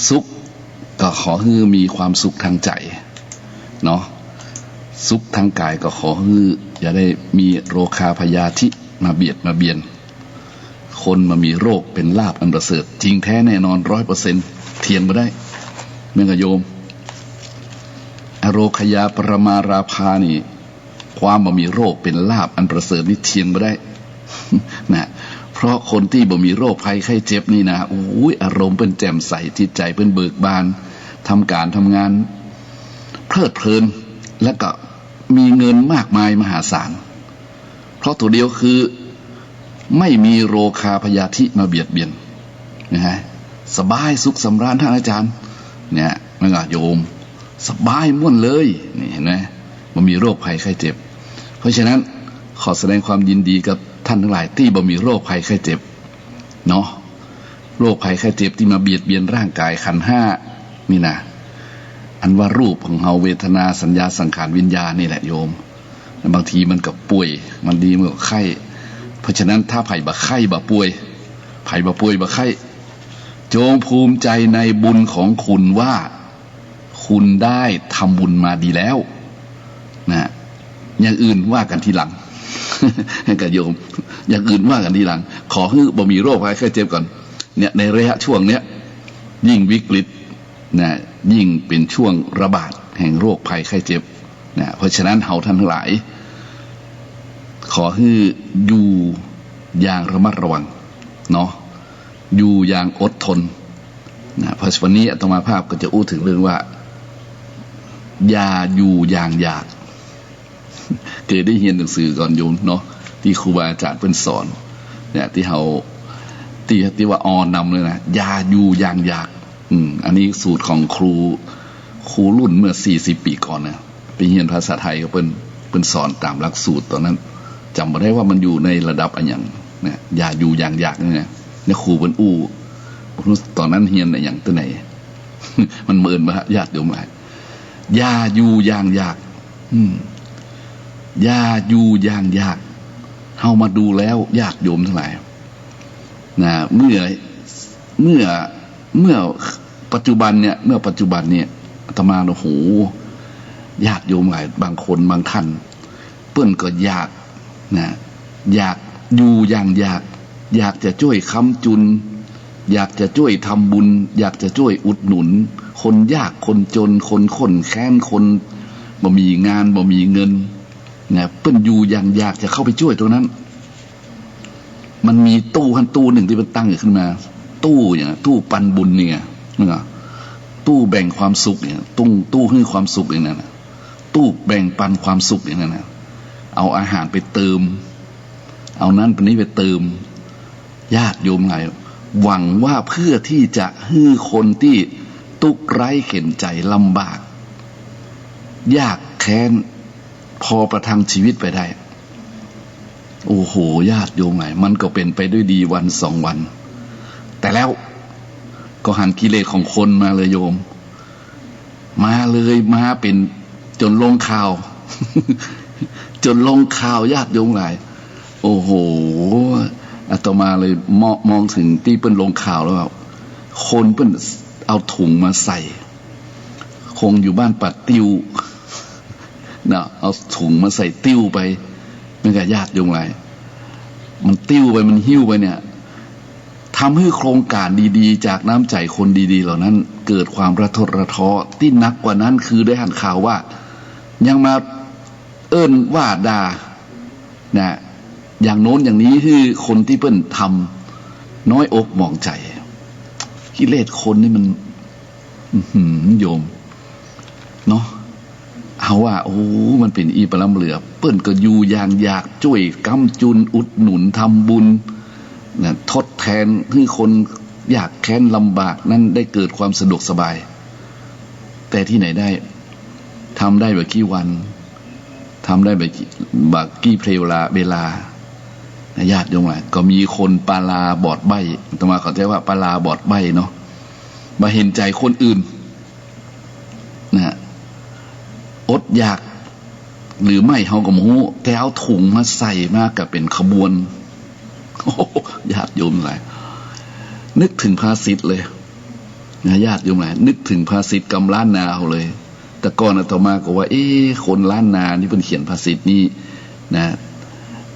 สุขก็ขอให้มีความสุขทางใจเนาะสุขทางกายก็ขอให้อย่าได้มีโรคาพยาธิมาเบียดมาเบียนคนมามีโรคเป็นลาภอันประเสริฐจริงแท้แน่นอน 100% เทียนมาได้เมื่อโยมอโรคยาปรมาราภานี่ความบ่มีโรคเป็นลาภอันประเสริฐนี่เทียนมาได้นะเพราะคนที่บ่มีโรคภัยไข้เจ็บนี่นะโอ้ยอารมณ์เป็นแจ่มใสจิตใจเป็นเบิกบานทำการทำงานเพลิดเพลินและก็มีเงินมากมายมหาศาลเพราะตัวเดียวคือไม่มีโรคาพยาธิมาเบียดเบียนนะฮะสบายสุขสำราญท่านอาจารย์เนี่ยมันก็โยมสบายม่วนเลยนี่เห็นไหมมันมีโรคภัยไข้เจ็บเพราะฉะนั้นขอแสดงความยินดีกับท่านทั้งหลายที่บ่มีโรคภัยไข้เจ็บเนาะโรคภัยไข้เจ็บที่มาเบียดเบียนร่างกายขันธ์ห้านี่นะอันว่ารูปของเฮาเวทนาสัญญาสังขารวิญญาณนี่แหละโยมบางทีมันก็ป่วยมันดีมันก็ไข้เพราะฉะนั้นถ้าไผ่บะไข้บะป่วยไผ่บะป่วยบะไข้จงภูมิใจในบุญของคุณว่าคุณได้ทำบุญมาดีแล้วนะอย่างอื่นว่ากันทีหลัง ให้กับโยมอย่างอื่นว่ากันทีหลังขอให้บ่มีโรคภัยไข้เจ็บก่อนเนี่ยในระยะช่วงเนี้ยยิ่งวิกฤตนะยิ่งเป็นช่วงระบาดแห่งโรคภัยไข้เจ็บนะเพราะฉะนั้นเฮาท่านทั้งหลายขอให้อยู่อย่างระมัดระวังเนาะอยู่อย่างอดทนนะเพราะวันนี้อาตมาภาพก็จะอู้ถึงเรื่องว่าอย่าอยู่อย่างอยากเคยได้เรียนหนังสือก่อนโยมเนาะที่ครูบาอาจารย์เพิ่นสอนเนี่ยที่เฮาที่ว่าอนำเลยนะอย่าอยู่อย่างอยากอันนี้สูตรของครูรุ่นเมื่อ40 ปีก่อนนะไปเรียนภาษาไทยก็เพิ่นสอนตามหลักสูตรตอนนั้นจำไม่ได้ว่ามันอยู่ในระดับอะไรอย่างเนี่ยอย่าอยู่อย่างอยากเนี่ยครูเพิ่นอู้ตอนนั้นเรียนอะไรอย่างตัวไหน มันเมินมาญาติโยมมาอย่าอยู่อย่างอยากอย่าอยู่อย่างอยากเฮามาดูแล้วญาติโยมทั้งหลายนะเมื่อปัจจุบันเนี่ยอาตมาโอ้โหญาติโยมหลายบางคนบางท่านเปิ้นก็อยากนะอยากอยู่อย่างอยากจะช่วยค้ำจุนอยากจะช่วยทำบุญอยากจะช่วยอุดหนุนคนยากคนจนคนข้นแค้นคนบ่มีงานบ่มีเงินเนี่ยเปิ้นอยู่อย่างอยากจะเข้าไปช่วยตรงนั้นมันมีตู้หนึ่งที่มันตั้งขึ้นมาตู้อย่างตู้ปันบุญเนี่ยนะตู้แบ่งความสุขเนี่ยตู้ให้ความสุขอย่างนั้นตู้แบ่งปันความสุขอย่างนั้นนะเอาอาหารไปเติมเอานั้นเป็นนี้ไปเติมญาติโยมไงหวังว่าเพื่อที่จะให้คนที่ทุกข์ไร้เข็ญใจลำบากยากแค้นพอประทังชีวิตไปได้โอ้โหญาติโยมไงมันก็เป็นไปด้วยดีวัน2 วันแต่แล้วก็หันกิเลสของคนมาเลยโยมมาเป็นจนลงข่าว จนลงข่าวญาติโยมไงโอ้โหอาตมาเลยมองถึงที่เปิ้นลงข่าวแล้วคนเปิ้นเอาถุงมาใส่คงอยู่บ้านปัดติ้วนะเอาถุงมาใส่ติ้วไปไม่กับญาติโยมไงมันติ้วไปมันหิ้วไปเนี่ยทำให้โครงการดีๆจากน้ำใจคนดีๆเหล่านั้นเกิดความระทดระท้อที่หนักกว่านั้นคือได้หันข่าวว่ายังมาเอิ้นว่าด่านะอย่างโน้นอย่างนี้คือคนที่เปิ้นทำน้อยอกหมองใจกิเลสคนนี่มันโยมเนาะเอาว่าโอ้มันเป็นอีปลำเหลือเปิ้นก็อยู่อย่างอยากช่วยกำจุนอุดหนุนทำบุญนะทดแทนให้คนอยากแค้นลำบากนั้นได้เกิดความสะดวกสบายแต่ที่ไหนได้ทำได้แบบกี่วันทำได้แบบกี่เวลาญาติโยมก็มีคนปาลาบอดใบ้ต่อมาเข้าใจว่าปาลาบอดใบ้เนาะมาเห็นใจคนอื่นนะอดอยากหรือไม่เฮาก็บ่ฮู้แต่เอาถุงมาใส่มาก็เป็นขบวนญาติโยมหลายนึกถึงภาษิตเลย ญาติโยมหลายนึกถึงภาษิตกำล้านนาเขาเลยแต่ก่อนอาตมาก็ว่าคนล้านนานี่เพิ่นเขียนภาษิตนี้นะ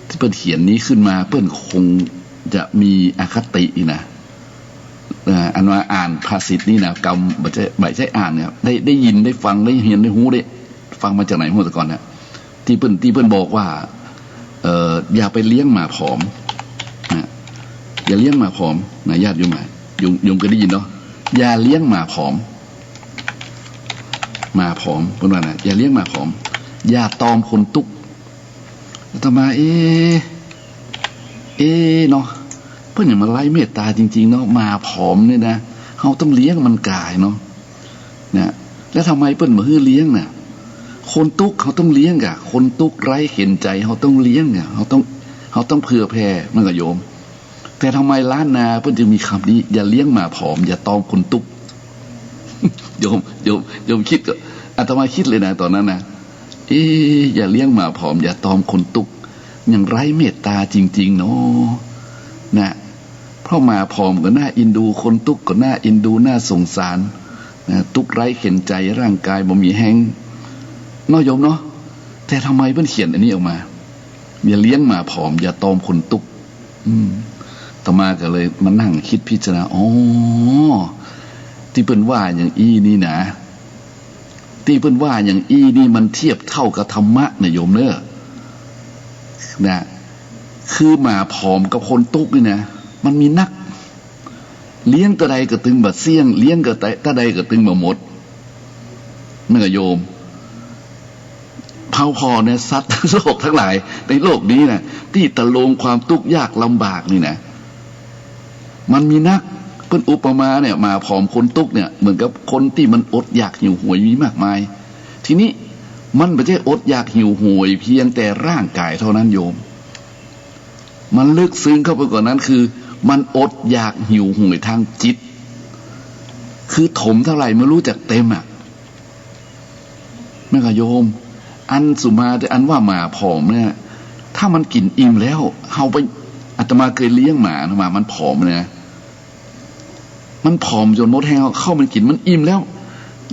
ที่เพิ่นเขียนนี้ขึ้นมาเพิ่นคงจะมีอคตินะอันว่าอ่านภาษิตนี้นะกำไม่ใช่อ่านเนี่ยได้ยินได้ฟังได้เห็นได้หูได้ฟังมาจากไหนเมื่อก่อนเนี่ยที่เพิ่นบอกว่าอย่าไปเลี้ยงหมาผอมนะอย่าเลี้ยงหมาผอมนะญาติโยมโยมก็ได้ยินเนาะอย่าเลี้ยงหมาผอมเพิ่นว่านะอย่าเลี้ยงหมาผอมอย่าตอมคนตุกอาตมาเนาะเพิ่นอย่างมาไล่เมตตาจริงๆเนาะหมาผอมเนี่ยนะเฮาต้องเลี้ยงมันกายเนาะนะแล้วทำไมเพิ่นบ่ฮื้อเลี้ยงน่ะคนตุกเขาต้องเลี้ยงกะคนตุกไร้เห็นใจเขาต้องเลี้ยงกะเขาต้องเผื่อแผ่มันก็โยมแต่ทำไมล้านนาเพิ่นจึงมีคำนี้อย่าเลี้ยงหมาผอมอย่าตอมคนตุก โยมคิดก็อาตมาคิดเลยนะตอนนั้นนะอย่าเลี้ยงหมาผอมอย่าตอมคนตุกอย่างไร้เมตตาจริงๆเนาะนะเพราะหมาผอมก็น่าอินดูคนตุกก็น่าอินดูน่าสงสารนะตุกไร้เห็นใจร่างกายบ่มีแห้งเนาะโยมเนาะแต่ทำไมเพิ่นเขียนอันนี้ออกมาอย่าเลี้ยงหมาผอมอย่าตอมคนตุกต่อมาก็เลยมานั่งคิดพิจารณาที่เพิ่นว่าอย่างนี่นะที่เพิ่นว่าอย่างนี่มันเทียบเท่ากับธรรมะนะโยมเนอะนะคือหมาผอมกับคนตุกนี่นะมันมีนักเลี้ยงตะใดก็ตึงบะเสี่ยงเลี้ยงก็ตะใดก็ตึงบะหมดนั่นก็โยมเผาพอเนี่ยสัตว์โลกทั้งหลายในโลกนี้นะที่ตะลงความทุกข์ยากลำบากนี่นะมันมีนักเพิ่นอุปมาเนี่ยมาผอมคนตุกเนี่ยเหมือนกับคนที่มันอดอยากหิวโหยมีมากมายทีนี้มันไม่ใช่อดอยากหิวโหยเพียงแต่ร่างกายเท่านั้นโยมมันลึกซึ้งเข้าไปกว่านั้นคือมันอดอยากหิวโหยทางจิตคือถมเท่าไหร่ไม่รู้จักเต็มอ่ะแม่กะโยมอันสุมาแต่อันว่าหมาผอมเนี่ยถ้ามันกินอิ่มแล้วเฮาไปอาตมาเคยเลี้ยงหมามันผอมนะมันผอมจนมดแห้งเข้ามันกินมันอิ่มแล้ว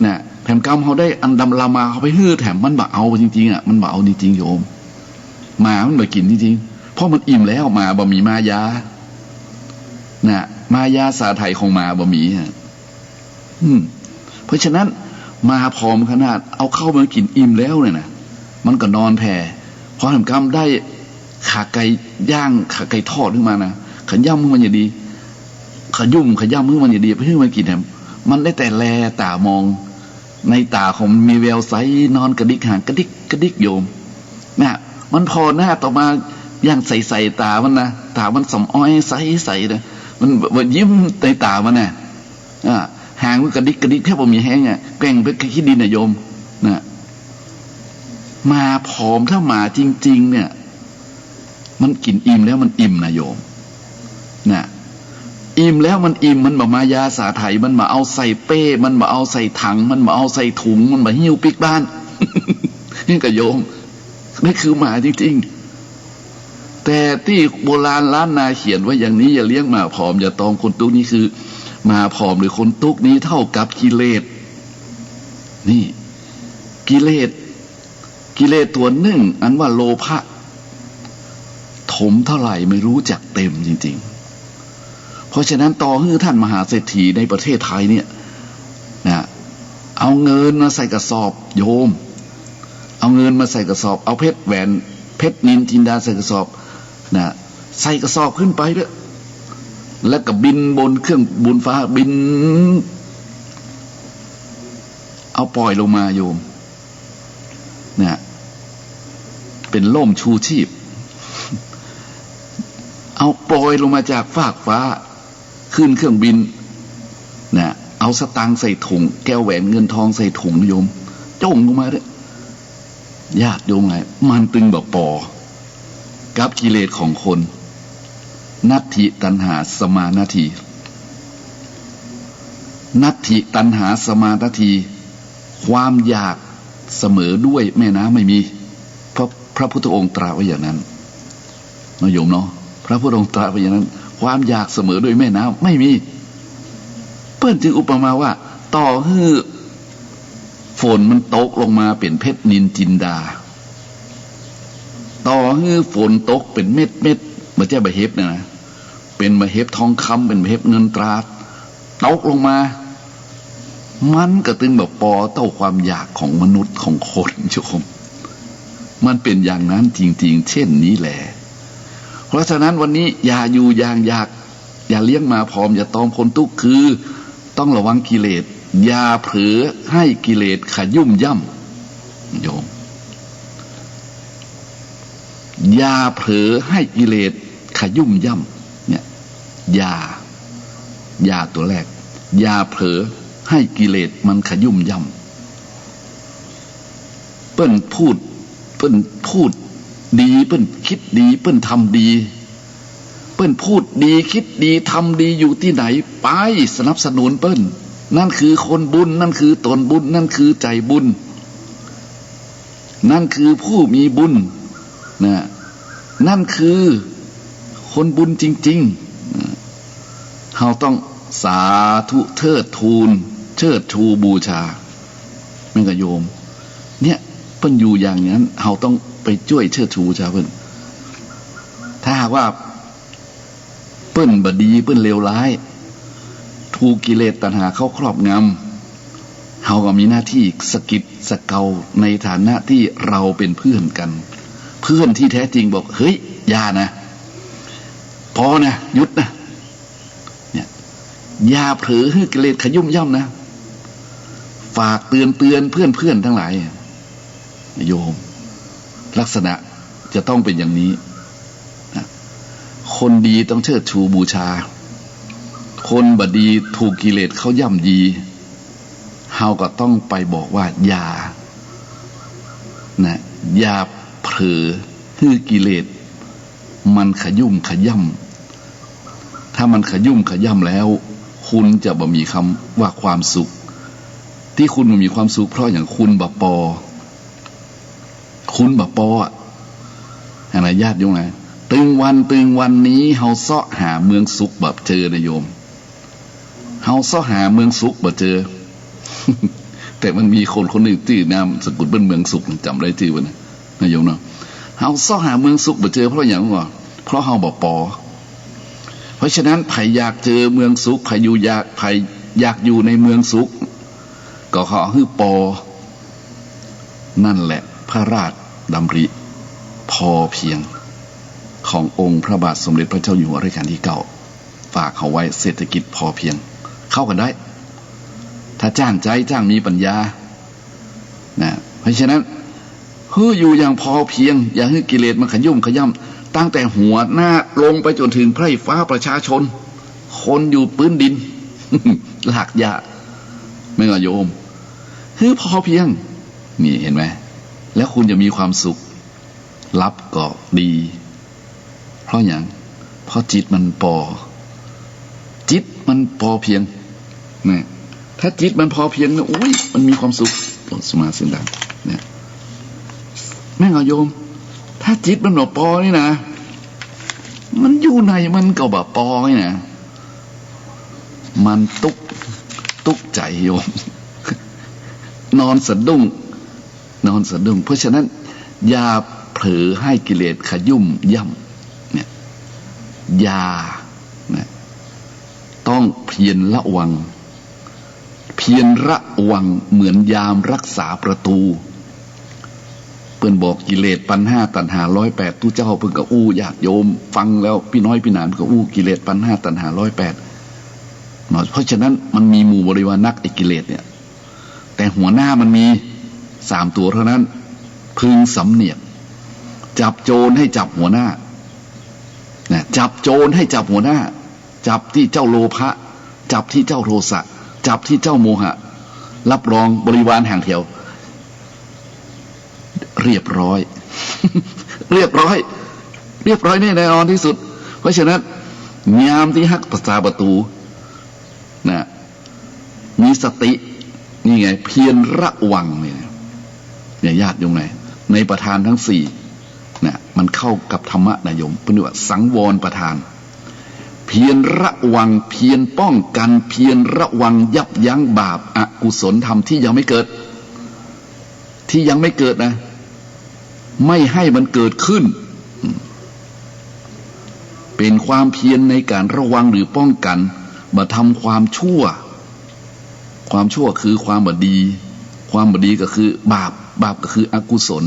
นะแถมกำเขาได้อันดำลามาเขาไปฮื้อแถมมันบ่เอาจริงๆอ่ะมันบ่เอาจริงๆโยมหมามันบ่กินจริงๆเพราะมันอิ่มแล้วหมาบ่มีมายานะมายาสาไทยของหมาบ่มีเพราะฉะนั้นมาผอมขนาดเอาเข้ามากินอิ่มแล้วเนี่ยนะมันก็นอนแผ่พอแถมกำได้ขาไก่ย่างขาไก่ทอดขึ้นมานะขย่ำมันอย่างดีขยุ่มขย่ำมือมันอย่างดีเพื่อมันกินแถมมันได้แต่แลตามองในตาของมีแววใสนอนกระดิกหางกระดิกโยมนะมันพอหน้าต่อมาย่างใส่ตามันนะตามันสำอ้อยใสเลยมันยิ้มในตามันน่ะหางมันกระดิกแค่บ่มีแห้งอ่ะแกล้งไปขี้ดินน่ะโยมนะมาผอมถ้ามาจริงๆเนี่ยมันกินอิ่มแล้วมันอิ่มนะโยมนะอิ่มแล้วมันอิ่มมันมายาสาไถมันมาเอาใส่เป้มันมาเอาใส่ถังมันมาเอาใส่ถุงมันมาหิ้วปิกบ้าน นี่ก็โยมนี่คือหมาจริงๆแต่ที่โบราณล้านนาเขียนไว้อย่างนี้อย่าเลี้ยงหมาผอมอย่าตอมคนตุกนี่คือหมาผอมหรือคนตุกนี้เท่ากับกิเลสนี่กิเลสตัวหนึ่งอันว่าโลภะถมเท่าไหร่ไม่รู้จักเต็มจริงๆเพราะฉะนั้นต่อให้ท่านมหาเศรษฐีในประเทศไทยเนี่ยนะเอาเงินมาใส่กระสอบโยมเอาเงินมาใส่กระสอบเอาเพชรแหวนเพชรนินจินดาใส่กระสอบนะใส่กระสอบขึ้นไปด้วยแล้วก็บินบนเครื่องบนฟ้าบินเอาปล่อยลงมาโยมนะเป็นล่มชูชีพเอาปล่อยลงมาจากฟากฟ้าขึ้นเครื่องบินนะเอาสตางค์ใส่ถุงแก้วแหวนเงินทองใส่ถุงโยมจ้องลงมาด้วยญาติโยมไงมันตึงแบบปอกับกิเลสของคนนัตถิตัณหาสมานาทีนัตถิตัณหาสมานาทีความอยากเสมอด้วยแม่น้ำไม่มีเพราะพระพุทธองค์ตรัสไว้อย่างนั้นนะโยมเนาะพระพุทธองค์ตรัสไว้อย่างนั้นความอยากเสมอด้วยแม่น้ำไม่มี ปิ้นจึงอุปมาว่าต่อให้ฝนมันตกลงมาเป็นเพชรนินจินดาต่อให้ฝนตกเป็นเม็ดเม็ดไม่ใช่ใบเห็บนะเป็นใบเห็บทองคำเป็นใบเห็บเงินตราตกลงมามันก็ตึงแบบปอเต้าความอยากของมนุษย์ของคนโยมมันเป็นอย่างนั้นจริงๆเช่นนี้แหละเพราะฉะนั้นวันนี้อย่าอยู่อย่างอยากอย่าเลี้ยงมาพร้อมอย่าตอมคนทุกข์คือต้องระวังกิเลสอย่าเผลอให้กิเลสขยุ่มย่ำโยมอย่าเผลอให้กิเลสขยุ่มย่ำเนี่ยอย่าตัวแรกอย่าเผลอให้กิเลสมันขยุ่มย่ำเปิ้นพูดดีเปิ้นคิดดีเปิ้นทำดีเปิ้นพูดดีคิดดีทำดีอยู่ที่ไหนไปสนับสนุนเปิ้นนั่นคือคนบุญนั่นคือตนบุญนั่นคือใจบุญนั่นคือผู้มีบุญนะนั่นคือคนบุญจริงๆเราต้องสาธุเทิดทูนเชิดชูบูชาแม่งกะโยมเนี่ยเปิ้นอยู่อย่างนั้นเราต้องไปช่วยเชิดชูบูชาเปิ้นถ้าหากว่าเปิ้นบดีเปิ้นเลวร้ายถูกกิเลสตัณหาเข้าครอบงำเราก็มีหน้าที่สกิดสเกาในฐานะที่เราเป็นเพื่อนกันเพื่อนที่แท้จริงบอกเฮ้ยอย่านะพอนะหยุดนะเนี่ยอย่าเผลอให้กิเลสขยุ่มย่ำนะฝากเตือนเพื่อนทั้งหลายโยมลักษณะจะต้องเป็นอย่างนี้นะคนดีต้องเชิดชูบูชาคนบดีถูกกิเลสเขาย่ำยีเฮาก็ต้องไปบอกว่าอย่าเผลอให้กิเลสมันขยุ่มขย่ำถ้ามันขยุ่มขย่ำแล้วคุณจะบ่มีคำว่าความสุขที่คุณบ่มีความสุขเพราะอย่างคุณบะปออะไรญาติโยมไงตึงวันนี้เฮาเสาะหาเมืองสุขแบบเจอนะโยมเฮาเสาะหาเมืองสุขแบบเจอ แต่มันมีคนหนึ่งชื่อนามสกุลเป็นเมืองสุขจำได้ชื่อวันนะโยมเนาะเฮาเสาะหาเมืองสุขแบบเจอเพราะอย่างว่าเพราะเฮาบ่ปอเพราะฉะนั้นใครอยากเจอเมืองสุขใครอยากอยู่ในเมืองสุขก็ขอให้ปอนั่นแหละพระราชดำริพอเพียงขององค์พระบาทสมเด็จพระเจ้าอยู่หัวรัชกาลที่ 9ฝากเขาไว้เศรษฐกิจพอเพียงเข้ากันได้ถ้าจ้างใจจ้างมีปัญญานะเพราะฉะนั้นอยู่อย่างพอเพียงอย่าให้กิเลสมันขยุ่มขย่ำตั้งแต่หัวหน้าลงไปจนถึงไพร่ฟ้าประชาชนคนอยู่พื้นดิน หลักยาไม่ก็โยมพอเพียงนี่เห็นไหมแล้วคุณจะมีความสุขรับก็ดีเพราะอย่างเพราะจิตมันพอเพียงนะถ้าจิตมันพอเพียงนะอุ้ยมันมีความสุขสมาสินดังเนี่ยแม่งโยมถ้าจิตมันพอนี่นะมันอยู่ในมันก็แบบพอนี่นะมันตุกใจโยมนอนสะดุ้งเพราะฉะนั้นอย่าเผลอให้กิเลสขยุ่มย่ำเนี่ยอย่านะต้องเพียรระวังเหมือนยามรักษาประตูเปิ้นบอกกิเลสปัญหาตัณหา108ตู้เจ้าเพิ่นก็อู้ญาติโยมฟังแล้วพี่น้อยพี่หนานก็อู้กิเลสปัญหาตัณหา108เพราะฉะนั้นมันมีหมู่บริวารนักไอ้กิเลสเนี่ยแต่หัวหน้ามันมี3ตัวเท่านั้นพึงสำเนียกจับโจรให้จับหัวหน้านะจับโจรให้จับหัวหน้าจับที่เจ้าโลภะจับที่เจ้าโทสะจับที่เจ้าโมหะรับรองบริวารห่างแถวเรียบร้อย เรียบร้อยแน่นอนที่สุดเพราะฉะนั้นยามที่ฮักประตูนะมีสตินี่ไงเพียรระวังเนี่ยญาติโยมไงในประธานทั้ง4นะมันเข้ากับธรรมะนายมเป็นว่าสังวรประธานเ พียรระวังเพียรป้องกันเพียรระวังยับยั้งบาปอกุศลธรรมที่ยังไม่เกิดนะไม่ให้มันเกิดขึ้นเป็นความเพียรในการระวังหรือป้องกันมาทำความชั่วคือความบดีความบดีก็คือบาปก็คืออกุศล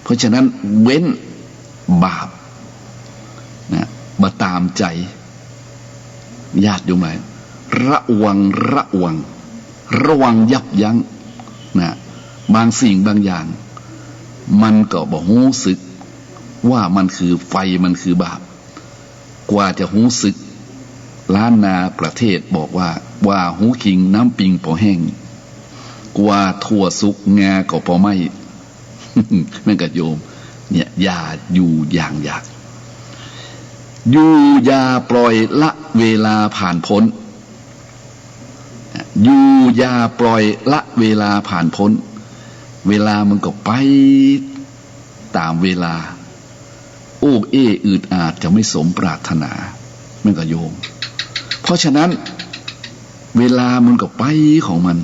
เพราะฉะนั้นเว้นบาปนะมาตามใจญาติโยมไหมระวังยับยั้งนะบางสิ่งบางอย่างมันก็บอกรู้สึกว่ามันคือไฟมันคือบาปกว่าจะรู้สึกล้านนาประเทศบอกว่าหูคิงน้ำปิงพอแห้งกว่าทั่วสุกงาก็พอไม่ แม่งกับโยมเนี่ยอย่าอยู่อย่างอยากอยู่อย่าปล่อยละเวลาผ่านพ้นอยู่อย่าปล่อยละเวลาผ่านพ้นเวลามันก็ไปตามเวลาโอ้อืดอาจจะไม่สมปรารถนาแม่งกับโยมเพราะฉะนั้นเวลามันก็ไปของมัน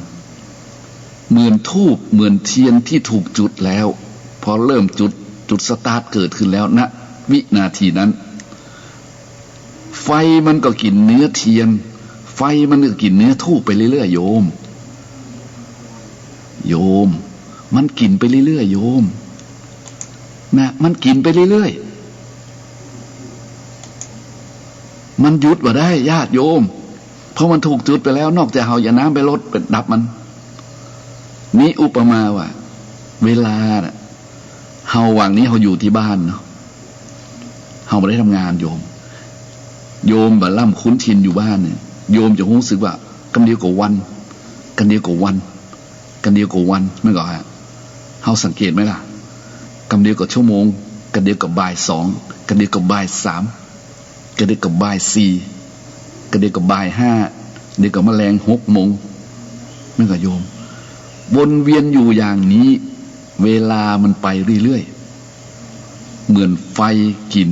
เหมือนธูปเหมือนเทียนที่ถูกจุดแล้วพอเริ่มจุดสตาร์ทเกิดขึ้นแล้วณวินาทีนั้นไฟมันก็กินเนื้อเทียนไฟมันก็กินเนื้อธูปไปเรื่อยๆโยมมันกินไปเรื่อยๆโยมนะมันกินไปเรื่อยๆมันหยุดบ่ได้ญาติโยมเพราะมันถูกจุดไปแล้วนอกจากเฮาอย่าน้ำไปลดไปดับมันนี่อุปมาว่าเวลาน่ะเฮาว่างนี้เฮาอยู่ที่บ้านเนาะเฮาไม่ได้ทำงานโยมบ่ล่ำคุ้นชินอยู่บ้านเนี่ยโยมจะรู้สึกว่ากำเดียวกับวันไม่ก็ฮะเฮาสังเกตไหมล่ะกำเดียวกับชั่วโมงกำเดียวกับบ่าย2กำเดียวกับบ่าย3กำเดียวกับบ่าย4กำเดียวกับบ่าย5เดียวกับแมลง6 โมงไม่ก็โยมวนเวียนอยู่อย่างนี้เวลามันไปเรื่อยๆเหมือนไฟกิน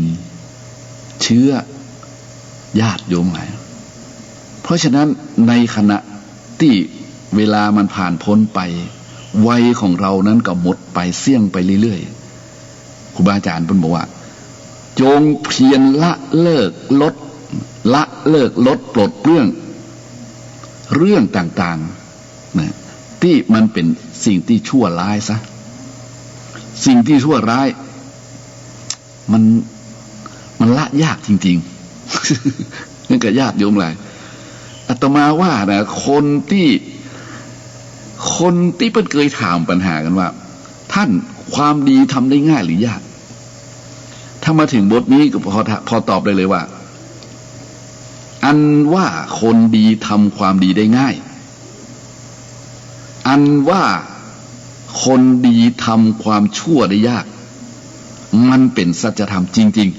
เชื้อญาติโยมไงเพราะฉะนั้นในขณะที่เวลามันผ่านพ้นไปวัยของเรานั้นก็หมดไปเสี่ยงไปเรื่อยๆครูบาอาจารย์เพิ่นบอกว่าจงเพียรละเลิกลดปลดเรื่องต่างๆนะที่มันเป็นสิ่งที่ชั่วร้ายซะสิ่งที่ชั่วร้ายมันละยากจริงๆนั่นก็ญาติโยมหลายอาตมาว่านะคนที่เพิ่นเคยถามปัญหากันว่าท่านความดีทำได้ง่ายหรือยากถ้ามาถึงบทนี้ก็พอตอบได้เลยว่าอันว่าคนดีทำความดีได้ง่ายอันว่าคนดีทำความชั่วได้ยากมันเป็นสัจธรรมจริงๆ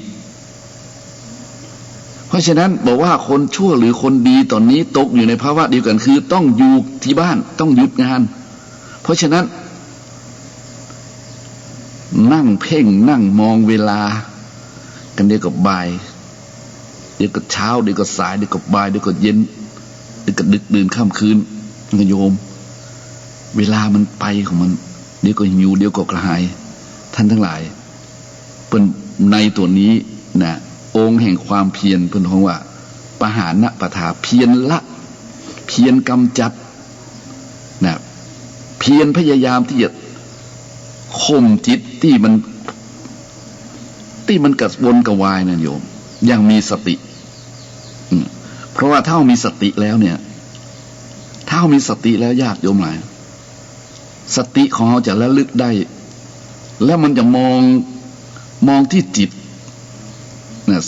เพราะฉะนั้นบอกว่าคนชั่วหรือคนดีตอนนี้ตกอยู่ในภาวะเดียวกันคือต้องอยู่ที่บ้านต้องหยุดงานเพราะฉะนั้นนั่งเพ่งนั่งมองเวลากันเดี๋ยวก็บ่ายเดี๋ยวก็เช้าเดี๋ยวก็สายเดี๋ยวก็บ่ายเดี๋ยวก็เย็นเดี๋ยวก็ดึกดื่นค่ำคืนโยมเวลามันไปของมันเดี๋ยวก็หิวเดี๋ยวก็กระหายท่านทั้งหลายเป็นในตัวนี้นะองค์แห่งความเพียรเพิ่นของว่าปหานะปทาเพียรละเพียรกำจัดนะเพียรพยายามที่จะข่มจิตที่มันกระวนกระวายนะโยมยังมีสติเพราะว่าถ้ามีสติแล้วเนี่ยถ้ามีสติแล้วญาติโยมหลายสติของเราจะระลึกได้แล้วมันจะมองที่จิต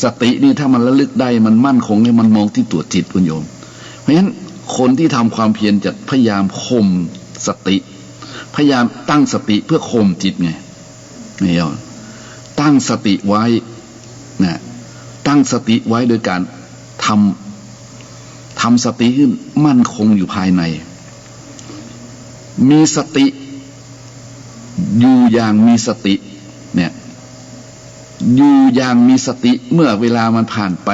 สตินี่ถ้ามันระลึกได้มันมั่นคงเนี่ยมันมองที่ตัวจิตคุณโยมเพราะฉะนั้นคนที่ทำความเพียรจะพยายามข่มสติพยายามตั้งสติเพื่อข่มจิตไงนี่ยตั้งสติไว้นะตั้งสติไว้โดยการทำสติขึ้นมั่นคงอยู่ภายในมีสติอยู่อย่างมีสติเนี่ยอยู่อย่างมีสติเมื่อเวลามันผ่านไป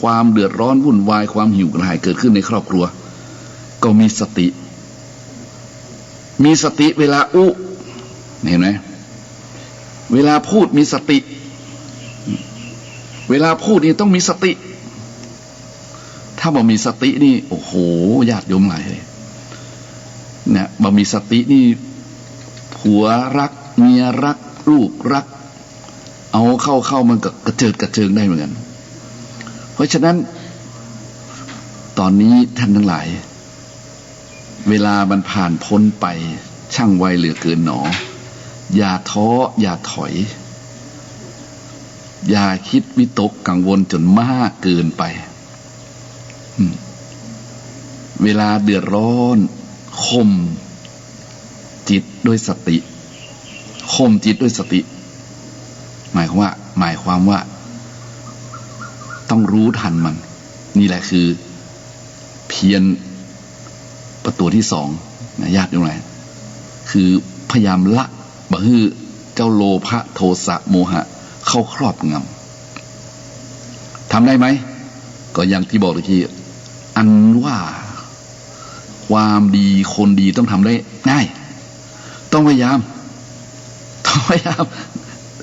ความเดือดร้อนวุ่นวายความหิวกระหายเกิดขึ้นในครอบครัวก็มีสติเวลาเห็นไหมเวลาพูดมีสติเวลาพูดนี่ต้องมีสติถ้าบ่มีสตินี่โอ้โหญาติโยมหลายเลยเนี่ยบ่มีสตินี่ผัวรักเมียรักลูกรักเอาเข้ามันก็กระเจิงได้เหมือนกันเพราะฉะนั้นตอนนี้ท่านทั้งหลายเวลามันผ่านพ้นไปช่างไวเหลือเกินหนออย่าท้ออย่าถอยอย่าคิดวิตกกังวลจนมากเกินไปเวลาเดือดร้อนข่มจิตด้วยสติข่มจิตด้วยสติหมายความว่าต้องรู้ทันมันนี่แหละคือเพียรประตูที่สองนะญาติโยมหลายคือพยายามละบ่ให้เจ้าโลภะโทสะโมหะเข้าครอบงำทำได้ไหมก็อย่างที่บอกเมื่อกี้อันว่าความดีคนดีต้องทำได้ง่ายต้องพยายาม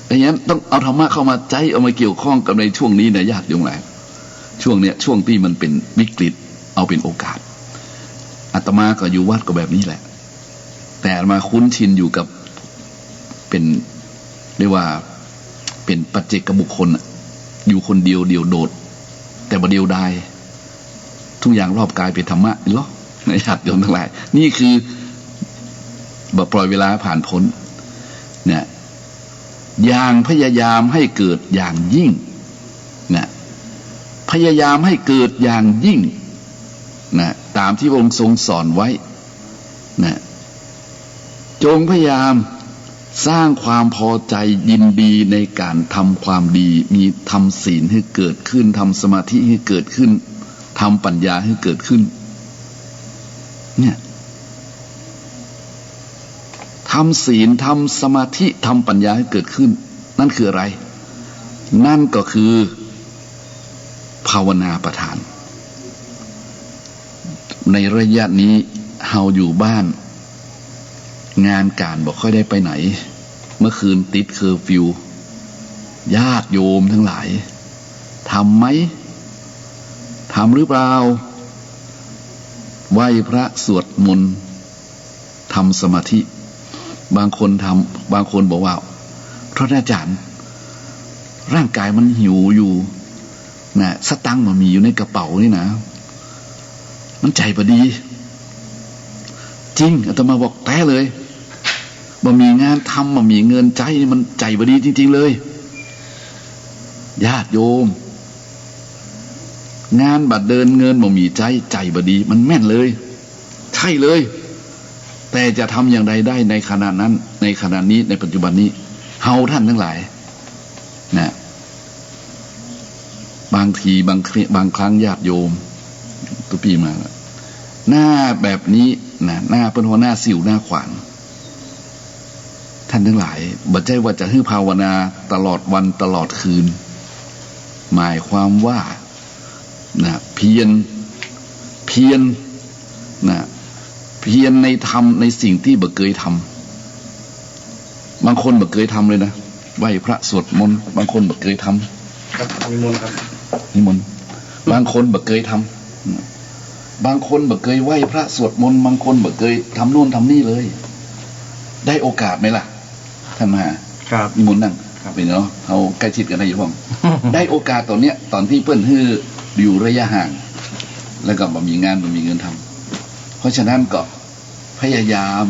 อย่างนั้นต้องเอาธรรมะเข้ามาใจเอามาเกี่ยวข้องกับในช่วงนี้นะญาติโยมหลายช่วงเนี้ยช่วงที่มันเป็นวิกฤตเอาเป็นโอกาสอาตมาก็อยู่วัดก็แบบนี้แหละแต่มาคุ้นชินอยู่กับเป็นเรียกว่าเป็นปัจเจกบุคคลอยู่คนเดียวโดดแต่บ่เดียวดายทุกอย่างรอบกายเป็นธรรมะหรอในญาติโยมทั้งหลายนี่คือบ่ปล่อยเวลาผ่านพ้นเนี่ยอย่างพยายามให้เกิดอย่างยิ่งนะพยายามให้เกิดอย่างยิ่งนะตามที่พระองค์ทรงสอนไว้นะจงพยายามสร้างความพอใจยินดีในการทำความดีมีทำศีลให้เกิดขึ้นทำสมาธิให้เกิดขึ้นทำปัญญาให้เกิดขึ้นเนี่ยทำศีลทำสมาธิทำปัญญาให้เกิดขึ้นนั่นคืออะไรนั่นก็คือภาวนาประทานในระยะนี้เฮาอยู่บ้านงานการบอกค่อยได้ไปไหนเมื่อคืนติดเคอร์ฟิวญาติโยมทั้งหลายทำไหมทำหรือเปล่าไหว้พระสวดมนต์ทำสมาธิบางคนทำบางคนบอกว่าพระอาจารย์ร่างกายมันหิวอยู่นะสตังค์มันมีอยู่ในกระเป๋านี่นะมันใจพอดีจริงอาตมาบอกแท้เลยบ่มีงานทำบ่มีเงินใจมันใจพอดีจริงๆเลยญาติโยมงานบัดเดินเงินบ่มีใจพอดีมันแม่นเลยใช่เลยแต่จะทำอย่างไรได้ในขณะนั้นในขณะนี้ในปัจจุบันนี้เฮาท่านทั้งหลายนะบางทีบางครั้งญาติโยมตุปีมาหน้าแบบนี้นะหน้าเป็นหัวหน้าสิวหน้าขวานท่านทั้งหลายบัดใจว่าจะให้ภาวนาตลอดวันตลอดคืนหมายความว่านะเพียรนะเพียรในธรรมในสิ่งที่บ่เคยทำบางคนบ่เคยทำเลยนะไหว้พระสวดมนต์บางคนบ่เคยทำครับนิมนต์ครับนิมนต์บางคนบ่เคยทำบางคนบ่เคยไหว้พระสวดมนต์บางคนบ่เคยทำโน่นทำนี่เลยได้โอกาสไหมล่ะท่านมหาครับนิมนต์นั่งเป็นเนาะเขาใกล้ชิดกันได้อยู่บ้าง ได้โอกาสตอนเนี้ยตอนที่เพิ่นฮื้ออยู่ระยะห่างแล้วก็บ่มีงานบ่มีเงินทำเพราะฉะนั้นก็พยายาม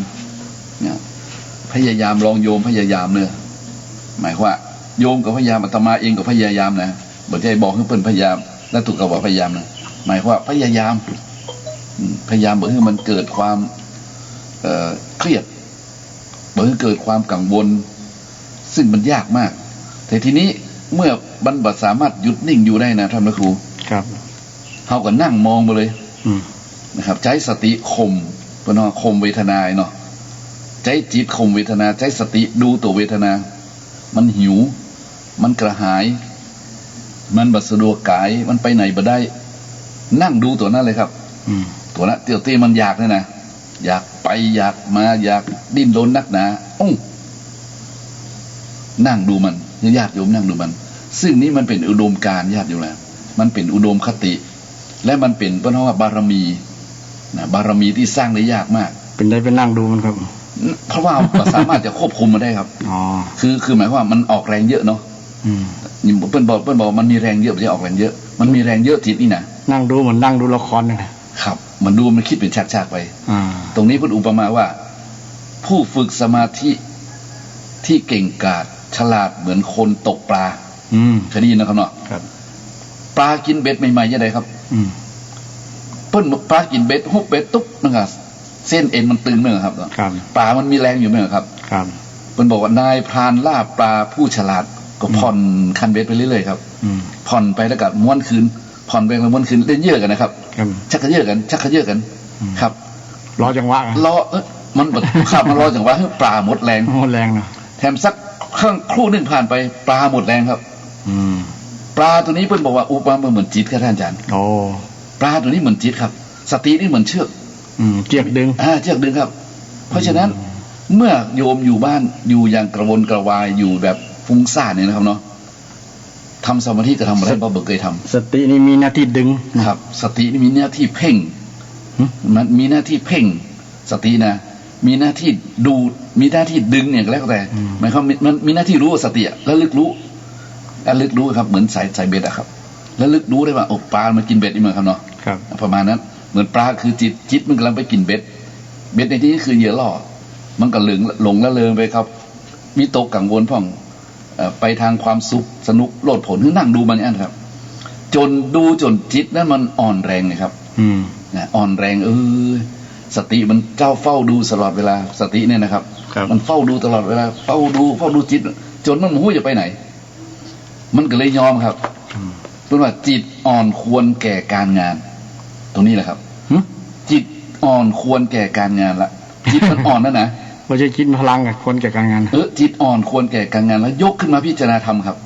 เนี่ยพยายามลองโยมพยายามเนี่ยหมายว่าโยมกับพยายามอาตมาเองก็พยายามนะบ่ใช่บอกให้เพิ่นพยายามแล้วถูกก็บอกพยายามนะหมายว่าพยายามบ่ให้มันเกิดความเครียดบ่ให้เกิดความกังวลซึ่งมันยากมากแต่ทีนี้เมื่อมันบ่สามารถหยุดนิ่งอยู่ได้นะท่านพระครูครับเฮาก็นั่งมองไปเลยนะครับใจสติข่มเพิ่นว่าข่มเวทนาเนาะใจจิตข่มเวทนาใจสติดูตัวเวทนามันหิวมันกระหาย มันบัดสะดวกกายมันไปไหนบ่ได้นั่งดูตัวนั้นเลยครับตัวนั้นเตี้ยมันอยากเลยนะอยากไปอยากมาอยากดิ้นรนนักหนานั่งดูมันญาติโยมนั่งดูมันซึ่งนี้มันเป็นอุดมการณ์ญาติโยมแล้วมันเป็นอุดมคติและมันเป็นเพราะว่าบารมีนะบารมีที่สร้างได้ยากมากเป็นได้เป็นนั่งดูมันครับเพราะว่าสามารถจะควบคุมมันได้ครับคือหมายว่ามันออกแรงเยอะเนาะเปิ้ลบอกมันมีแรงเยอะไม่ใช่ออกแรงเยอะมันมีแรงเยอะจิตนี่นะนั่งดูเหมือนนั่งดูละครนะครับมันดูมันคิดเป็นฉากๆไปตรงนี้เพิ่นอุปมาว่าผู้ฝึกสมาธิที่เก่งกาจฉลาดเหมือนคนตกปลาเคยได้ยินนะครับเนาะปลากินเบ็ดใหม่ๆยังไงครับเปิ้ลปลากินเบ็ดฮุบเบ็ดตุ๊บนะครับเส้นเอ็นมันตึงไหมครับปลามันมีแรงอยู่ไหมครับเปิ้ลบอกว่านายพรานล่าปลาผู้ฉลาดก็ผ่อนคันเบ็ดไปเรื่อยๆครับผ่อนไปแล้วก็ม้วนคืนผ่อนไปแล้วม้วนคืนเล่นเยอะกันนะครับชักกระเยอะกันชักกระเยอะกันครับรอจังหวะมันขับมารอจังหวะปลาหมดแรงนะแถมสักครู่หนึ่งผ่านไปปลาหมดแรงครับปลาตัวนี้เพิ่นบอกว่าอุปมาเหมือนจิตครับท่านอาจารย์ปลาตัวนี้เหมือนจิตครับสตินี่เหมือนเชือกเชือกดึงเชือกดึงครับเพราะฉะนั้นเมื่อโยมอยู่บ้านอยู่อย่างกระวนกระวายอยู่แบบฟุ้งซ่านเนี่ยนะครับเนาะทำสมาธิจะทำอะไรบ่เคยทำสตินี่มีหน้าที่ดึงครับสตินี่มีหน้าที่เพ่งมันมีหน้าที่เพ่งสตินะมีหน้าที่ดูมีหน้าที่ดึงเนี่ยก็แล้วแต่หมายความมันมีหน้าที่รู้สติแล้วลึกรู้ครับเหมือนสายเบ็ดอะครับแล้วลึกรู้ได้ว่าปลามันกินเบ็ดนี่เหมือนครับเนาะประมาณนั้นเหมือนปลาคือจิตมันกำลังไปกินเบ็ดในที่นี้คือเหยื่อล่อมันก็หลงละเลงไปครับมีตกกังวลพ่องไปทางความสุขสนุกโลดผลคือนั่งดูมันนี่ครับจนจิตนั้นมันอ่อนแรงเลยครับอ่อนแรงสติมันเจ้าเฝ้าดูตลอดเวลาสติเนี่ยนะครับมันเฝ้าดูตลอดเวลาเฝ้าดูจิตจนมันไม่รู้จะไปไหนมันก็เลยยอมครับเพราะว่าจิตอ่อนควรแก่การงานตรงนี้แหละครับจิตอ่อนควรแก่การงานละจิตมันอ่อนแล้วนะไม่ใช่จิตพลังกับควรแก่การงานจิตอ่อนควรแก่การงานแล้วยกขึ้นมาพิจารณาธรรมครับ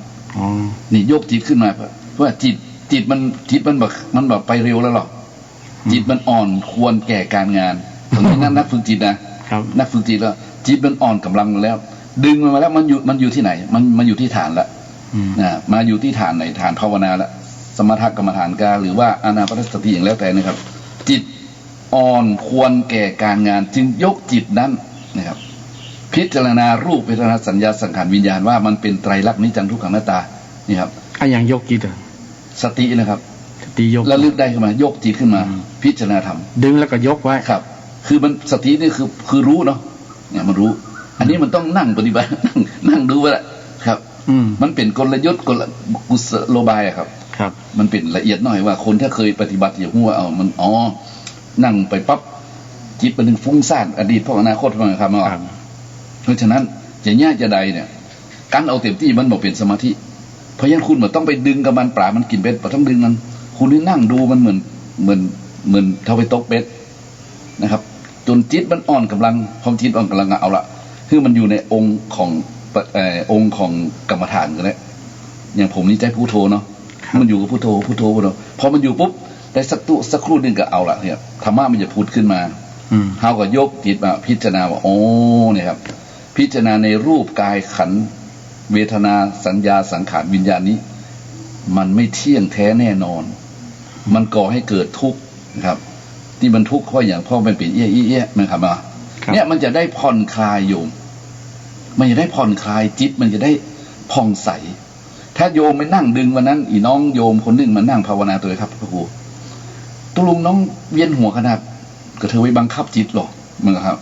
นี่ยกจิตขึ้นมาเพราะว่าจิตมันแบบไปเร็วแล้วหรอกจิตมันอ่อนควรแก่การงานตรงนี้นักฝึกจิตนะนักฝึกจิตแล้วจิตมันอ่อนกำลังแล้วดึงมันมาแล้วมันอยู่ที่ไหนมันอยู่ที่ฐานละมาอยู่ที่ฐานไหนฐานภาวนาละสมถกรรมฐานการหรือว่าอานาปานสติอย่างแล้วแต่นะครับจิตอ่อนควรแก่การงานจึงยกจิตนั้นนะครับพิจารณารูปพิจารณาสัญญาสังขารวิญญาณว่ามันเป็นไตรลักษณ์นิจจังทุกขังอนัตตานี่ครับอย่างยกจิตสตินะครับสติยกแล้วลึกได้ขึ้นมายกจิตขึ้นมาพิจารณาธรรมดึงแล้วก็ยกไว้ครับคือมันสตินี่คือรู้เนาะเนี่ยมันรู้อันนี้มันต้องนั่งปฏิบัตินั่งดูไว้แหละครับมันเป็นกลยุทธ์กุศโลบายครับมันเป็นละเอียดหน่อยว่าคนถ้าเคยปฏิบัติอย่างหัวมันนั่งไปปั๊บจิตมันถึงฟุ้งซ่านอดีตพวกอนาคตมันครับเพราะฉะนั้นจะแย่จะใดเนี่ยการเอาเต็มที่มันบอกเป็นสมาธิเพราะฉะนั้นคุณมันต้องไปดึงกับมันปลามันกินเบ็ดปลาต้องดึงมันคุณนี่นั่งดูมันเหมือนเท่าไปตกเบ็ดนะครับจนจิตมันอ่อนกำลังความจิตอ่อนกำลังเอาละคือมันอยู่ในองค์ของกรรมฐานกันแล้วอย่างผมนี่ใจพุทโธเนาะมันอยู่กับพุทโธพอมันอยู่ปุ๊บได้สักครู่นึงก็เอาละเนี่ยธรรมะมันจะพูดขึ้นมาเขาก็ยกจิตมาพิจารณาว่าเนี่ยครับพิจารณาในรูปกายขันธ์เวทนาสัญญาสังขารวิญญาณนี้มันไม่เที่ยงแท้แน่นอนมันก่อให้เกิดทุกข์นะครับที่มันทุกข์เพราะอย่างพ่อมันเป็นเอี้ยมันครับเนี่ยมันจะได้ผ่อนคลายโยมมันจะได้ผ่อนคลายจิตมันจะได้ผ่องใสถ้าโยมไม่นั่งดึงวันนั้นอีน้องโยมคนหนึ่งมานั่งภาวนาตัวเลยครับพระครูตุลุงน้องเวียนหัวขนาดก็เธอไปบังคับจิตหรอมึงครับ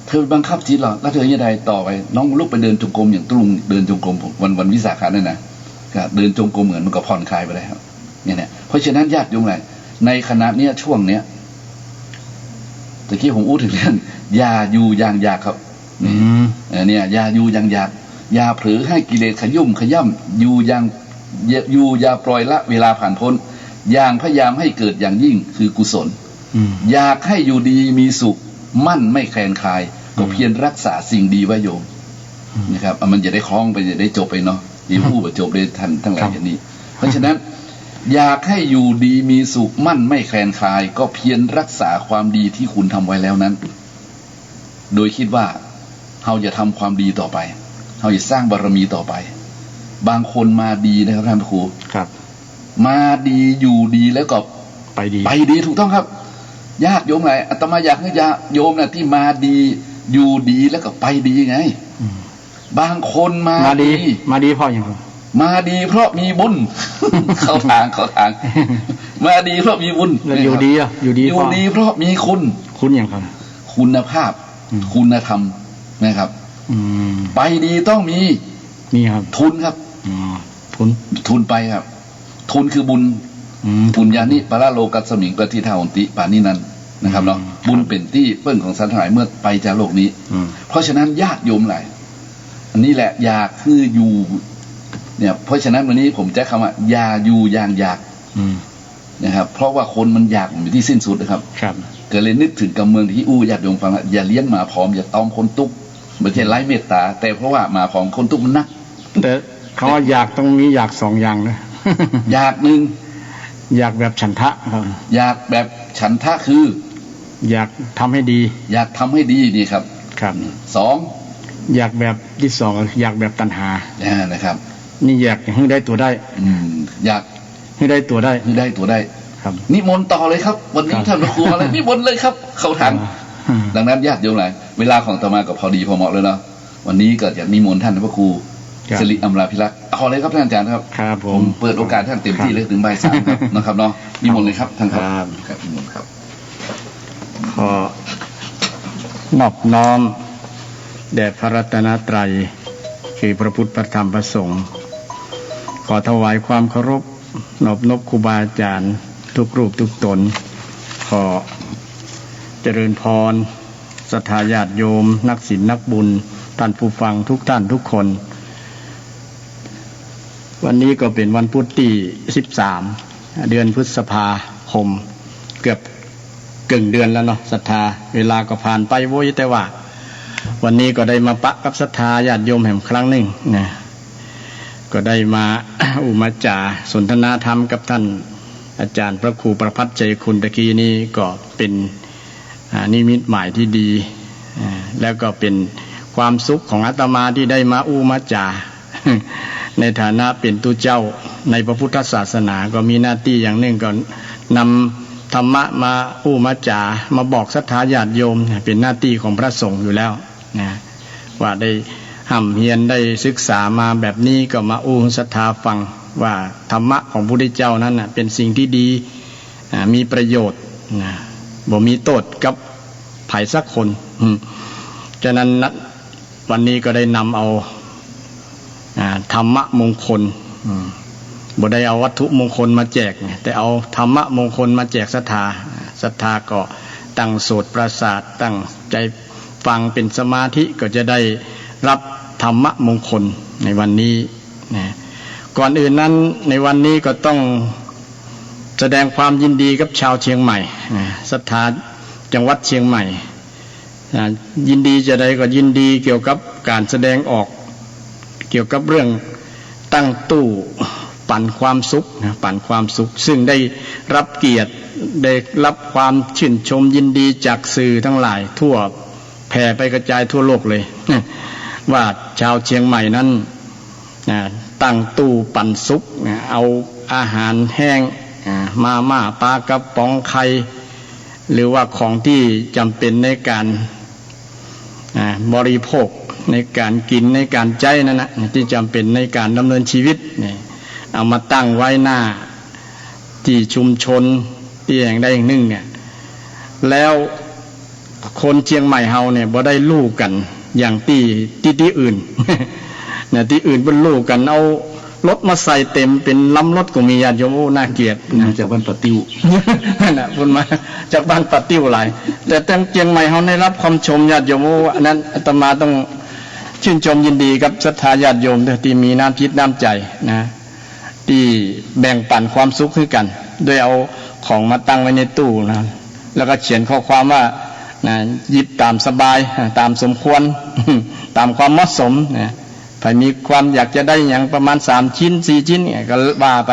เธอบังคับจิตหรอแล้วเธอยังไงต่อไปน้องลุกไปเดินจงกรมอย่างตุลุงเดินจงกรมวันวิสาขะนั่นนะก็เดินจงกรมเหมือนมันก็ผ่อนคลายไปเลยครับเนี่ยเพราะฉะนั้นญาติโยมอะไรในขณะเนี้ยช่วงเนี้ยตะกี้ผมพูดถึงเรื่องยาอยู่อย่างยากครับเนี่ยยาอยู่อย่างยากยาเผลอให้กิเลสขยุ่มขย่ำอยู่อย่าปล่อยละเวลาผ่านพ้นอย่างพยายามให้เกิดอย่างยิ่งคือกุศลอยากให้อยู่ดีมีสุขมั่นไม่แคลนคลายก็เพียรรักษาสิ่งดีไว้โยมนะครับมันจะได้คล้องไปจะได้จบไปเนาะยิ่งพูดจบได้ทันทั้งหลายอย่างนี้ เพราะฉะนั้นอยากให้อยู่ดีมีสุขมั่นไม่แคลนคลายก็เพียรรักษาความดีที่คุณทำไว้แล้วนั้นโดยคิดว่าเราจะทำความดีต่อไปเราจะสร้างบารมีต่อไปบางคนมาดีนะครับท่านครูครับมาดีอยู่ดีแล้วก็ไปดีถูกต้องครับญาติโยมไงอาตมาอยากให้ญาติโยมนะที่มาดีอยู่ดีแล้วก็ไปดีไงบางคนมาดีเพราะอย่างไรมาดีเพราะมีบุญ เข้าทางมาดีเพราะมีบุญอยู่ดีเพราะมีคุณอย่างไรคุณภาพคุณธรรมนะครับไปดีต้องมีครับทุนครับทุนไปครับทุนคือบุญบุญญาณิปะละโลกัสสมิงปฏิทาหนติปานินันนะครับเนาะบุญเป็นที่เปิ้ลของสัตว์ทั้งหลายเมื่อไปจากโลกนี้เพราะฉะนั้นญาติโยมหลายอันนี้แหละอยากคืออยู่เนี่ยเพราะฉะนั้นวันนี้ผมจะคำว่าอย่าอยู่อย่างอยากนะครับเพราะว่าคนมันอยากอยู่ที่สิ้นสุดนะครับก็เลยนึกถึงกำเมืองที่ญาติโยมฟังว่าอย่าเลี้ยงหมาพร้อมอย่าตอมคนตุกไม่ใช่ไร้เมตตาแต่เพราะว่าหมาพร้อมคนตุกมันนักแต่เขาว่าอยากต้องมีอยาก2อย่างนะอยากหนึ่งอยากแบบฉันทะครับอยากแบบฉันทะคืออยากทำให้ดีนี่ครับ2อยากแบบที่2อยากแบบตัณหานะครับนี่อยากให้ได้ตัวได้อยากให้ได้ตัวได้ครับนิมนต์ต่อเลยครับวันนี้ท่านพระครูอะไรนิมนต์เลยครับเข้าทางดังนั้นญาติโยมหลายเวลาของอาตมาก็พอดีพอเหมาะเลยเนาะวันนี้ก็จะนิมนต์ท่านพระครูสิริอำลาภิรักษ์ขอเลยครับท่านอาจารย์ครับครับผมเปิดโอกาสท่านเต็มที่เลยถึงบ่าย 3ครับนะครับเนาะนิมนต์เลยครับท่านครับนิมนต์ครับขอนอบน้อมแด่พระรัตนตรัยคือพระพุทธพระธรรมพระสงฆ์ขอถวายความเคารพนบครูบาอาจารย์ทุกรูปทุกตนขอเจริญพรศรัทธาญาติโยมนักศีลนักบุญท่านผู้ฟังทุกท่านทุกคนวันนี้ก็เป็นวันพุธที่13เดือนพฤษภาคมเกือบกึ่งเดือนแล้วเนาะศรัทธาเวลาก็ผ่านไปโว้ยแต่ว่าวันนี้ก็ได้มาปะกับศรัทธาญาติโยมแห่งครั้งหนึ่งนะก็ได้มาอุมาจาสนทนาธรรมกับท่านอาจารย์พระครูประภัสใจคุณตะกี้นี้ก็เป็นนิมิตหมายที่ดีแล้วก็เป็นความสุขของอาตมาที่ได้มาอุมาจาในฐานะเป็นตุเจ้าในพระพุทธศาสนาก็มีหน้าที่อย่างหนึ่งก็นำธรรมะมาอุมาจามาบอกศรัทธาญาติโยมเป็นหน้าที่ของพระสงฆ์อยู่แล้วนะว่าได้ห่ำเฮียนได้ศึกษามาแบบนี้ก็มาอู้ศรัทธาฟังว่าธรรมะของพระพุทธเจ้านั้นเป็นสิ่งที่ดีมีประโยชน์บ่มีโทษกับไผสักคนฉะนั้นวันนี้ก็ได้นำเอาธรรมะมงคลบ่ได้เอาวัตถุมงคลมาแจกแต่เอาธรรมะมงคลมาแจกศรัทธาก็ตั้งโสตประสาทตั้งใจฟังเป็นสมาธิก็จะได้รับธรรมะมงคลในวันนี้นะก่อนอื่นนั้นในวันนี้ก็ต้องแสดงความยินดีกับชาวเชียงใหม่ศรัทธาจังหวัดเชียงใหม่ยินดีจะได้ก็ยินดีเกี่ยวกับการแสดงออกเกี่ยวกับเรื่องตั้งตู้ปั่นความสุขซึ่งได้รับเกียรติได้รับความชื่นชมยินดีจากสื่อทั้งหลายทั่วแผ่ไปกระจายทั่วโลกเลยว่าชาวเชียงใหม่นั้นตั้งตู้ปั่นสุกเอาอาหารแห้งมาม่าปลากระป๋องไข่หรือว่าของที่จำเป็นในการบริโภคในการกินในการใจนั่นนะที่จำเป็นในการดำเนินชีวิตเอามาตั้งไว้หน้าที่ชุมชนที่แห่งใดแห่งหนึ่งเนี่ยแล้วคนเชียงใหม่เฮาเนี่ยบ่ได้รู้กันอย่างที่อื่นเนี่ยที่อื่นเพิ่นรู้กันเอารถมาใส่เต็มเป็นลำรถก็มีญาติโยมน่าเกลียดจากบ้านปะติ้วน่ะเพิ่นมาจากบ้านปะติ้วหลายแต่ทางเชียงใหม่เฮาได้รับความชมญาติโยมอันนั้นอาตมาต้องชื่นชมยินดีกับศรัทธาญาติโยมที่มีน้ำจิตน้ำใจนะที่แบ่งปันความสุขให้กันโดยเอาของมาตั้งไว้ในตู้นะแล้วก็เขียนข้อความว่าหยิบตามสบายตามสมควรตามความเหมาะสมนะใครมีความอยากจะได้อย่างประมาณ3ชิ้น4ชิ้นเนี่ยก็ว่าไป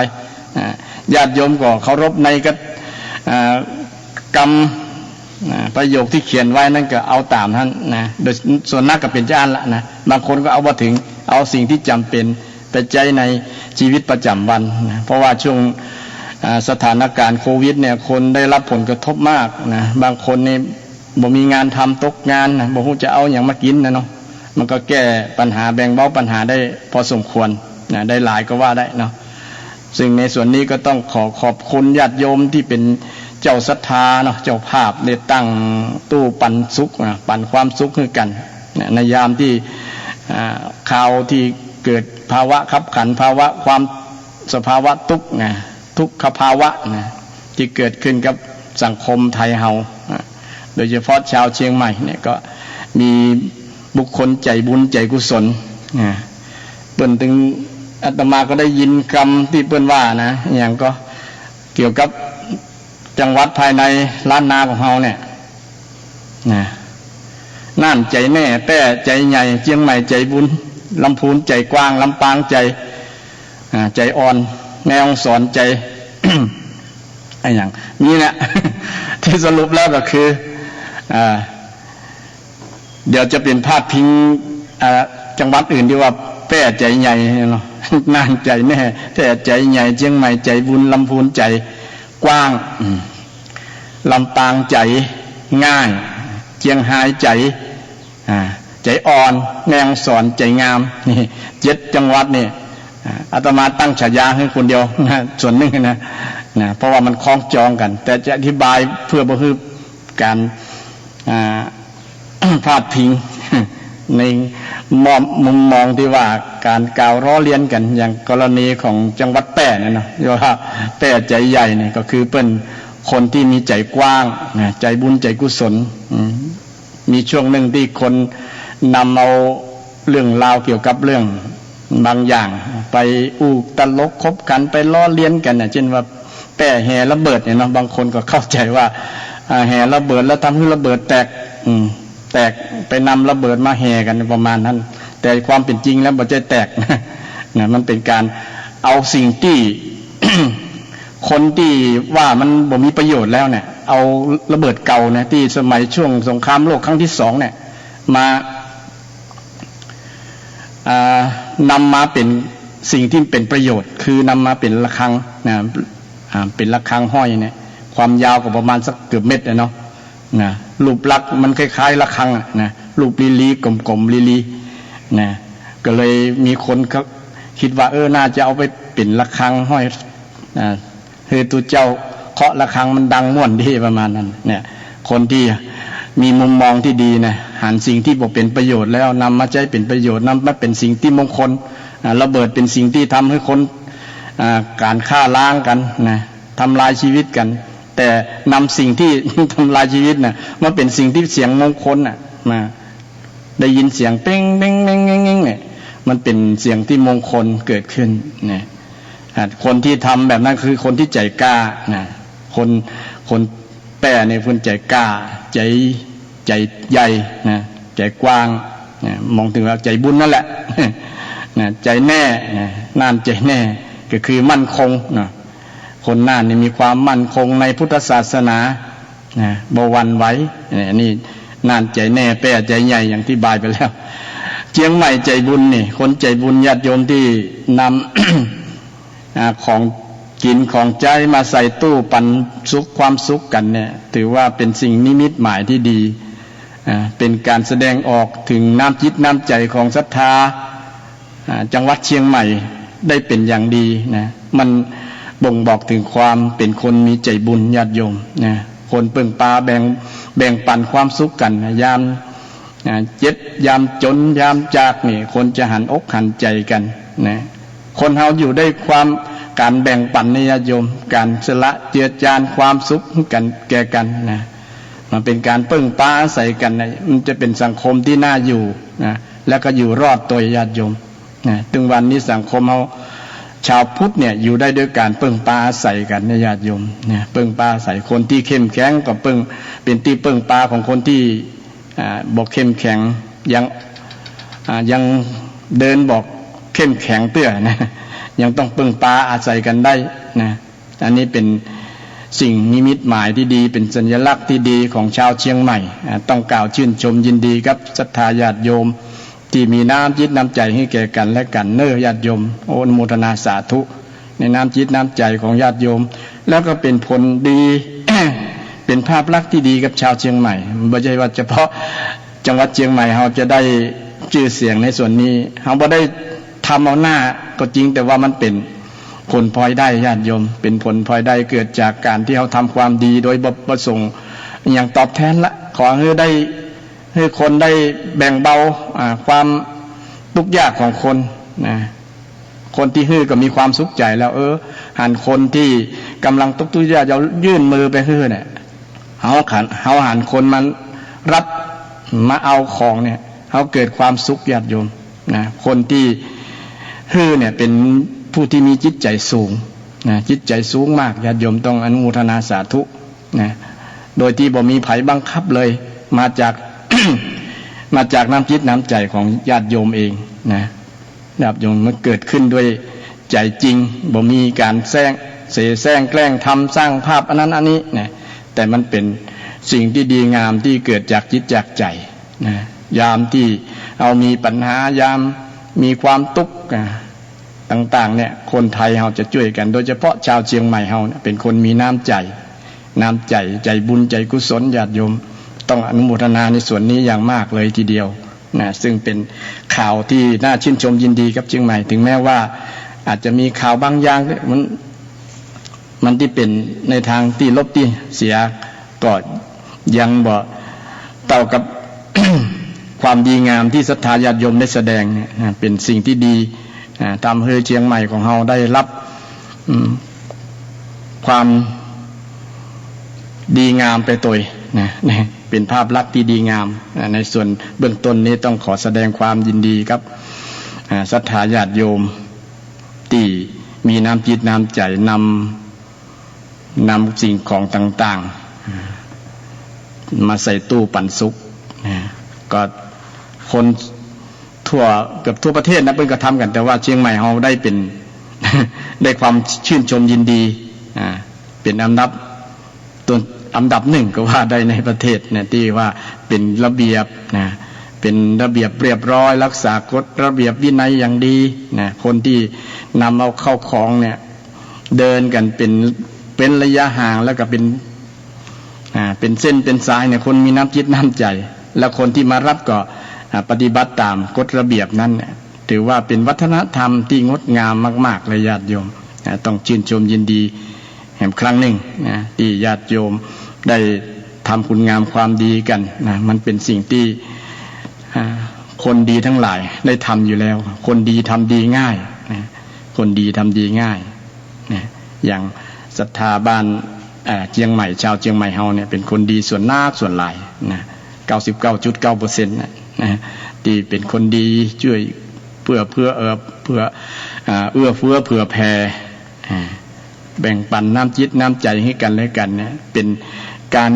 ญาติโยมก็เคารพในกรรมประโยคที่เขียนไว้นั่นก็เอาตามท่านนะโดยส่วนนักก็เป็นเจ้าอันละนะบางคนก็เอามาถึงเอาสิ่งที่จำเป็นไปใจในชีวิตประจำวันนะเพราะว่าช่วงสถานการณ์โควิดเนี่ยคนได้รับผลกระทบมากนะบางคนนี่บ่มีงานทำตกงานนะบ่รู้จะเอาอย่างมากินนะเนาะมันก็แก้ปัญหาแบ่งเบาปัญหาได้พอสมควรนะได้หลายก็ว่าได้เนาะซึ่งในส่วนนี้ก็ต้องขอบคุณญาติโยมที่เป็นเจ้าศรัทธาเนาะเจ้าภาพได้ตั้งตู้ปันสุขนะปันความสุขให้กันนะในยามที่ข่าวที่เกิดภาวะขับขันภาวะความสภาวะทุกข์นะทุกขภาวะนะที่เกิดขึ้นกับสังคมไทยเฮาโดยเฉพาะชาวเชียงใหม่เนี่ยก็มีบุคคลใจบุญใจกุศลเปิ้นถึงอาตมาก็ได้ยินคำที่เปิ้นว่านะอย่างก็เกี่ยวกับจังหวัดภายในล้านนาของเฮาเนี่ยน่านใจแน่แต้ใจใหญ่เชียงใหม่ใจบุญลำพูนใจกว้างลำปางใจอ่อนแม่ฮ่องสอนใจ ไอ้อย่างนี้แหละ ที่สรุปแล้วก็คือเดี๋ยวจะเป็นภาพพิงจังหวัดอื่นที่ว่าแป้ใจใหญ่เนาะ น่านใจแน่แต้ใจใหญ่เชียงใหม่ใจบุญลำพูนใจกว้างลำปางใจง่ายเชียงรายใจอ่อนแมงสอนใจงามนี่7จังหวัดนี่อาตมาตั้งฉายาให้คนเดียวนะส่วนหนึ่งนะเพราะว่ามันคล้องจองกันแต่จะอธิบายเพื่อบ่ให้การพาดพิงในมุมมองที่ว่าการกล่าวล้อเลียนกันอย่างกรณีของจังหวัดแป้เนี่ยเนาะว่าแป้ใจใหญ่เนี่ยก็คือเป็นคนที่มีใจกว้างใจบุญใจกุศลมีช่วงหนึ่งที่คนนำเอาเรื่องราวเกี่ยวกับเรื่องบางอย่างไปอูกตลกคบกันไปล้อเลียนกันเช่นว่าแป้แห่ระเบิดเนี่ยเนาะบางคนก็เข้าใจว่าแห่ระเบิดแล้วทำให้ระเบิดแตกไปนำระเบิดมาแห่กันประมาณนั้นแต่ความเป็นจริงแล้วบ่ใจแตกนะมันเป็นการเอาสิ่งที่ คนที่ว่ามันบ่มีประโยชน์แล้วเนี่ยเอาระเบิดเก่าเนี่ยที่สมัยช่วงสงครามโลกครั้งที่2เนี่ยมานำมาเป็นสิ่งที่เป็นประโยชน์คือนำมาเป็นระฆังนะเป็นระฆังห้อยเนี่ยความยาวก็ประมาณสักเกือบเม็ดเนาะนะรูปลักษณ์มันคล้ายๆระฆังนะรูปลีๆกลมๆลีๆนะก็เลยมีคนเขาคิดว่าน่าจะเอาไปเป็นระฆังห้อยเฮ้ยตัวเจ้าเคาะระฆังมันดังม่วนดีประมาณนั้นเนี่ยคนที่มีมุมมองที่ดีนะหันสิ่งที่บ่เป็นประโยชน์แล้วนำมาใช้เป็นประโยชน์นำมาเป็นสิ่งที่มงคลระเบิดเป็นสิ่งที่ทำให้คนการฆ่าล้างกันนะทำลายชีวิตกันแต่นำสิ่งที่ ทำลายชีวิตนะมาเป็นสิ่งที่เสียงมงคลมาได้ยินเสียงเป้งเป้งเป้งเป้งเนี่ยมันเป็นเสียงที่มงคลเกิดขึ้นนะคนที่ทำแบบนั้นคือคนที่ใจกล้านะคนแป้ในคนใจกล้าใจใหญ่นะใจกว้างนะมองถึงว่าใจบุญนั่นแหละ นะใจแน่นะน่านใจแน่ก็คือมั่นคงนะคนน่านนี่มีความมั่นคงในพุทธศาสนานะบ่หวั่นไหวนี่น่านใจแน่แป้ใจใหญ่อย่างที่บายไปแล้วเชียงใหม่ใจบุญนี่คนใจบุญญาติโยมที่นำ ของกินของใจมาใส่ตู้ปันสุขความสุขกันเนี่ยถือว่าเป็นสิ่งนิมิตหมายที่ดีเป็นการแสดงออกถึงน้ำจิตน้ำใจของศรัทธาจังหวัดเชียงใหม่ได้เป็นอย่างดีนะมันบ่งบอกถึงความเป็นคนมีใจบุญญาติโยมนะคนเปิ่งปาแบ่งปันความสุขกันยามเจ็บยามจนยามจากนี่คนจะหันอกหันใจกันนะคนเฮาอยู่ได้ความการแบ่งปันในญาติโยมการสละเจือจานความสุขกันแก่กันนะมันเป็นการเปิ่งปาอาศัยกันนะมันจะเป็นสังคมที่น่าอยู่นะแล้วก็อยู่รอดตัวญาติโยมนะถึงวันนี้สังคมเฮาชาวพุทธเนี่ยอยู่ได้ด้วยการเปิ่งปาอาศัยกันในญาติโยมเนี่ยเปิ่งปาอาศัยคนที่เข้มแข็งก็เป็นที่เปิ่งปาของคนที่บอกเข้มแข็งยังเดินบอกเข้มแข็งเตื้อนะ ยังต้องพึ่งพาอาศัยกันได้นะอันนี้เป็นสิ่งนิมิตหมายที่ดีเป็นสัญลักษณ์ที่ดีของชาวเชียงใหม่ต้องกล่าวชื่นชมยินดีครับศรัทธาญาติโยมที่มีน้ำจิตน้ำใจให้แก่กันและกันเน้อญาติโยมโอนุโมทนาสาธุในน้ำจิตน้ำใจของญาติโยมแล้วก็เป็นผลดี เป็นภาพลักษณ์ที่ดีกับชาวเชียงใหม่ไม่ใช่ว่าเฉพาะจังหวัดเชียงใหม่เราจะได้ชื่อเสียงในส่วนนี้เราไม่ได้ทำเอาหน้าก็จริงแต่ว่ามันเป็นผลพลอยได้ญาติโยมเป็นผลพลอยได้เกิดจากการที่เราทำความดีโดยประสงค์อย่างตอบแทนละขอให้คนได้แบ่งเบาความทุกข์ยากของคนนะคนที่ฮื้อก็มีความสุขใจแล้วหันคนที่กำลังทุกข์ยากจะยื่นมือไปฮื้อเนี่ยเขาหันคนมันรับมาเอาของเนี่ยเขาเกิดความสุขญาติโยมนะคนที่ฮื้อเนี่ยเป็นผู้ที่มีจิตใจสูงนะจิตใจสูงมากญาติโยมต้องอนุโมทนาสาธุนะโดยที่บ่มีไผบังคับเลยมาจาก มาจากน้ำจิตน้ำใจของญาติโยมเองนะญาติโยมมันเกิดขึ้นด้วยใจจริงบ่มีการแซงแกล้งทำสร้างภาพอันนั้นอันนี้นะแต่มันเป็นสิ่งที่ดีงามที่เกิดจากจิตจากใจนะยามที่เอามีปัญหายามมีความทุกข์ต่างๆเนี่ยคนไทยเราจะช่วยกันโดยเฉพาะชาวเชียงใหม่เราเป็นคนมีน้ำใจใจบุญใจกุศลญาติโยมต้องอนุโมทนาในส่วนนี้อย่างมากเลยทีเดียวนะซึ่งเป็นข่าวที่น่าชื่นชมยินดีกับเชียงใหม่ถึงแม้ว่าอาจจะมีข่าวบางอย่างมันที่เป็นในทางที่ลบที่เสียก็ยังบ่เท่ากับ ความดีงามที่ศรัทธาญาติโยมได้แสดงเนี่ยเป็นสิ่งที่ดีตามเฮอเชียงใหม่ของเราได้รับความดีงามไปตัวนะเป็นภาพลักษณ์ที่ดีงามในส่วนเบื้องต้นนี้ต้องขอแสดงความยินดีครับศรัทธาญาติโยมที่มีน้ำจิตน้ำใจนำสิ่งของต่างๆมาใส่ตู้ปันสุกก็คนเกือบทั่วประเทศนะเพิ่นก็ทำกันแต่ว่าเชียงใหม่เราได้เป็น ได้ความชื่นชมยินดีเป็นอันดับหนึ่งก็ว่าได้ในประเทศเนี่ยที่ว่าเป็นระเบียบนะเป็นระเบียบเรียบร้อยรักษากฎระเบียบวินัยอย่างดีนะคนที่นำเอาเข้าของเนี่ยเดินกันเป็นระยะห่างแล้วก็เป็นเส้นเป็นสายเนี่ยคนมีน้ำจิตน้ำใจแล้วคนที่มารับก็ปฏิบัติตามกฎระเบียบนั้นถือว่าเป็นวัฒนธรรมที่งดงามมากๆเลยญาติโยมต้องชื่นชมยินดีแห่งครั้งหนึ่งที่ญาติโยมได้ทำคุณงามความดีกันมันเป็นสิ่งที่คนดีทั้งหลายได้ทำอยู่แล้วคนดีทำดีง่ายคนดีทำดีง่ายอย่างศรัทธาบ้านเชียงใหม่ชาวเชียงใหม่เฮาเนี่ยเป็นคนดีส่วนนาส่วนหลาย99.9% ที่เป็นคนดีช่วยเอื้อเฟื้อเผื่อแผ่แบ่งปันน้ำจิตน้ำใจให้กันและกันเนี่ยเป็นการ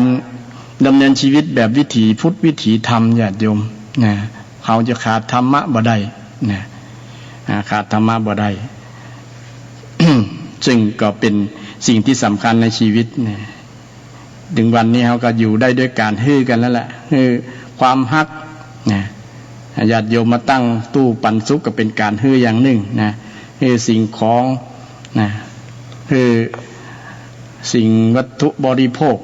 ดำเนินชีวิตแบบวิถีพุทธวิถีธรรมญาติโยมเขาจะขาดธรรมะบ่ได้ขาดธรรมะบ่ได้ ซึ่งก็เป็นสิ่งที่สำคัญในชีวิตถึงวันนี้เขาก็อยู่ได้ด้วยการฮื้อกันแล้วแหละฮื้อความฮักญาติโยมมาตั้งตู้ปันสุกก็เป็นการฮื้ออย่างหนึ่งฮื้อสิ่งของฮื้อสิ่งวัตถุบริโภค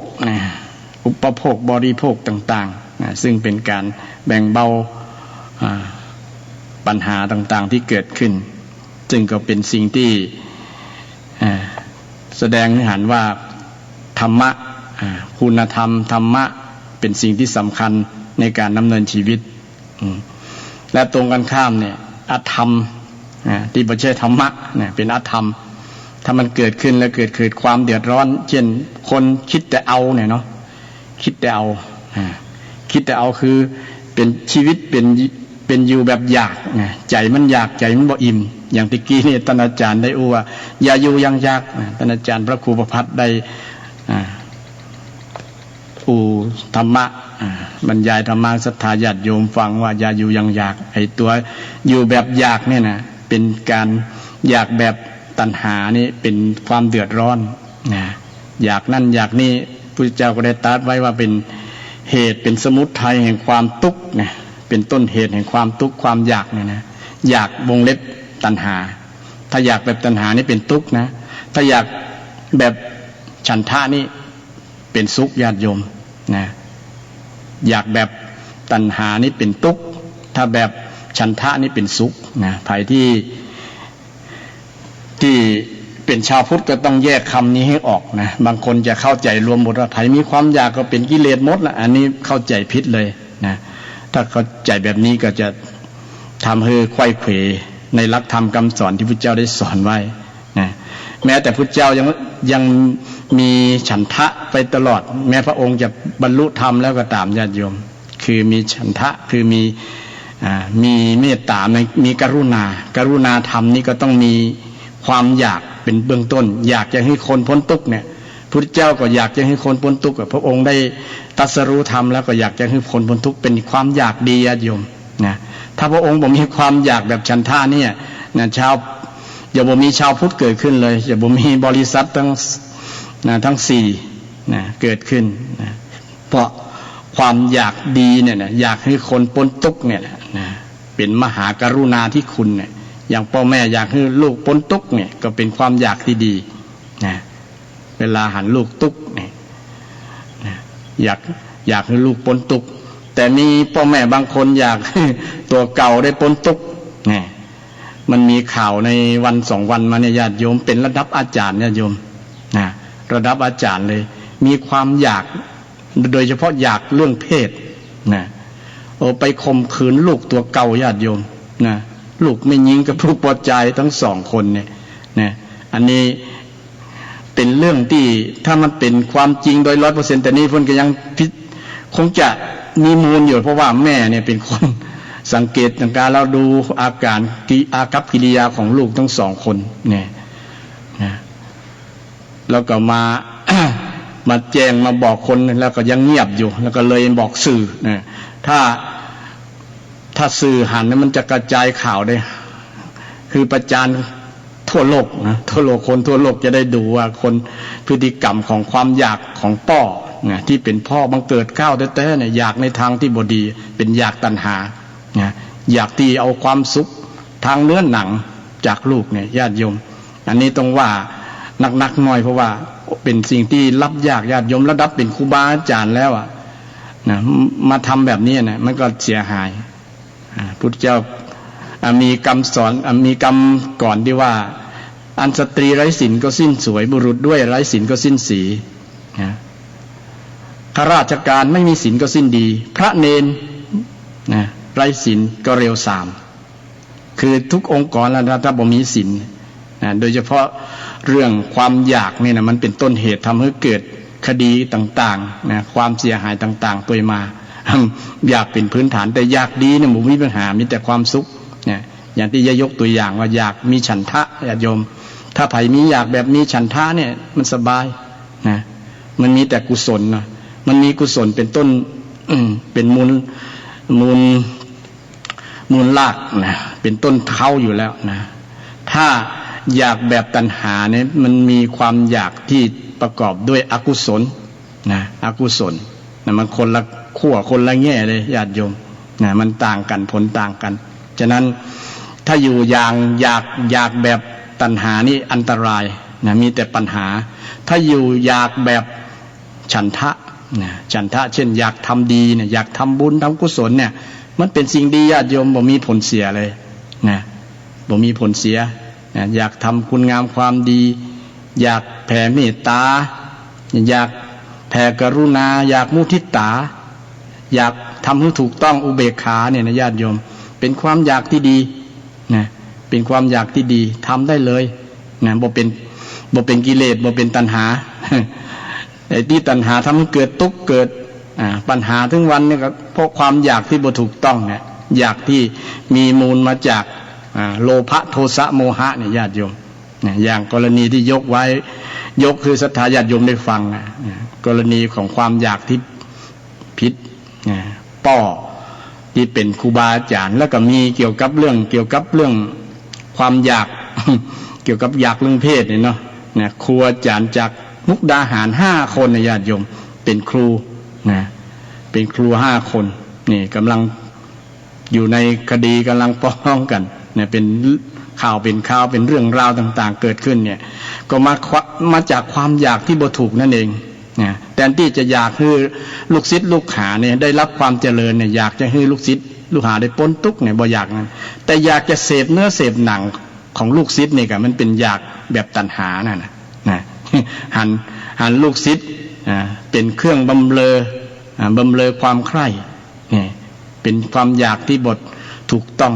อุปโภคบริโภคต่างๆซึ่งเป็นการแบ่งเบาปัญหาต่างๆที่เกิดขึ้นซึ่งก็เป็นสิ่งที่แสดงให้เห็นว่าธรรมะคุณธรรมธรรมะเป็นสิ่งที่สำคัญในการดำเนินชีวิตและตรงกันข้ามเนี่ยอธรรมที่ไม่ใช่ธรรมะเนี่ยเป็นอธรรมถ้ามันเกิดขึ้นแล้วเกิดความเดือดร้อนเช่นคนคิดแต่เอาเนี่ยเนาะคิดแต่เอาคือเป็นชีวิตเป็นอยู่แบบอยากใจมันอยากใจมันบ่อิ่มอย่างตะกี้นี่ท่านอาจารย์ได้ว่าอย่าอยู่ยังอยากท่านอาจารย์พระครูประภัตได้ธรรมะบรรยายธรรมะศรัทธาญาติโยมฟังว่าอย่าอยู่ยังอยากไอ้ตัวอยู่แบบอยากเนี่ยนะเป็นการ อยากแบบตัณหานี่เป็นความเดือดร้อนนะอยากนั่นอยากนี่พุทธเจ้าก็ได้ตรัสไว้ว่าเป็นเหตุเป็นสมุทัยแห่งความทุกข์นะเป็นต้นเหตุแห่งความทุกข์ความอยากเนี่ยนะอยากวงเล็บตัณหาถ้าอยากแบบตัณหานี่เป็นทุกข์นะถ้าอยากแบบฉันทะนี่เป็นสุขญาติโยมนะอยากแบบตัณหานี่เป็นทุกข์ถ้าแบบฉันทะนี่เป็นสุขนะภัยที่เป็นชาวพุทธก็ต้องแยกคำนี้ให้ออกนะบางคนจะเข้าใจรวมหมดว่าภัยมีความอยากก็เป็นกิเลสหมดละอันนี้เข้าใจผิดเลยนะถ้าเข้าใจแบบนี้ก็จะทำให้ไขว้เขวในหลักธรรมคำสอนที่พระเจ้าได้สอนไว้นะแม้แต่พระเจ้ายังมีฉันทะไปตลอดแม้พระองค์จะบรรลุธรรมแล้วก็ตามญาติโยมคือมีฉันทะคือมีเมตตามีกรุณาธรรมนี่ก็ต้องมีความอยากเป็นเบื้องต้นอยากจะให้คนพ้นทุกข์เนี่ยพระเจ้าก็อยากจะให้คนพ้นทุกข์พระองค์ได้ตรัสรู้ธรรมแล้วก็อยากจะให้คนพ้นทุกข์เป็นความอยากดีญาติโยมนะถ้าพระองค์บ่มีความอยากแบบฉันทะเนี่ยนะอย่าบ่มีชาวพุทธเกิดขึ้นเลยอย่าบ่มีบริษัททั้งสี่นะเกิดขึ้นนะเพราะความอยากดีเนี่ยนะอยากให้คนพ้นทุกข์เนี่ยนะเป็นมหากรุณาธิคุณเนี่ยอย่างพ่อแม่อยากให้ลูกพ้นทุกข์เนี่ยก็เป็นความอยากที่ดีนะเวลาหันลูกทุกข์เนี่ยนะอยากให้ลูกพ้นทุกข์แต่มีพ่อแม่บางคนอยากตัวเก่าได้พ้นทุกข์เนี่ยมันมีข่าวในวันสองวันมาเนี่ยญาติโยมเป็นระดับอาจารย์ญาติโยมนะระดับอาจารย์เลยมีความอยากโดยเฉพาะอยากเรื่องเพศนะไปข่มขืนลูกตัวเก่าญาติโยมนะลูกไม่ยิงกับผู้ปอใจทั้งสองคนเนี่ยนะอันนี้เป็นเรื่องที่ถ้ามันเป็นความจริงโดย 100% แต่นี่เพิ่นก็ยังคงจะมีมูลอยู่เพราะว่าแม่เนี่ยเป็นคนสังเกตต่างๆแล้วดูอาการอากัปกิริยาของลูกทั้งสองคนเนี่ยนะแล้วก็มา มาแจ้งมาบอกคนแล้วก็ยังเงียบอยู่แล้วก็เลยบอกสื่อนะถ้าสื่อหันเนี่ยมันจะกระจายข่าวได้คือประจานทั่วโลกนะทั่วโลกคนทั่วโลกจะได้ดูว่าคนพฤติกรรมของความอยากของพ่อนะที่เป็นพ่อบังเกิดก้าวแท้ๆเนี่ยอยากในทางที่บ่ดีเป็นอยากตัณหานะอยากที่เอาความสุขทางเนื้อหนังจากลูกเนี่ยญาติโยมอันนี้ต้องว่านักๆหน่อยเพราะว่าเป็นสิ่งที่รับยากญาติโยมระดับเป็นครูบาอาจารย์แล้วอ่ะนะมาทำแบบนี้นะมันก็เสียหายพุทธเจ้ามีคำสอนมีคำก่อนที่ว่าอันสตรีไร้ศีลก็สิ้นสวยบุรุษด้วยไร้ศีลก็สิ้นสีนะข้าราชการไม่มีศีลก็สิ้นดีพระเนรนะไร้ศีลก็เร็วสามคือทุกองค์กรแล้วถ้าบ่มีศีลนะโดยเฉพาะเรื่องความอยากนี่นะมันเป็นต้นเหตุทำให้เกิดคดีต่างๆนะความเสียหายต่างๆตัวมาอยากเป็นพื้นฐานแต่อยากดีเนี่ยมันมีปัญหามีแต่ความสุขเนี่ยอย่างที่ยกตัวอย่างว่าอยากมีฉันทะญาติโยมถ้าไผมีอยากแบบมีฉันทะเนี่ยมันสบายนะมันมีแต่กุศลนะมันมีกุศลเป็นต้นเป็นมูลรากนะเป็นต้นเท้าอยู่แล้วนะถ้าอยากแบบตัณหาเนี่ยมันมีความอยากที่ประกอบด้วยอกุศลนะอกุศลนะมันคนละขั้วคนละแง่เลยญาติโยมนะมันต่างกันผลต่างกันฉะนั้นถ้าอยู่อย่างอยากแบบตัณหานี่อันตรายนะมีแต่ปัญหาถ้าอยู่อยากแบบฉันทะนะฉันทะเช่นอยากทำดีเนี่ยอยากทำบุญทำกุศลเนี่ยมันเป็นสิ่งดีญาติโยมบ่มีผลเสียเลยนะบ่มีผลเสียนะอยากทำคุณงามความดีอยากแผ่เมตตาอยากแผ่กรุณาอยากมุทิตาอยากทำให้ถูกต้องอุเบกขาเนี่ยนะญาติโยมเป็นความอยากที่ดีนะเป็นความอยากที่ดีทำได้เลยนะบ่เป็นกิเลสบ่เป็นตัณหา ไอ้ที่ตัณหาทำให้เกิดทุกข์เกิดปัญหาถึงวันเนี่ยก็เพราะความอยากที่บ่ถูกต้องเนี่ยอยากที่มีมูลมาจากโลภะโทสะโมหะเนี่ยญาติโยมเนี่ยอย่างกรณีที่ยกคือศรัทธาญาติโยมได้ฟังนะกรณีของความอยากที่ผิดป้อที่เป็นครูบาอาจารย์แล้วก็มีเกี่ยวกับเรื่องความอยาก เกี่ยวกับอยากเรื่องเพศเนี่ยเนาะนะครูอาจารย์จากมุกดาหาร5 คนนะญาติโยมเป็นครูนะเป็นครู5 คนนี่กำลังอยู่ในคดีกำลังฟ้องกันเนี่ยเป็นข่าวเป็นเรื่องราวต่างๆเกิดขึ้นเนี่ยก็มาจากความอยากที่บ่ถูกนั่นเองนะแทนที่จะอยากให้ลูกศิษย์ลูกหาเนี่ยได้รับความเจริญเนี่ยอยากจะให้ลูกศิษย์ลูกหาได้พ้นทุกข์เนี่ยบ่อยากนั้นแต่อยากจะเสพเนื้อเสพหนังของลูกศิษย์นี่ก็มันเป็นอยากแบบตัณหานั่นนะหันลูกศิษย์เป็นเครื่องบำเรอความใคร่เนี่ยเป็นความอยากที่บทถูกต้อง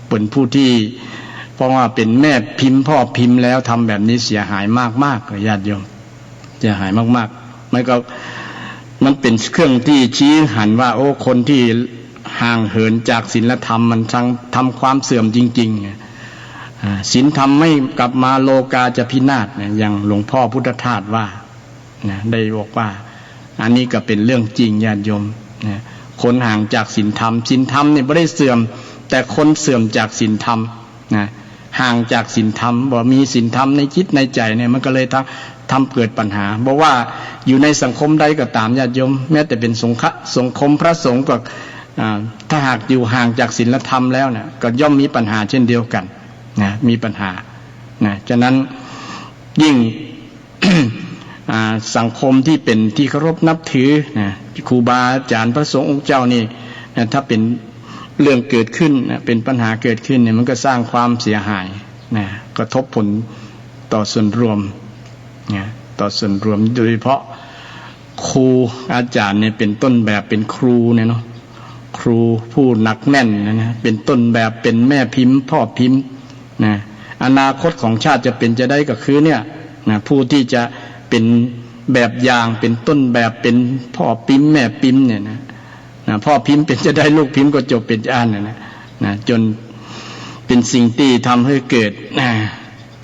เป็นผู้ที่เพราะว่าเป็นแม่พิมพ์พ่อพิมพ์แล้วทำแบบนี้เสียหายมากๆเลยญาติโยมเสียหายมากๆมันเป็นเครื่องที่ชี้หันว่าโอ้คนที่ห่างเหินจากศีลธรรมมันทำความเสื่อมจริงๆศีลธรรมไม่กลับมาโลกาจะพินาศอย่างหลวงพ่อพุทธทาสว่าได้บอกว่าอันนี้ก็เป็นเรื่องจริงญาติโยมคนห่างจากศีลธรรมเนี่ยไม่ได้เสื่อมแต่คนเสื่อมจากศีลธรรมห่างจากศีลธรรมบ่มีศีลธรรมในจิตในใจเนี่ยมันก็เลยทำเกิดปัญหาบอกว่าอยู่ในสังคมใดก็ตามญาติโยมแม้แต่เป็นสังคมพระสงฆ์ก็ถ้าหากอยู่ห่างจากศีลธรรมแล้วเนี่ยก็ย่อมมีปัญหาเช่นเดียวกันมีปัญหาฉะนั้นยิ่ง สังคมที่เป็นที่เคารพนับถือครูบาอาจารย์พระสงฆ์องค์เจ้านี่ถ้าเป็นเรื่องเกิดขึ้นเป็นปัญหาเกิดขึ้นเนี่ยมันก็สร้างความเสียหายกระทบผลต่อส่วนรวมต่อส่วนรวมโดยเฉพาะครูอาจารย์เนี่ยเป็นต้นแบบเป็นครูเนี่ยเนาะครูผู้หนักแน่นนะเป็นต้นแบบเป็นแม่พิมพ์พ่อพิมพ์อนาคตของชาติจะเป็นจะได้ก็คือเนี่ยผู้ที่จะเป็นแบบอย่างเป็นต้นแบบเป็นพ่อพิมพ์แม่พิมพ์เนี่ยนะพ่อพิมพ์เป็นจะได้ลูกพิมพ์ก็จบเป็นจะอ่านนะจนเป็นสิ่งที่ทำให้เกิด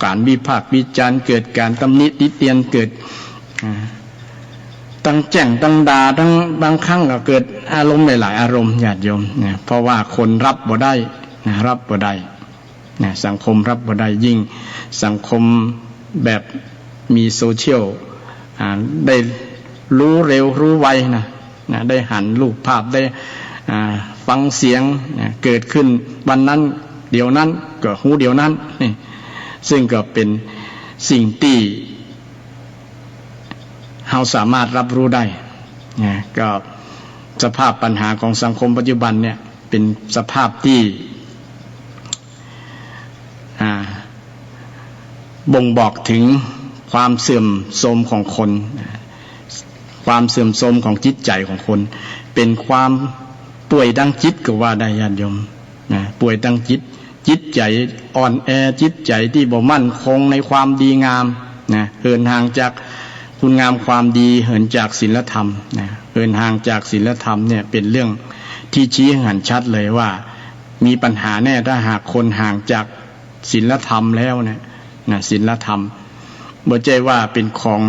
การวิพากษ์วิจารณ์เกิดการตำหนิติเตียนเกิดตั้งแจ้งตั้งด่าตั้งบางครั้งก็เกิดอารมณ์หลายอารมณ์ญาติโยมเพราะว่าคนรับบ่ได้รับบ่ได้สังคมรับบ่ได้ยิ่งสังคมแบบมีโซเชียลได้รู้เร็วรู้ไวได้หันรูปภาพได้ฟังเสียงเกิดขึ้นวันนั้นเดี๋ยวนั้นก็หูเดี๋ยวนั้นนี่ซึ่งก็เป็นสิ่งที่เราสามารถรับรู้ได้ก็สภาพปัญหาของสังคมปัจจุบันเนี่ยเป็นสภาพที่บ่งบอกถึงความเสื่อมโทรมของคนความเสื่อมโทรมของจิตใจของคนเป็นความป่วยทางจิตก็ว่าได้ญาติโยมป่วยทางจิตใจอ่อนแอจิตใจที่บ่มั่นคงในความดีงามเหินห่างจากคุณงามความดีเหินจากศีลธรรมเหินห่างจากศีลธรรมเนี่ยเป็นเรื่องที่ชี้ให้เห็นชัดเลยว่ามีปัญหาแน่ถ้าหากคนห่างจากศีลธรรมแล้วเนี่ยศีลธรรมบ่ใช่ว่าเป็นของ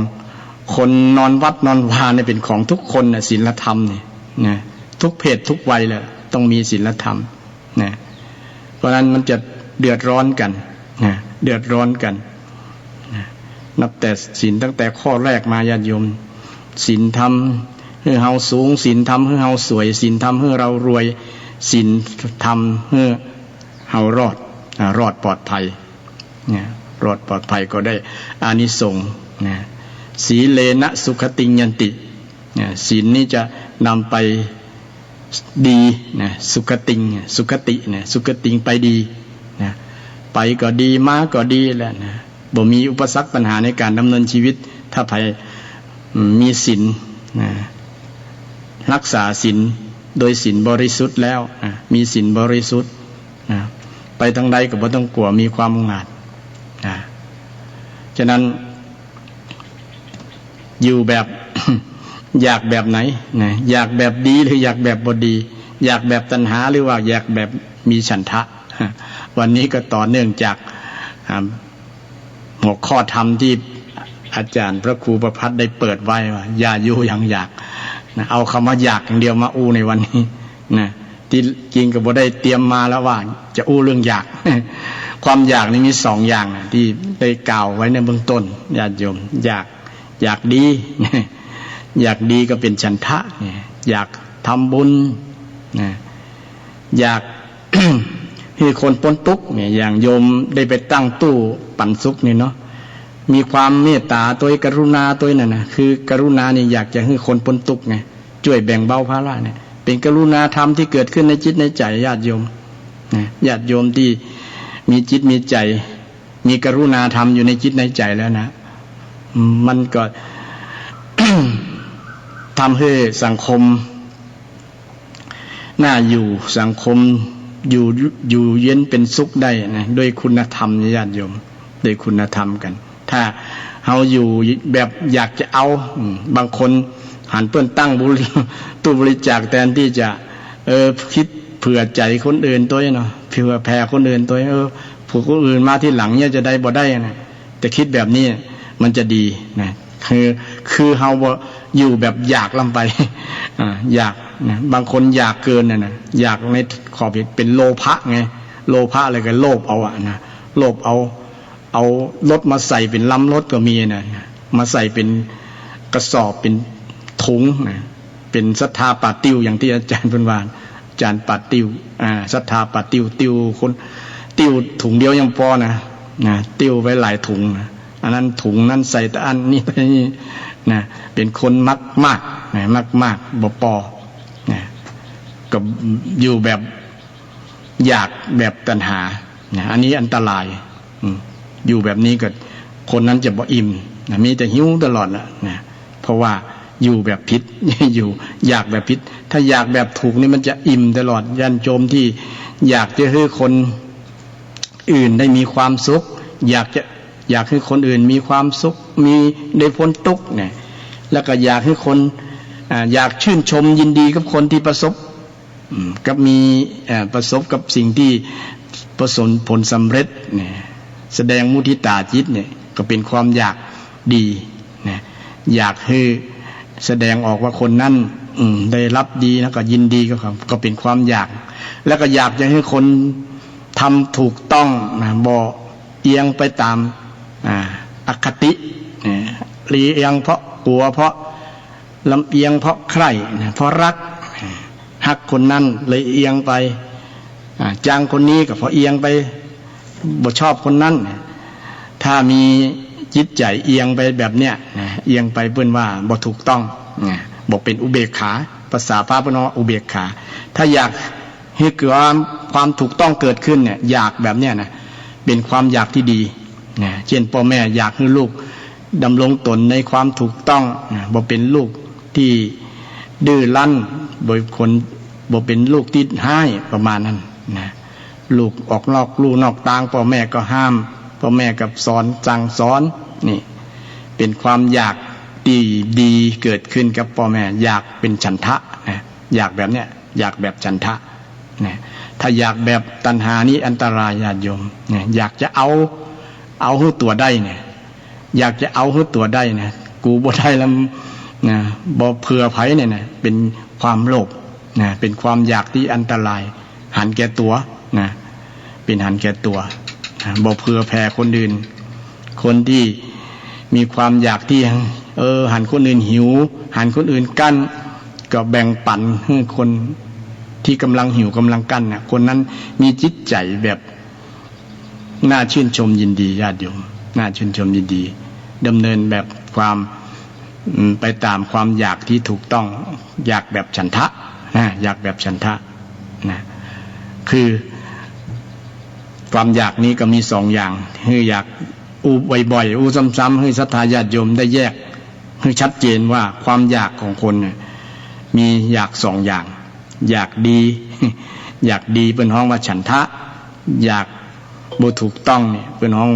คนนอนวัดนอนวาเนี่ยเป็นของทุกคนศีลธรรมเนี่ยทุกเพศทุกวัยเลยต้องมีศีลธรรมเพราะนั้นมันจะเดือดร้อนกันเดือดร้อนกันนับแต่ศีลตั้งแต่ข้อแรกมาญาติโยมศีลธรรมให้เฮาสูงศีลธรรมให้เฮาสวยศีลธรรมให้เรารวยศีลธรรมให้เฮารอดปลอดภัยรอดปลอดภัยก็ได้อานิสงส์สีเลนะสุขติยันติศีลนี้จะนำไปดีสุขติสุขติไปดีไปก็ดีมาก็ดีแหละบ่มีอุปสรรคปัญหาในการดำเนินชีวิตถ้าใครมีศีลรักษาศีลโดยศีลบริสุทธิ์แล้วมีศีลบริสุทธิ์ไปทางใดก็บ่ต้องกลัวมีความงาดฉะนั้นอยู่แบบ อยากแบบไหนอยากแบบดีหรืออยากแบบบ่ดีอยากแบบตัณหาหรือว่าอยากแบบมีฉันทะวันนี้ก็ต่อเนื่องจากหัวข้อธรรมที่อาจารย์พระครูประภัตได้เปิดไว้ว่าอย่าอยู่อย่างอยากเอาคำว่าอยากอย่างเดียวมาอู้ในวันนี้ ที่จริงก็บ่ได้เตรียมมาแล้วว่าจะอู้เรื่องอยาก ความอยากนี่มี2อย่างนะที่ได้กล่าวไว้ในเบื้องต้นญาติโยมอยากดี อยากดีก็เป็นฉันทะอยากทำบุญอยาก ให้คนพ้นทุกข์เนี่ยอย่างโยมได้ไปตั้งตู้ปันสุขนี่เนาะมีความเมตตาตัวกรุณาตัวนั่นนะคือกรุณานี่อยากจะให้คนพ้นทุกข์ไงช่วยแบ่งเบาภาระเนี่ยเป็นกรุณาธรรมที่เกิดขึ้นในจิตในใจญาติโยมญาติโยมที่มีจิตมีใจมีกรุณาธรรมอยู่ในจิตในใจแล้วนะมันก็ ทำให้สังคมน่าอยู่สังคมอยู่เย็นเป็นสุขได้นะด้วยคุณธรรมญาติโยมด้วยคุณธรรมกันถ้าเราอยู่แบบอยากจะเอาบางคนหันเปิ้นตั้งตู้บริจาคแทนที่จะคิดเผื่อใจคนอื่นตัวเนาะเผื่อแผ่คนอื่นตัวผู้คนอื่นมาที่หลังเนี่ยจะได้บ่ได้นะแต่คิดแบบนี้มันจะดีนะคือเฮาบ่อยู่แบบอยากลำไปอยากนะบางคนอยากเกินนะอยากในขอบเป็นโลภะไงโลภะอะไรก็โลภเอานะโลภเอารถมาใส่เป็นลำรถก็มีนะมาใส่เป็นกระสอบเป็นถุงนะเป็นศรัทธาปาติ้วอย่างที่อาจารย์เพิ่นว่าอาจารย์ปาติ้วศรัทธาปาติ้วติ้วคนติ้วถุงเดียวยังพอนะติ้วไว้หลายถุงนะอันนั้นถุงนั้นใส่แต่อันนี้ไปนี่นะเป็นคนมากนะมากบ่พอนะก็อยู่แบบอยากแบบตัณหานะอันนี้อันตรายอยู่แบบนี้ก็คนนั้นจะบ่อิ่มนะมีแต่หิวตลอดละนะเพราะว่าอยู่แบบผิด อยู่อยากแบบผิดถ้าอยากแบบถูกนี่มันจะอิ่มตลอดยันโจมที่อยากจะให้คนอื่นได้มีความสุขอยากให้คนอื่นมีความสุขมีได้พ้นทุกข์เนี่ยแล้วก็อยากให้คนอยากชื่นชมยินดีกับคนที่ประสบกับมีประสบกับสิ่งที่ประสบผลสำเร็จเนี่ยแสดงมุทิตาจิตเนี่ยก็เป็นความอยากดีเนี่ยอยากให้แสดงออกว่าคนนั้นได้รับดีแล้วก็ยินดีก็เป็นความอยากแล้วก็อยากจะให้คนทำถูกต้องนะบ่เอียงไปตามอคติเอียงเพราะกลัวเพราะลำเอียงเพราะใคร่เพราะรักฮักคนนั้นเลยเอียงไปจ้างคนนี้ก็เพราะเอียงไปบ่ชอบคนนั้นถ้ามีจิตใจเอียงไปแบบเนี้ยเอียงไปเพิ่นว่าบ่ถูกต้องบ่เป็นอุเบกขาภาษาพระพุทธว่าอุเบกขาถ้าอยากให้เกิดความถูกต้องเกิดขึ้นเนี่ยอยากแบบเนี้ยนะเป็นความอยากที่ดีเช่นพ่อแม่อยากให้ลูกดำรงตนในความถูกต้องบ่เป็นลูกที่ดื้อรั้นบ่คนบ่เป็นลูกที่ห้ายประมาณนั้นนะลูกออกนอกลู่นอกทางพ่อแม่ก็ห้ามพ่อแม่กับสอนสั่งสอนนี่เป็นความอยากดีเกิดขึ้นกับพ่อแม่อยากเป็นฉันทะนะอยากแบบเนี้ยอยากแบบฉันทะนะถ้าอยากแบบตัณหานี้อันตรายญาติโยมเนี่ยอยากจะเอาให้ตัวได้เนี่ยอยากจะเอาให้ตัวได้เนี่ยกูบ่ได้แล้วนะบ่เผื่อไผเนี่ยนะเป็นความโลภนะเป็นความอยากที่อันตรายหันแก่ตัวนะเป็นหันแก่ตัวนะบ่เผื่อแผ่คนอื่นคนที่มีความอยากที่หันคนอื่นหิวหันคนอื่นกั้นก็แบ่งปันให้คนที่กำลังหิวกำลังกั้นนะคนนั้นมีจิตใจแบบน่าชื่นชมยินดีญาติโยมน่าชื่นชมยินดีดำเนินแบบความไปตามความอยากที่ถูกต้องอยากแบบฉันทะนะอยากแบบฉันทะนะคือความอยากนี้ก็มีสองอย่างคืออยากบ่อยๆซ้ำๆให้ศรัทธาญาติโยมได้แยกให้ชัดเจนว่าความอยากของคนเนี่ยมีอยากสองอย่างอยากดี อยากดีเป็นห้องว่าฉันทะอยากบ่ถูกต้องเนี่ยเป็นห้อง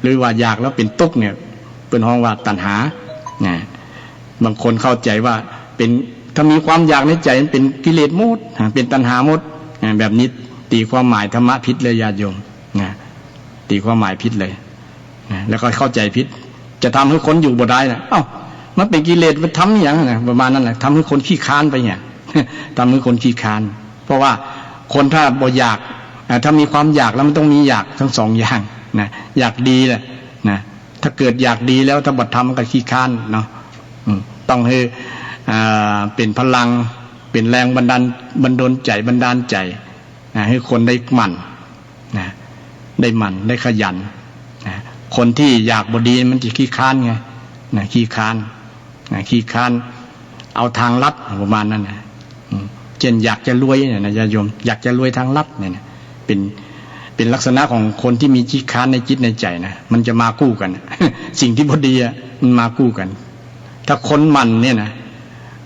หรือว่าอยากแล้วเป็นทุกข์เนี่ยเป็นห้องว่าตัณหาเนี่ยบางคนเข้าใจว่าเป็นถ้ามีความอยากในใจมันเป็นกิเลสหมดเป็นตัณหาหมดแบบนี้ตีความหมายธรรมะผิดเลยญาติโยมนะตีความหมายผิดเลยนะแล้วก็เข้าใจผิดจะทำให้คนอยู่บ่ได้นะมันเป็นกิเลสมันทำอย่างนะประมาณนั้นแหละทำให้คนขี้ค้านไปเนี่ยทำให้คนขี้ค้านเพราะว่า คนถ้าบ่อยากถ้ามีความอยากแล้วมันต้องมีอยากทั้งสองอย่างนะอยากดีแหละนะถ้าเกิดอยากดีแล้วถ้าบัดทำมันก็ขี้ค้านเนาะต้องให้เป็นพลังเป็นแรงบันดาลใจให้คนได้หมั่นนะได้หมั่นได้ขยันนะคนที่อยากบ่ดีมันจะขี้ค้านไงนะขี้ค้านเอาทางลัดประมาณนั้นนะเช่นอยากจะรวยเนี่ยนะญาติโยมอยากจะรวยทางลัดเนี่ยนะเป็นลักษณะของคนที่มีขี้ค้านในจิตในใจนะมันจะมาคู่กัน สิ่งที่บ่ดีมันมาคู่กันถ้าคนมันเนี่ยนะ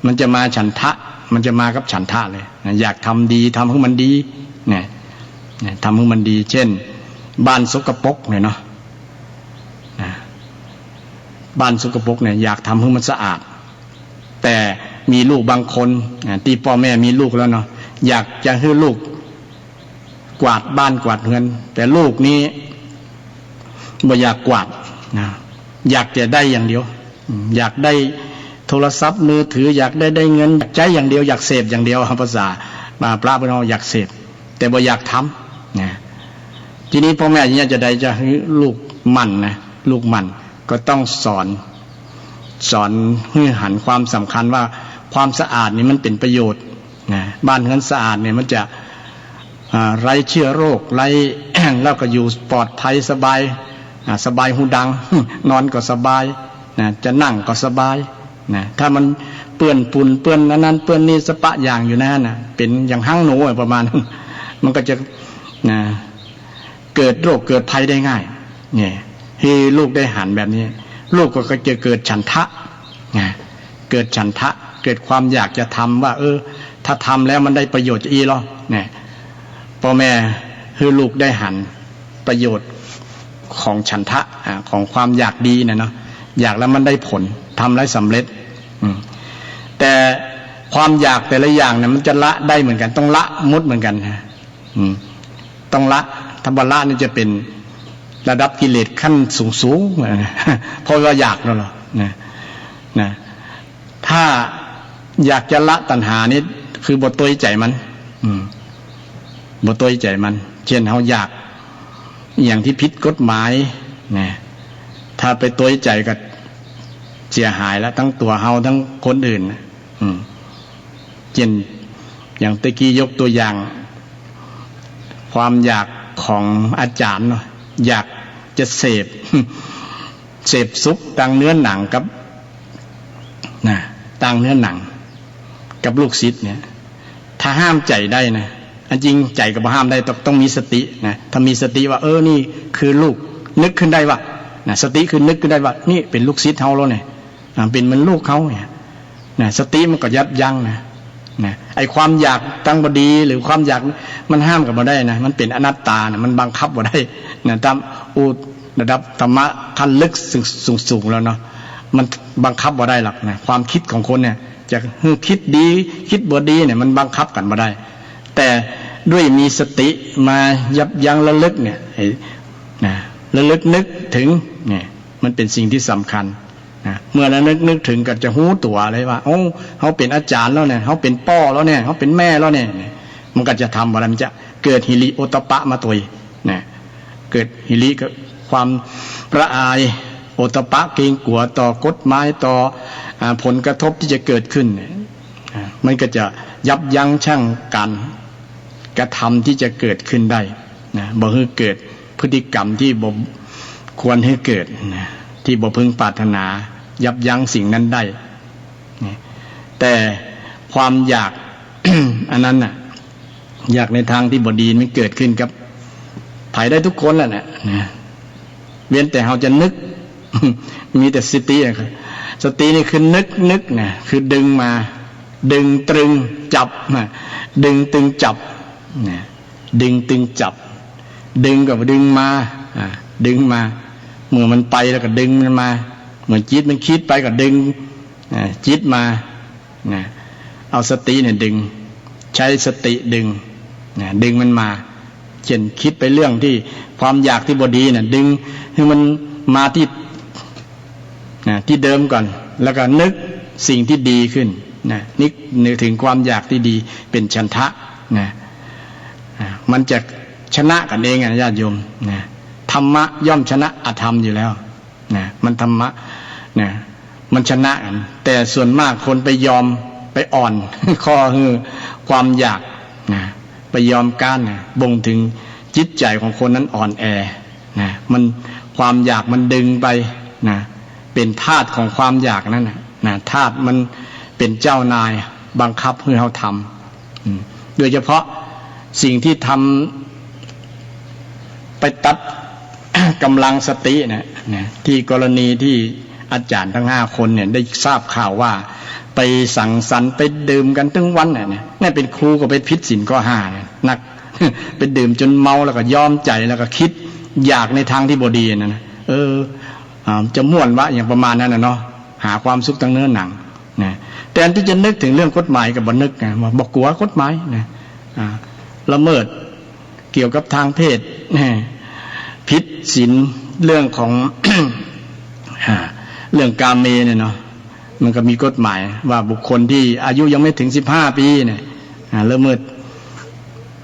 มันจะมาฉันทะมันจะมากับฉันทะเลยนะอยากทำดีทำให้มันดีเนี่ยทำให้มันดีเช่นบ้านสกปรกเนี่ยเนาะบ้านสกปรกเนี่ยอยากทำให้มันสะอาดแต่มีลูกบางคนที่พ่อแม่มีลูกแล้วเนาะอยากจะให้ลูกกวาดบ้านกวาดเรือนแต่ลูกนี้บ่อยากกวาดนะอยากจะได้อย่างเดียวอยากได้โทรศัพท์มือถืออยากได้เงินอยากใช้อย่างเดียวอยากเสพอย่างเดียวภาษาพระพุทธเจ้าอยากเสพแต่บ่อยากทำนะทีนี้พ่อแม่เนี่ยจะได้จะให้ลูกมันนะลูกมันก็ต้องสอนให้หันความสำคัญว่าความสะอาดนี่มันเป็นประโยชน์นะบ้านเรือนสะอาดเนี่ยมันจะไร้เชื้อโรคไร้ แล้วก็อยู่ปลอดภัยสบายหูดัง นอนก็สบายนะจะนั่งก็สบายนะถ้ามันเปื้อนฝุ่นเปื้อนนั้นเปื้อนนี่สปะอย่างอยู่นั่นนะเป็นอย่างหั่งหนูประมาณนั้น มันก็จะนะเกิดโรคเกิดภัยได้ง่ายเนี่ยที่ลูกได้หันแบบนี้ลูกก็จะเกิดฉันทะนะเกิดฉันทะเกิดความอยากจะทำว่าถ้าทำแล้วมันได้ประโยชน์จะอีหรอเนี่ยพ่อแม่ให้ลูกได้หันประโยชน์ของฉันทะของความอยากดีนะเนาะอยากแล้วมันได้ผลทำแล้วสำเร็จแต่ความอยากแต่ละอย่างเนี่ยมันจะละได้เหมือนกันต้องละมุดเหมือนกันต้องละธรรมละนี่จะเป็นระดับกิเลสขั้นสูงเพราะว่าอยากแล้วหรอนะถ้าอยากจะละตัณหานี่คือบทตัวใจมันบทตัวใจมันเช่นเขาอยากอย่างที่ผิดกฎหมายนะถ้าไปตัวใจก็เสียหายแล้วทั้งตัวเฮาทั้งคนอื่นเช่นอย่างตะกี้ยกตัวอย่างความอยากของอาจารย์เนาะอยากจะเสพซุปต่างเนื้อหนังกับต่างเนื้อหนังกับลูกศิษย์เนี่ยถ้าห้ามใจได้นะอันจริงใจกับห้ามได้ต้องมีสตินะถ้ามีสติว่านี่คือลูกนึกขึ้นได้ว่าสติคือนึกขึ้นได้ว่านี่เป็นลูกศิษย์เฮาแล้วเนี่ยเป็นเหมือนลูกเขาเนี่ยสติมันก็ยับยั้งนะไอความอยากตั้งบดีหรือความอยากมันห้ามกับบ่ได้นะมันเป็นอนัตตานะมันบังคับบ่ได้นะตามระดับธรรมะขั้นลึกสูงแล้วเนาะมันบังคับบ่ได้หรอกนะความคิดของคนเนี่ยจะคิดดีคิดบ่ดีเนี่ยมันบังคับกันบ่ได้แต่ด้วยมีสติมายับยั้งระลึกเนี่ยระลึกนึกถึงเนี่ยมันเป็นสิ่งที่สำคัญนะเมื่อระลึกนึกถึงก็จะหู้ตัวเลยว่าเขาเป็นอาจารย์แล้วเนี่ยเขาเป็นพ่อแล้วเนี่ยเขาเป็นแม่แล้วเนี่ยมันก็จะทำอะไรมันจะเกิดหิริโอตปะมาตัวเนี่ยเกิดหิริก็ความละอายโอตปะเกรงกลัวต่อกฎหมายต่อผลกระทบที่จะเกิดขึ้นมันก็จะยับยั้งชั่งการกระทำที่จะเกิดขึ้นได้นะบ่ให้เกิดพฤติกรรมที่บ่ควรให้เกิดนะที่บ่พึงปรารถนายับยั้งสิ่งนั้นได้แต่ความอยาก อันนั้นน่ะอยากในทางที่บ่ดีมันเกิดขึ้นกับไผได้ทุกคนแหละนะเว้นแต่เราจะนึก มีแต่สติสตินี่คือนึกนะคือดึงมาดึงตรึงจับดึงตึงจับดึงตึงจับดึงกับดึงมาดึงมาเมื่อมันไปแล้วก็ดึงมันมาเหมือนจิตมันคิดไปก็ดึงจิตมาเอาสติเนี่ยดึงใช้สติดึงมันมาเช่นคิดไปเรื่องที่ความอยากที่บ่ดีเนี่ยดึงให้มันมาที่เดิมก่อนแล้วก็นึกสิ่งที่ดีขึ้นนึกถึงความอยากที่ดีเป็นฉันทะ มันจะชนะกันเองญาติโยมนะธรรมะย่อมชนะอธรรมอยู่แล้วนะมันธรรมะนะมันชนะกันแต่ส่วนมากคนไปยอมไปอ่อน ข้อคือความอยากนะไปยอมก้านนะบ่งถึงจิตใจของคนนั้นอ่อนแอนะมันความอยากมันดึงไปนะเป็นทาสของความอยากนั่นนะทาสมันเป็นเจ้านายบังคับให้เราทำโดยเฉพาะสิ่งที่ทำไปตัด กำลังสตินะที่กรณีที่อาจารย์ทั้ง5 คนเนี่ยได้ทราบข่าวว่าไปสังสรรค์ไปดื่มกันทั้งวันเนี่ยนี่เป็นครูก็ไปผิดศีลข้อ5เนี่ยนัก ไปดื่มจนเมาแล้วก็ยอมใจแล้วก็คิดอยากในทางที่บ่ดีนะจะม่วนวะอย่างประมาณนั้นนะเนาะหาความสุขทางเนื้อหนังนะแต่อันที่จะนึกถึงเรื่องกฎหมายกับบ่นึกนะว่าบอกกลัวกฎหมายนะละเมิดเกี่ยวกับทางเพศผิดศีลเรื่องของ เรื่องกามเมเนี่ยเนาะมันก็มีกฎหมายว่าบุคคลที่อายุยังไม่ถึง15 ปีเนี่ยละเมิด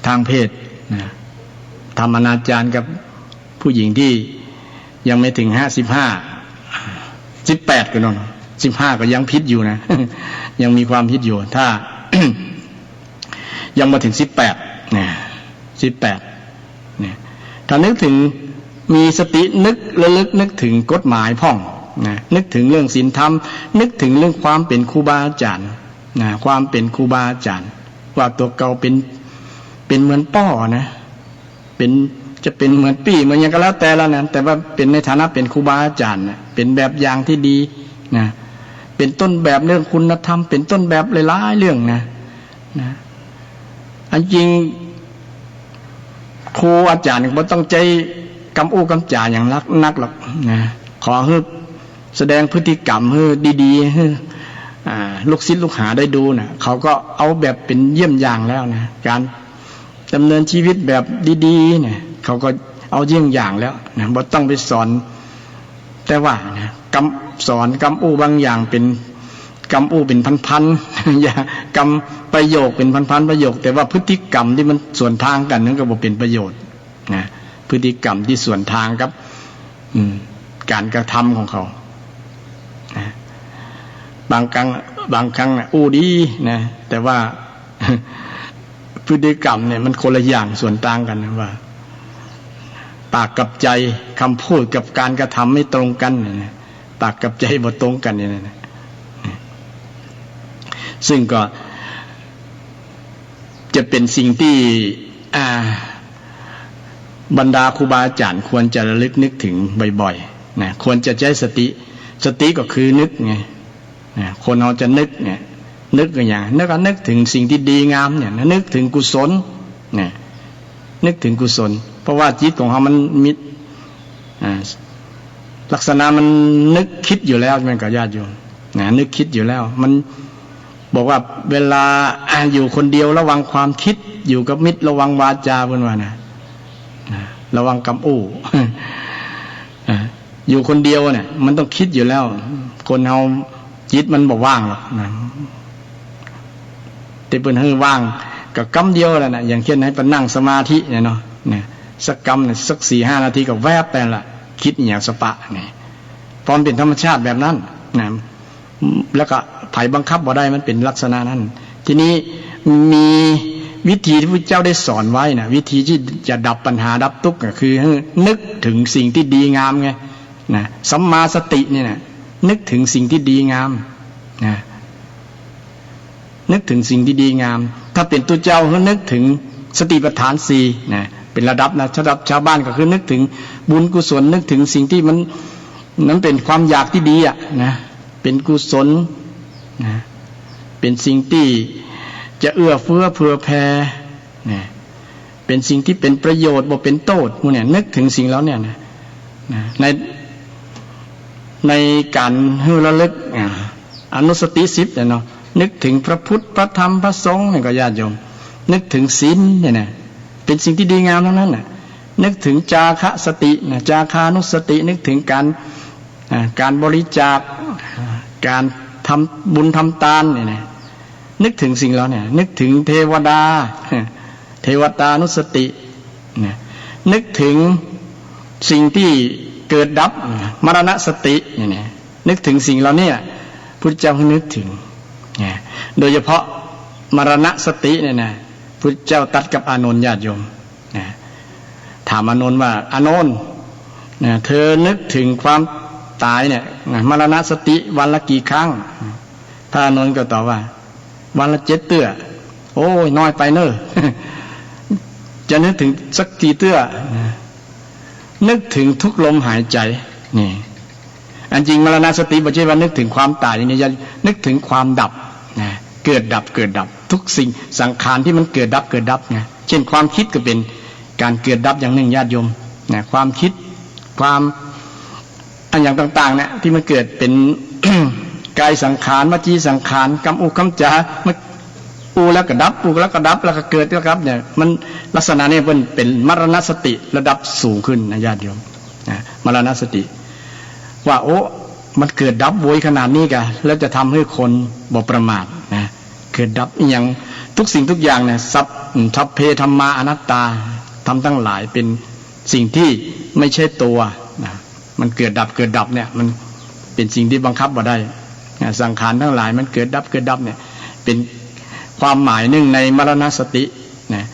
ทางเพศนะทำอนาจารกับผู้หญิงที่ยังไม่ถึง18ก็นอน15ก็ยังผิดอยู่นะ ยังมีความผิดอยู่ถ้า ยังมาถึง18เนี่ย18เนี่ยถ้านึกถึงมีสตินึกระลึกนึกถึงกฎหมายพ่องนะนึกถึงเรื่องศีลธรรมนึกถึงเรื่องความเป็นครูบาอาจารย์นะความเป็นครูบาอาจารย์ว่าตัวเก่าเป็นเหมือนป้อนะจะเป็นเหมือนปี้เหมือนอย่างก็แล้วแต่แล้วนะแต่ว่าเป็นในฐานะเป็นครูบาอาจารย์นะเป็นแบบอย่างที่ดีนะเป็นต้นแบบเรื่องคุณธรรมเป็นต้นแบบหลายๆเรื่องนะอันจริงครูอาจารย์บ่ต้องใจกำอู้กำจ่าอย่างนักหรอกนะขอให้แสดงพฤติกรรมให้ดีๆให้ลูกศิษย์ลูกหาได้ดูนะเขาก็เอาแบบเป็นเยี่ยมอย่างแล้วนะการดำเนินชีวิตแบบดีๆเนี่ยเขาก็เอาเยี่ยงอย่างแล้วนะบ่ต้องไปสอนแต่ว่านะสอนกำอู้บางอย่างเป็นกำอู้เป็นพันๆอย่ากำประโยคเป็นพันๆประโยคแต่ว่าพฤติกรรมที่มันส่วนทางกันนั้นก็บ่เป็นประโยชน์นะพฤติกรรมที่ส่วนทางกับการกระทำของเขานะบางครั้งนะอู้ดีนะแต่ว่า พฤติกรรมเนี่ยมันคนละอย่างส่วนต่างกันนะว่าปากกับใจคำพูดกับการกระทำไม่ตรงกันนะปากกับใจบ่ตรงกันเนี่ยนะซึ่งก็จะเป็นสิ่งที่บรรดาครูบาอาจารย์ควรจะระลึกนึกถึงบ่อยๆนะควรจะใช้สติก็คือนึกไงนะคนเราจะนึกเนี่ยนึกอย่างนึกถึงสิ่งที่ดีงามเนี่ยนึกถึงกุศลเนี่ยนึกถึงกุศลเพราะว่าจิตของเรามันมีลักษณะมันนึกคิดอยู่แล้วมันก็ญาติโยมนะนึกคิดอยู่แล้วมันบอกว่าเวลาอยู่คนเดียวระวังความคิดอยู่กับมิตรระวังวาจาเพิ่นว่านะระวังกำอู้ อยู่คนเดียวเนี่ยมันต้องคิดอยู่แล้วคนเฮาจิตมันบ่ว่างหรอกนะแต่เพิ่นให้ว่างก็กำเดียวแหละนะอย่างเช่นให้ไปนั่งสมาธิเนี่ยเนาะเนี่ยสักกำเนี่ยสัก 4-5 นาทีก็แวบไปละคิดอย่างสปะเนี่ยพร้อมเป็นธรรมชาติแบบนั้นนะแล้วก็ไผบังคับบ่ได้มันเป็นลักษณะนั้นทีนี้มีวิธีที่พระเจ้าได้สอนไว้นะวิธีที่จะดับปัญหาดับทุกข์ก็คือนึกถึงสิ่งที่ดีงามไงนะสัมมาสติเนี่ยนะนึกถึงสิ่งที่ดีงามนะนึกถึงสิ่งที่ดีงามถ้าเป็นตัวเจ้าก็นึกถึงสติปัฏฐาน4นะเป็นระดับนะระดับชาวบ้านก็คือนึกถึงบุญกุศลนึกถึงสิ่งที่มันเป็นความอยากที่ดีอ่ะนะเป็นกุศลนะเป็นสิ่งที่จะเอื้อเฟื้อเผื่อแผ่นะเป็นสิ่งที่เป็นประโยชน์บ่เป็นโทษพวกเนี่ยนึกถึงสิ่งแล้วเนี่ยนะในการให้ระลึกอนุสติ10เนี่ยเนาะนึกถึงพระพุทธพระธรรมพระสงฆ์เนี่ยก็ญาติโยมนึกถึงศีลเนี่ยนะเป็นสิ่งที่ดีงามทั้งนั้นน่ะนึกถึงจาคะสตินะจาคานุสตินึกถึงการบริจาคการทำบุญทำทานเนี่ยนะนึกถึงสิ่งแล้วเนี่ยนึกถึงเทวดา เทวตานุสตินึกถึงสิ่งที่เกิดดับมรณสติเนี่ยนึกถึงสิ่งเหล่านี้พุทธเจ้านึกถึงโดยเฉพาะมรณสติเนี่ยนะพุทธเจ้าตรัสกับอานนท์ญาติโยมถามอานนท์ว่าอานนท์เธอนึกถึงความตายเนี่ยมรณสติวันละกี่ครั้งพระอานนท์ก็ตอบว่าวันละ7 เตื้อโอ้ยน้อยไปเนอะ จะนึกถึงสักกี่เตื้อนึกถึงทุกลมหายใจนี่อันจริงมรณสติไม่ใช่ว่านึกถึงความตายนี่จะนึกถึงความดับนะเกิดดับเกิดดับทุกสิ่งสังขารที่มันเกิดดับเกิดดับไงเช่นความคิดก็เป็นการเกิดดับอย่างหนึ่งญาติโยมนะความคิดความอันอย่างต่างๆเนี่ยที่มันเกิดเป็น กายสังขารวจีสังขารกรรมอุคำจามันอูแล้วก็ดับอูแล้วก็ดับแล้วก็เกิดแล้วครับเนี่ยมันลักษณะนี้เป็นมรณสติระดับสูงขึ้นนะญาติโยมนะมรณสติว่าโอ้มันเกิดดับโวยขนาดนี้กันแล้วจะทำให้คนบ่ประมาทนะเกิดดับอย่างทุกสิ่งทุกอย่างเนี่ยสัพเพธัมมาอนัตตาทำทั้งหลายเป็นสิ่งที่ไม่ใช่ตัวนะมันเกิดดับเกิดดับเนี่ยมันเป็นสิ่งที่บังคับบ่ได้สังขารทั้งหลายมันเกิดดับเกิดดับเนี่ยเป็นความหมายหนึ่งในมรณสตินะ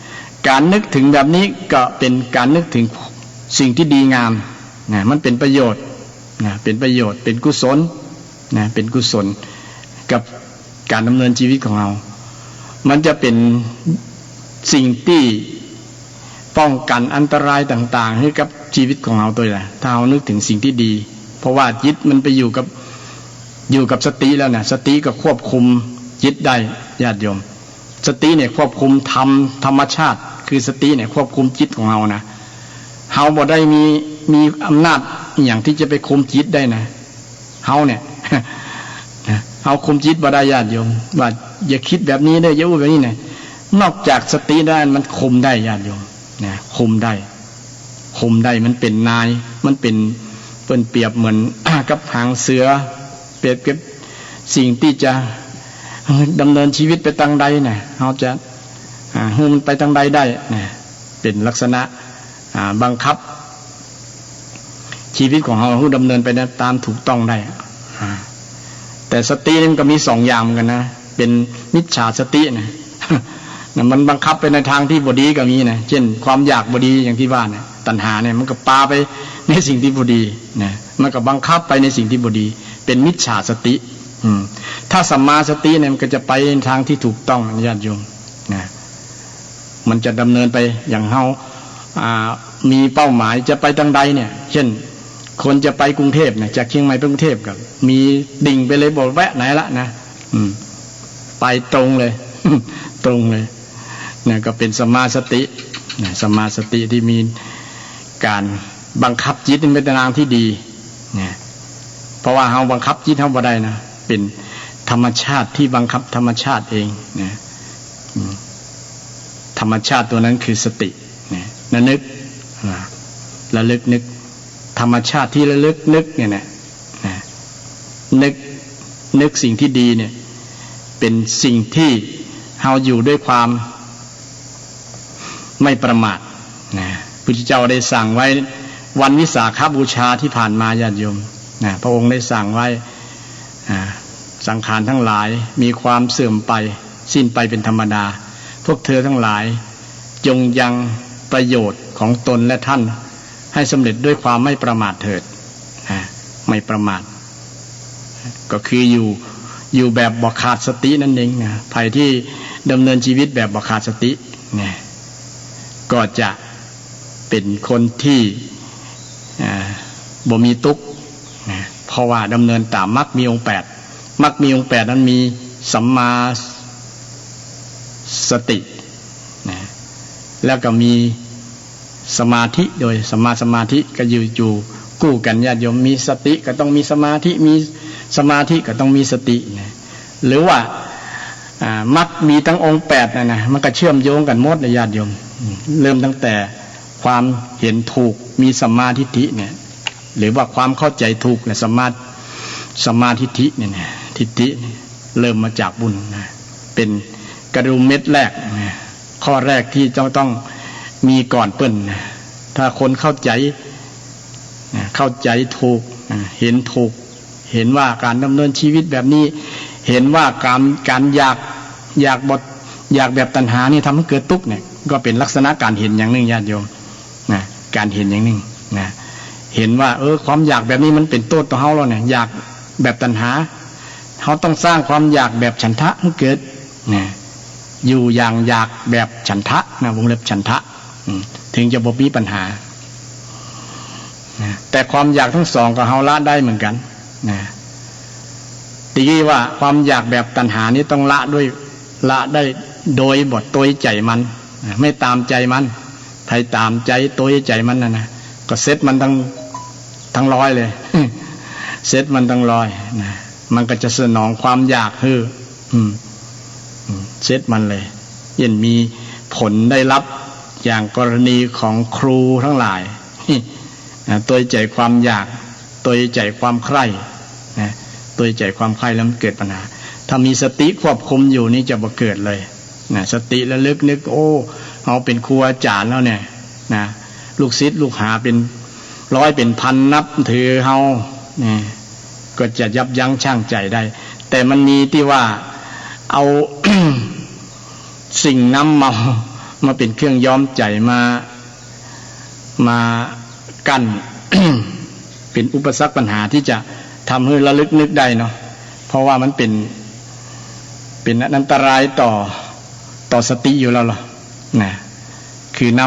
การนึกถึงแบบนี้ก็เป็นการนึกถึงสิ่งที่ดีงามนะมันเป็นประโยชน์นะเป็นประโยชน์เป็นกุศลนะเป็นกุศลกับการดำเนินชีวิตของเรามันจะเป็นสิ่งที่ป้องกันอันตรายต่างๆให้กับชีวิตของเราตัวแหละถ้าเรานึกถึงสิ่งที่ดีเพราะว่าจิตมันไปอยู่กับสติแล้วนะสติก็ควบคุมจิตได้ญาติโยมสติเนี่ยควบคุมธรรมชาติคือสติเนี่ยควบคุมจิตของเรานะเฮาบ่ได้มีอำนาจอย่างที่จะไปคุมจิตได้นะเฮาเนี่ย เฮาคุมจิตบ่ได้ญาติโยมว่าอย่าคิดแบบนี้ได้อย่าพูดแบบนี้นะนอกจากสติได้มันคุมได้ญาติโยมนะคุมได้มันเป็นนายมันเป็นเปรียบเหมือน กับหางเสือเปรียบกับสิ่งที่จะดำเนินชีวิตไปทางใดเนี่ยเราจะให้มันไปทางใดได้เนี่ยเป็นลักษณะบังคับชีวิตของเราให้ดำเนินไปตามถูกต้องได้แต่สตินี่มันก็มี2 อย่างเหมือนกันนะเป็นมิจฉาสตินะมันบังคับไปในทางที่บดีก็มีนะเช่นความอยากบดีอย่างที่ว่าเนี่ยตัณหาเนี่ยมันก็ปาไปในสิ่งที่บดีนะมันก็บังคับไปในสิ่งที่บดีเป็นมิจฉาสติถ้าสัมมาสติเนี่ยมันก็จะไปในทางที่ถูกต้องญาติโยมนะมันจะดำเนินไปอย่างเฮามีเป้าหมายจะไปทางใดเนี่ยเช่นคนจะไปกรุงเทพเนี่ยจากเชียงใหม่ไปกรุงเทพกับมีดิ่งไปเลยบอกแวะไหนละนะไปตรงเลย ตรงเลยเนี่ยก็เป็นสัมมาสติเนี่ยสัมมาสติที่มีการบังคับจิตในทางที่ดีเนี่ยเพราะว่าเฮาบังคับจิตเฮาบ่ได้นะเป็นธรรมชาติที่บังคับธรรมชาติเองนะธรรมชาติตัวนั้นคือสติเนี่ยนึกระลึกนึกธรรมชาติที่ระลึกนึกเนี่ยนะนึกสิ่งที่ดีเนี่ยเป็นสิ่งที่เฮาอยู่ด้วยความไม่ประมาทนะพุทธเจ้าได้สั่งไว้วันวิสาขบูชาที่ผ่านมาญาติโยมนะพระองค์ได้สั่งไว้สังขารทั้งหลายมีความเสื่อมไปสิ้นไปเป็นธรรมดาพวกเธอทั้งหลายจงยังประโยชน์ของตนและท่านให้สำเร็จด้วยความไม่ประมาทเถิดไม่ประมาทก็คืออยู่แบบบ่ขาดสตินั่นเองนะใครที่ดำเนินชีวิตแบบบ่ขาดสติเนี่ยก็จะเป็นคนที่บ่มีทุกข์นะเพราะว่าดำเนินตามมรรคมีองค์8มรรคมีองค์8นั้นมีสัมมาสตินะแล้วก็มีสมาธิโดยสัมมาสมาธิก็อยู่คู่กันญาติโยมมีสติก็ต้องมีสมาธิมีสมาธิก็ต้องมีสตินะหรือว่ามรรคมีทั้งองค์8นะมันก็เชื่อมโยงกันหมดนะญาติโยมเริ่มตั้งแต่ความเห็นถูกมีสัมมาทิฏฐิเนี่ยหรือว่าความเข้าใจถูกเนี่ยสัมมาทิฏฐิเนี่ยทิฏฐิเริ่มมาจากบุญนะเป็นกระดุมเม็ดแรกนะ ข้อแรกที่ต้องมีก่อนเปิ้นถ้าคนเข้าใจถูกเห็นถูกเห็นว่าการดำเนินชีวิตแบบนี้เห็นว่าการอยากแบบตัณหานี่ทำให้เกิดทุกข์เนี่ยก็เป็นลักษณะการเห็นอย่างหนึ่งญาติโยมนะการเห็นอย่างหนึ่งนะเห็นว่าความอยากแบบนี้มันเป็นโทษต่อเฮาแล้วเนี่ยอยากแบบตัณหาเฮาต้องสร้างความอยากแบบฉันทะให้เกิดนะอยู่อย่างอยากแบบฉันทะนะวงเล็บฉันทะถึงจะบ่มีปัญหานะแต่ความอยากทั้งสองก็เฮาละได้เหมือนกันนะตีว่าความอยากแบบตัณหานี้ต้องละได้โดยบทตัวใจมันไม่ตามใจมันใครตามใจตัวใจมันนะก็เซตมันทั้งร้อยเลย เซตมันทั้งร้อยนะมันก็จะสนองความอยากเซตมันเลยยันมีผลได้รับอย่างกรณีของครูทั้งหลายตัวใจความอยากตัวใจความใคร่นะตัวใจความใคร่แล้วมันเกิดปัญหาถ้ามีสติควบคุมอยู่นี่จะบ่เกิดเลยนะสติระลึกนึกเราเป็นครูอาจารย์แล้วเนี่ยนะลูกศิษย์ลูกหาเป็นร้อยเป็นพันนับถือเฮาเนี่ยก็จะยับยั้งชั่งใจได้แต่มันมีที่ว่าเอา สิ่งน้ำเมามาเป็นเครื่องย้อมใจมากั้น เป็นอุปสรรคปัญหาที่จะทำให้ระลึกนึกได้เนาะเพราะว่ามันเป็นอันตรายต่อสติอยู่แล้วหรอนะคือน้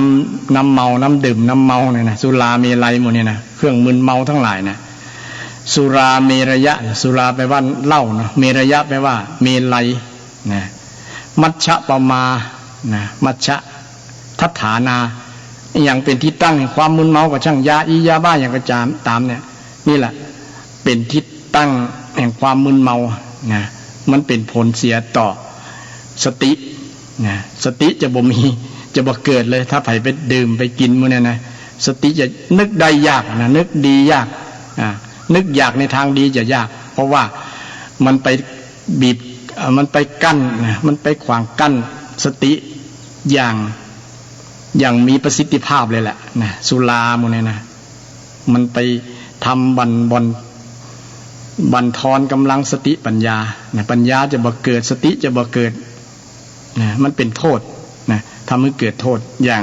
ำเมาน้ำดื่มน้ำเมาเนี่ยนะสุราเมลัยหมดเนี่ยนะเครื่องมึนเมาทั้งหลายนะสุราเมรยะสุราแปลว่าเหล้าเนาะเมรยะแปลว่าเมลัยนะมัชฌะปมานะมัชฌะทัฏฐานาอย่างเป็นที่ตั้งแห่งความมึนเมากับช่างยาบ้าอย่างกระจามตามเนี่ยนี่แหละเป็นที่ตั้งแห่งความมึนเมานะมันเป็นผลเสียต่อสตินะสติจะบ่เกิดเลยถ้าไผไปดื่มไปกินมื้อเนี่ยนะสติจะนึกได้ยากนะนึกดียากนึกอยากในทางดีจะยากเพราะว่ามันไปบีบมันไปกั้นมันไปขวางกั้นสติอย่างมีประสิทธิภาพเลยแหละนะสุราหมื้อเนี่ยนะมันไปทำบั่นทอนกำลังสติปัญญานะปัญญาจะบ่เกิดสติจะบ่เกิดนะมันเป็นโทษนะทำให้เกิดโทษอย่าง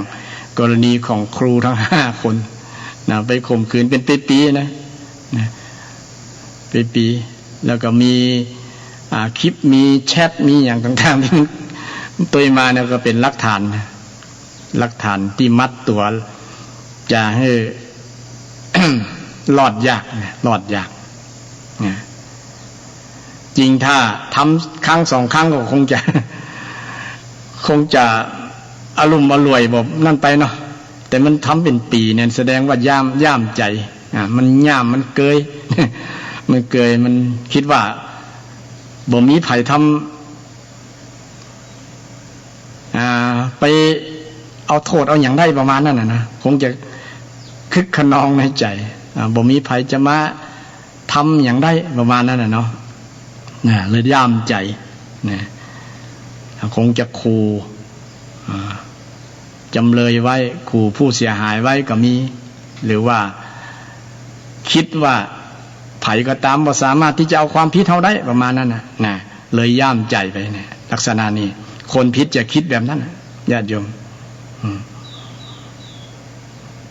กรณีของครูทั้ง5 คนนะไปข่มขืนเป็นปีๆนะปีๆแล้วก็มีคลิปมีแชทมีอย่างต่างๆที่มันตัวมาเนี่ยก็เป็นหลักฐานที่มัดตัวจะให้ รอดยากจริงถ้าทำครั้ง2 ครั้งก็คงจะอารมณ์อร่วยแบบนั่นไปเนาะแต่มันทำเป็นปีเนี่ยแสดงว่าย่ามใจมันย่ามมันเกย มันเกยมันคิดว่าบ่มีไผทำไปเอาโทษเอาอย่างได้ประมาณนั้นนะคงจะคึกขนองในใจบ่มีไผจะมาทำอย่างได้ประมาณนั้นเนาะเลยย่ามใจนะคงจะขู่จำเลยไว้ขู่ผู้เสียหายไว้ก็มีหรือว่าคิดว่าไผก็ตามบ่สามารถที่จะเอาความผิดเฮาได้ประมาณนั้นนะเลยย่ามใจไปเนี่ยลักษณะนี้คนผิดจะคิดแบบนั้นญาติโยม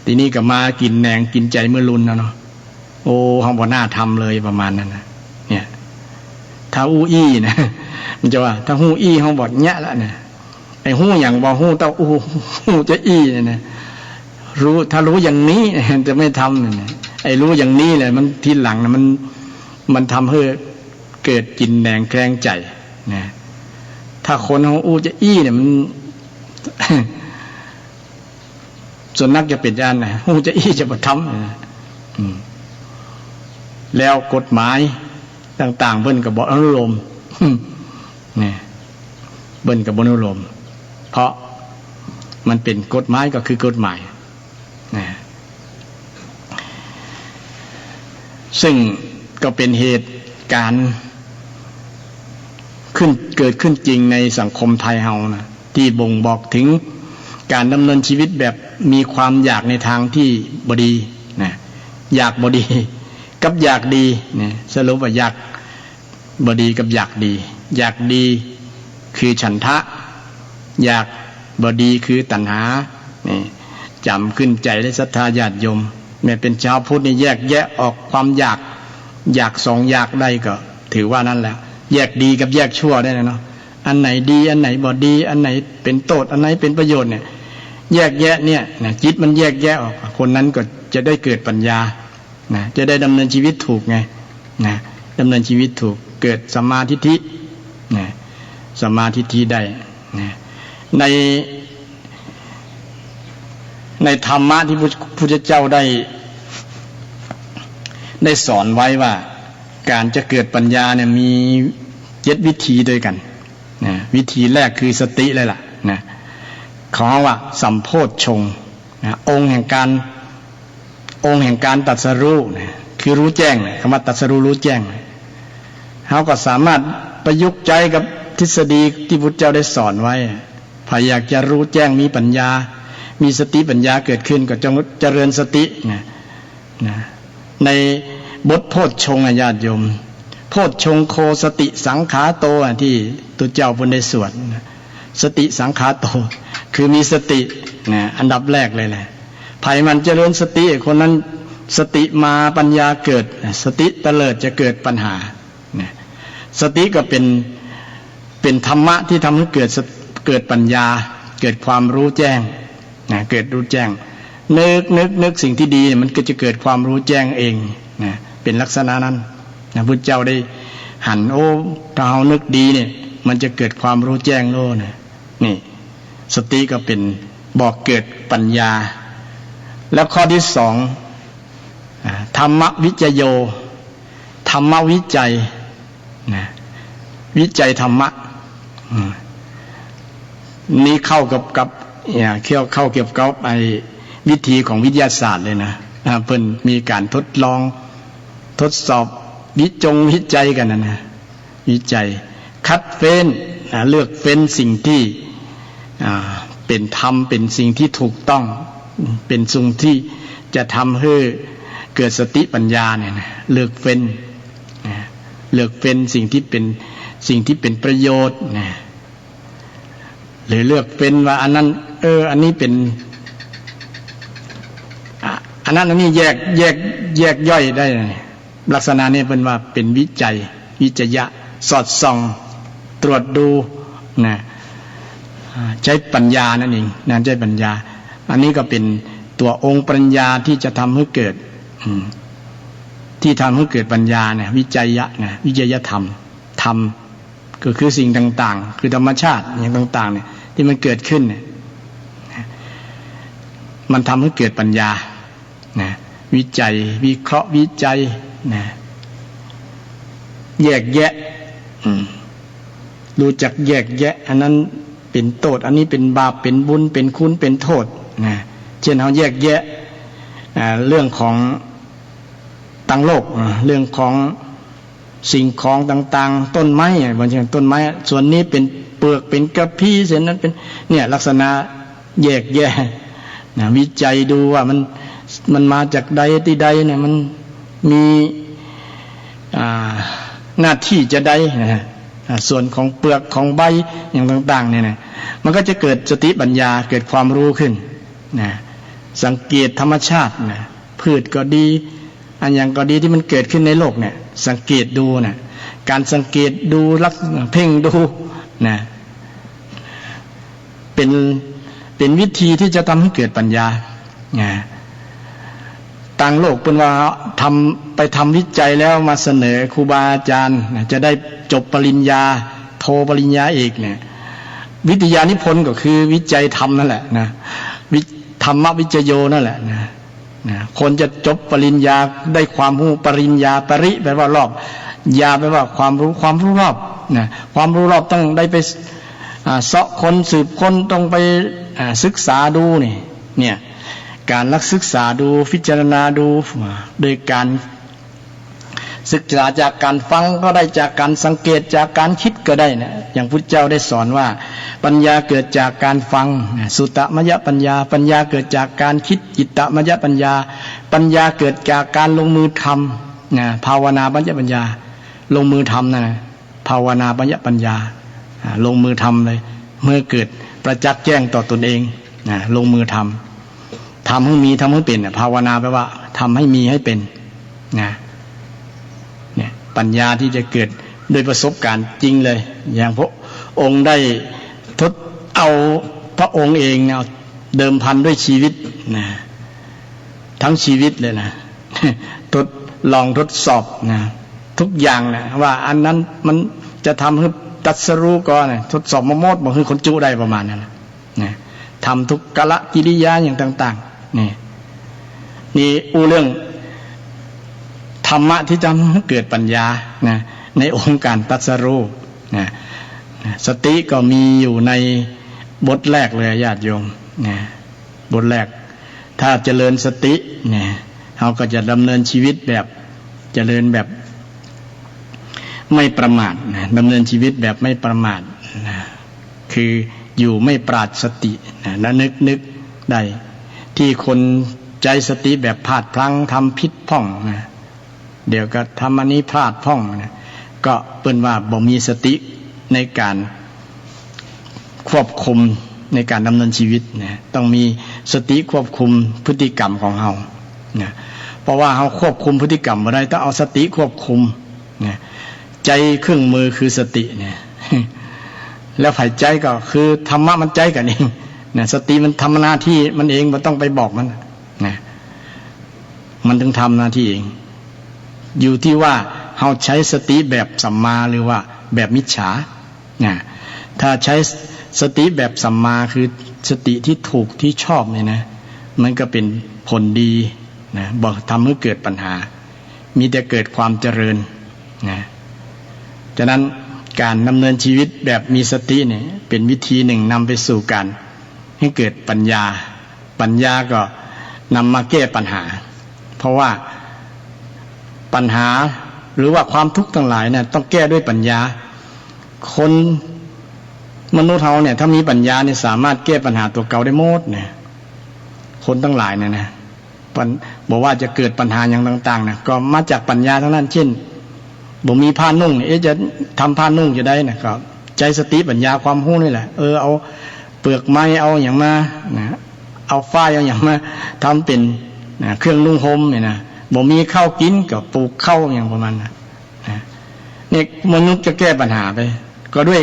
ทีนี้ก็มากินแหนงกินใจเมื่อรุนเนาะโอ้เฮาบ่น่าทำเลยประมาณนั้นนะเนี่ยถ้าอู้อี้นะมันจะว่าถ้าฮู้อี้เฮาบ่แยะแล้วเนี่ยไอ้ฮู้อย่างบ่ฮู้ต้องฮู้จะอี้เนี่ยนะถ้ารู้อย่างนี้จะไม่ทำเนี่ยไอ้รู้อย่างนี้เลยมันทีหลังนะมันทำให้เกิดกินแหนงแคลงใจนะถ้าคนเฮาอู้จะอี้เนี่ยมัน ส่วนนักจะเป็นญาณนะฮู้จะอี้จะบ่ทำแล้วกฎหมายต่างๆเพิ่นก็บ่อนุโลมนี่เพิ่นก็บ่อนุโลมเพราะมันเป็นกฎหมายก็คือกฎหมายนะซึ่งก็เป็นเหตุการณ์เกิดขึ้นจริงในสังคมไทยเฮานะ ที่บ่งบอกถึงการดำเนินชีวิตแบบมีความอยากในทางที่บดีนะอยากบดีกับอยากดีนะสรุปว่าอยากบดีกับอยากดีอยากดีคือฉันทะอยากบดีคือตัณหานี่จำขึ้นใจและศรัทธาญาติโยมแม้เป็นชาวพุทธนี่แยกแยะออกความอยากสองอยากได้ก็ถือว่านั่นแหละแยกดีกับแยกชั่วได้นะเนาะอันไหนดีอันไหนบ่ดีอันไหนเป็นโทษอันไหนเป็นประโยชน์เนี่ยแยกแยะเนี่ยนะจิตมันแยกแยะออกคนนั้นก็จะได้เกิดปัญญานะจะได้ดำเนินชีวิตถูกไงนะดำเนินชีวิตถูกเกิดสัมมาทิฏฐินะสัมมาทิฏฐิได้นะในธรรมะที่พระพุทธเจ้าได้สอนไว้ว่าการจะเกิดปัญญาเนี่ยมี7วิธีด้วยกันนะวิธีแรกคือสติเลยล่ะนะเขาว่าสัมโพชฌงค์นะองค์แห่งการตรัสรู้นะคือรู้แจ้งนะคำว่าตรัสรู้แจ้งเขาก็สามารถประยุกต์ใจกับทฤษฎีที่พุทธเจ้าได้สอนไว้พออยากจะรู้แจ้งมีปัญญามีสติปัญญาเกิดขึ้นก็จงเจริญสตินะในบทโพชฌงค์ญาติโยมโพชฌงค์โคสติสังขาโตที่ตุเจ้าพุทธได้สวดสติสังขาโตคือมีสตินะอันดับแรกเลยแหละไผมันเจริญสติคนนั้นสติมาปัญญาเกิดสติเตลิดจะเกิดปัญหานะสติก็เป็นธรรมะที่ทำให้เกิดปัญญาเกิดความรู้แจ้งนะเกิดรู้แจ้งนึกสิ่งที่ดีมันก็จะเกิดความรู้แจ้งเองนะเป็นลักษณะนั้นนะพุทธเจ้าได้หันถ้าเรานึกดีเนี่ยมันจะเกิดความรู้แจ้งโลกนะนี่สติก็เป็นบอกเกิดปัญญาแล้วข้อที่สองธรรมวิจโยธรรมวิจัยนะวิจัยธรรมะนี่เข้ากับเข้าเกี่ยวกับไอ้วิธีของวิทยาศาสตร์เลยนะเพิ่นมีการทดลองทดสอบวิจัยกันนะวิจัยคัดเฟ้นเลือกเฟ้นสิ่งที่เป็นธรรมเป็นสิ่งที่ถูกต้องเป็นสิ่งที่จะทำให้เกิดสติปัญญาเนี่ยนะเลือกเฟ้นสิ่งที่เป็นประโยชน์นะหรือเลือกเฟ้นว่าอันนั้นอันนี้เป็นอันนั้นอันนี้แยกย่อยได้ลักษณะนี้เป็นว่าเป็นวิจัยะสอดส่องตรวจดูนะใช้ปัญญานั่นเองนะใช้ปัญญาอันนี้ก็เป็นตัวองค์ปัญญาที่จะทำให้เกิดที่ทำให้เกิดปัญญาเนี่ยวิจัยธรรมก็คือสิ่งต่างๆคือธรรมชาติอย่างต่างๆเนี่ยที่มันเกิดขึ้นเนี่ยมันทำให้เกิดปัญญานะวิจัยวิเคราะห์วิจัยนะแยกแยะรู้จักแยกแยะอันนั้นเป็นโทษอันนี้เป็นบาปเป็นบุญเป็นคุณเป็นโทษนะเช่นเราแยกแยะเรื่องของต่างโลกเรื่องของสิ่งของต่างๆต้นไม้บางอย่างต้นไม้ส่วนนี้เป็นเปลือกเป็นกระพี้ส่วนนั้นเป็นเนี่ยลักษณะแยกแยะนะวิจัยดูว่ามันมาจากใดที่ใดเนี่ยมันมีหน้าที่จะใดนะส่วนของเปลือกของใบอย่างต่างๆเนี่ยนะมันก็จะเกิดสติปัญญาเกิดความรู้ขึ้นนะสังเกตธรรมชาตินะพืชก็ดีอันอย่างก็ดีที่มันเกิดขึ้นในโลกเนี่ยสังเกตดูนะการสังเกตดูเพ่งดูนะเป็นวิธีที่จะทำให้เกิดปัญญาต่างโลกเป็นว่าไปทำวิจัยแล้วมาเสนอครูบาอาจารย์จะได้จบปริญญาโทปริญญาเอกเนี่ยวิทยานิพนธ์ก็คือวิจัยธรรมนั่นแหละนะธรรมวิจโยนั่นแหละนะคนจะจบปริญญาได้ความรู้ปริญญาปริแปลว่ารอบญาแปลว่าความรู้รอบนะความรู้รอบต้องได้ไปเสาะคนสืบคนต้องไปศึกษาดูเนี่ยการศึกษาดูพิจารณาดูโดยการศึกษาจากการฟังก็ได้จากการสังเกตจากการคิด ก็ได้นะอย่างพุทธเจ้าได้สอนว่าปัญญาเกิดจากการฟังสุตตมยปัญญาปัญญาเกิดจากการคิดจิตตมยปัญญาปัญญาเกิดจากการลงมือทำนะภาวนาปัญญาปัญญาลงมือทำนะภาวนาปัญญาปัญญาลงมือทำเลยเมื่อเกิดประจักษ์แจ้งต่อตนเองนะลงมือทำให้มีทำให้เป็นภาวนาแปลว่าทำให้มีให้เป็นนะเนี่ยปัญญาที่จะเกิดโดยประสบการณ์จริงเลยอย่างพระองค์ได้ทดเอาพระองค์เองเอาเดิมพันด้วยชีวิตนะทั้งชีวิตเลยนะทดลองทดสอบนะทุกอย่างนะว่าอันนั้นมันจะทำให้ตรัสรู้ก่อนทดสอบมโมดบอกให้คนจุได้ประมาณนั้นนะทำทุกกละกิริยาอย่างต่างๆนี่อู้เรื่องธรรมะที่จะให้เกิดปัญญานะในองค์การตรัสรู้นะสติก็มีอยู่ในบทแรกเลยญาติโยมนะบทแรกถ้าเจริญสติเนี่ยเราก็จะดำเนินชีวิตแบบเจริญแบบไม่ประมาทนะดำเนินชีวิตแบบไม่ประมาทนะคืออยู่ไม่ปราศสตินะและนึกได้ที่คนใจสติแบบพลาดพลั้งทำผิดพร่องนะเดี๋ยวก็ทำอันนี้พลาดพร่องนะก็เป็นว่าบ่มีสติในการควบคุมในการดำเนินชีวิตนะต้องมีสติควบคุมพฤติกรรมของเรานะเพราะว่าเราควบคุมพฤติกรรมบ่ได้ต้องเอาสติควบคุมนะใจเครื่องมือคือสติเนี่ยแล้วฝ่ายใจก็คือธรรมะมันใจกันเองนะสติมันทำหน้าที่มันเองมันต้องไปบอกมันนะมันถึงทำหน้าที่เองอยู่ที่ว่าเราใช้สติแบบสัมมาหรือว่าแบบมิจฉานะถ้าใช้สติแบบสัมมาคือสติที่ถูกที่ชอบเนี่ยนะมันก็เป็นผลดีนะบอกทำให้เกิดปัญหามีแต่เกิดความเจริญนะฉะนั้นการดำเนินชีวิตแบบมีสติเนี่ยเป็นวิธีหนึ่งนำไปสู่การให้เกิดปัญญาปัญญาก็นำมาแก้ปัญหาเพราะว่าปัญหาหรือว่าความทุกข์ทั้งหลายเนี่ยต้องแก้ด้วยปัญญาคนมนุษย์เราเนี่ยถ้ามีปัญญาเนี่ยสามารถแก้ปัญหาตัวเก่าได้หมดเนี่ยคนทั้งหลายเนี่ยนะบอกว่าจะเกิดปัญหาอย่างต่างๆนะก็มาจากปัญญาทั้งนั้นเช่นบ่มีผ้านุ่งจะทำผ้านุ่งจะได้นะครับใจสติปัญญาความรู้นี่แหละเอาเปลือกไม้เอาอย่างมานะเอาฝ้ายเอาอย่างมาทำเป็นนะเครื่องนุ่งห่มเนี่ยนะบ่มีข้าวกินก็ปลูกข้าวอย่างประมาณนะนี่มนุษย์จะแก้ปัญหาไปก็ด้วย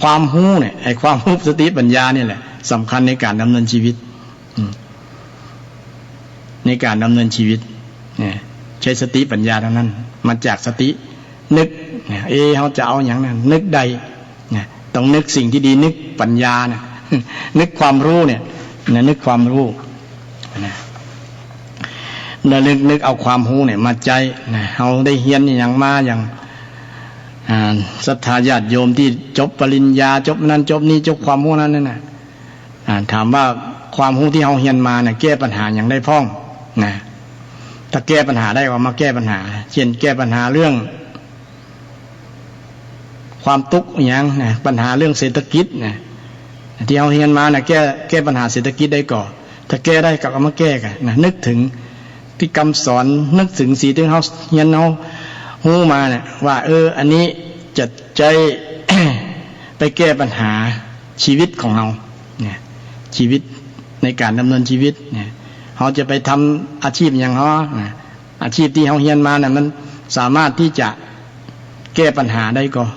ความรู้เนี่ยไอ้ความรู้สติปัญญานี่แหละสำคัญในการดำเนินชีวิตในการดำเนินชีวิตเนี่ยใช้สติปัญญาทั้งนั้นมาจากสตินึกเนี่ยเขาจะเอาอย่างนั้นนึกใดเนี่ยต้องนึกสิ่งที่ดีนึกปัญญาเนี่ยนึกความรู้เนี่ยนึกความรู้นะแล้วนึกเอาความรู้เนี่ยมาใจนะเขาได้เฮียนอย่างมาอย่างศรัทธาญาติโยมที่จบปริญญาจบนั้นจบนี้จบความรู้นั้นนั่นน่ะถามว่าความรู้ที่เขาเฮียนมาเนี่ยแก้ปัญหาอย่างได้พ้องนะถ้าแก้ปัญหาได้ก็มาแก้ปัญหาเช่นแก้ปัญหาเรื่องความทุกข์อย่างนะปัญหาเรื่องเศรษฐกิจนะที่เอาเฮียนมานะแก้ปัญหาเศรษฐกิจได้ก่อนถ้าแก้ได้ก็เอามาแก้กันนะนึกถึงที่คำสอนนึกถึงสีที่เขาเฮียนเขาหู้มาเนี่ยว่าอันนี้จะใจ ไปแก้ปัญหาชีวิตของเราเนี่ยชีวิตในการดำเนินชีวิตเนี่ยเขาจะไปทำอาชีพอย่างเขาอาชีพที่เขาเฮียนมาเนี่ยมันสามารถที่จะแก้ปัญหาได้ก่อน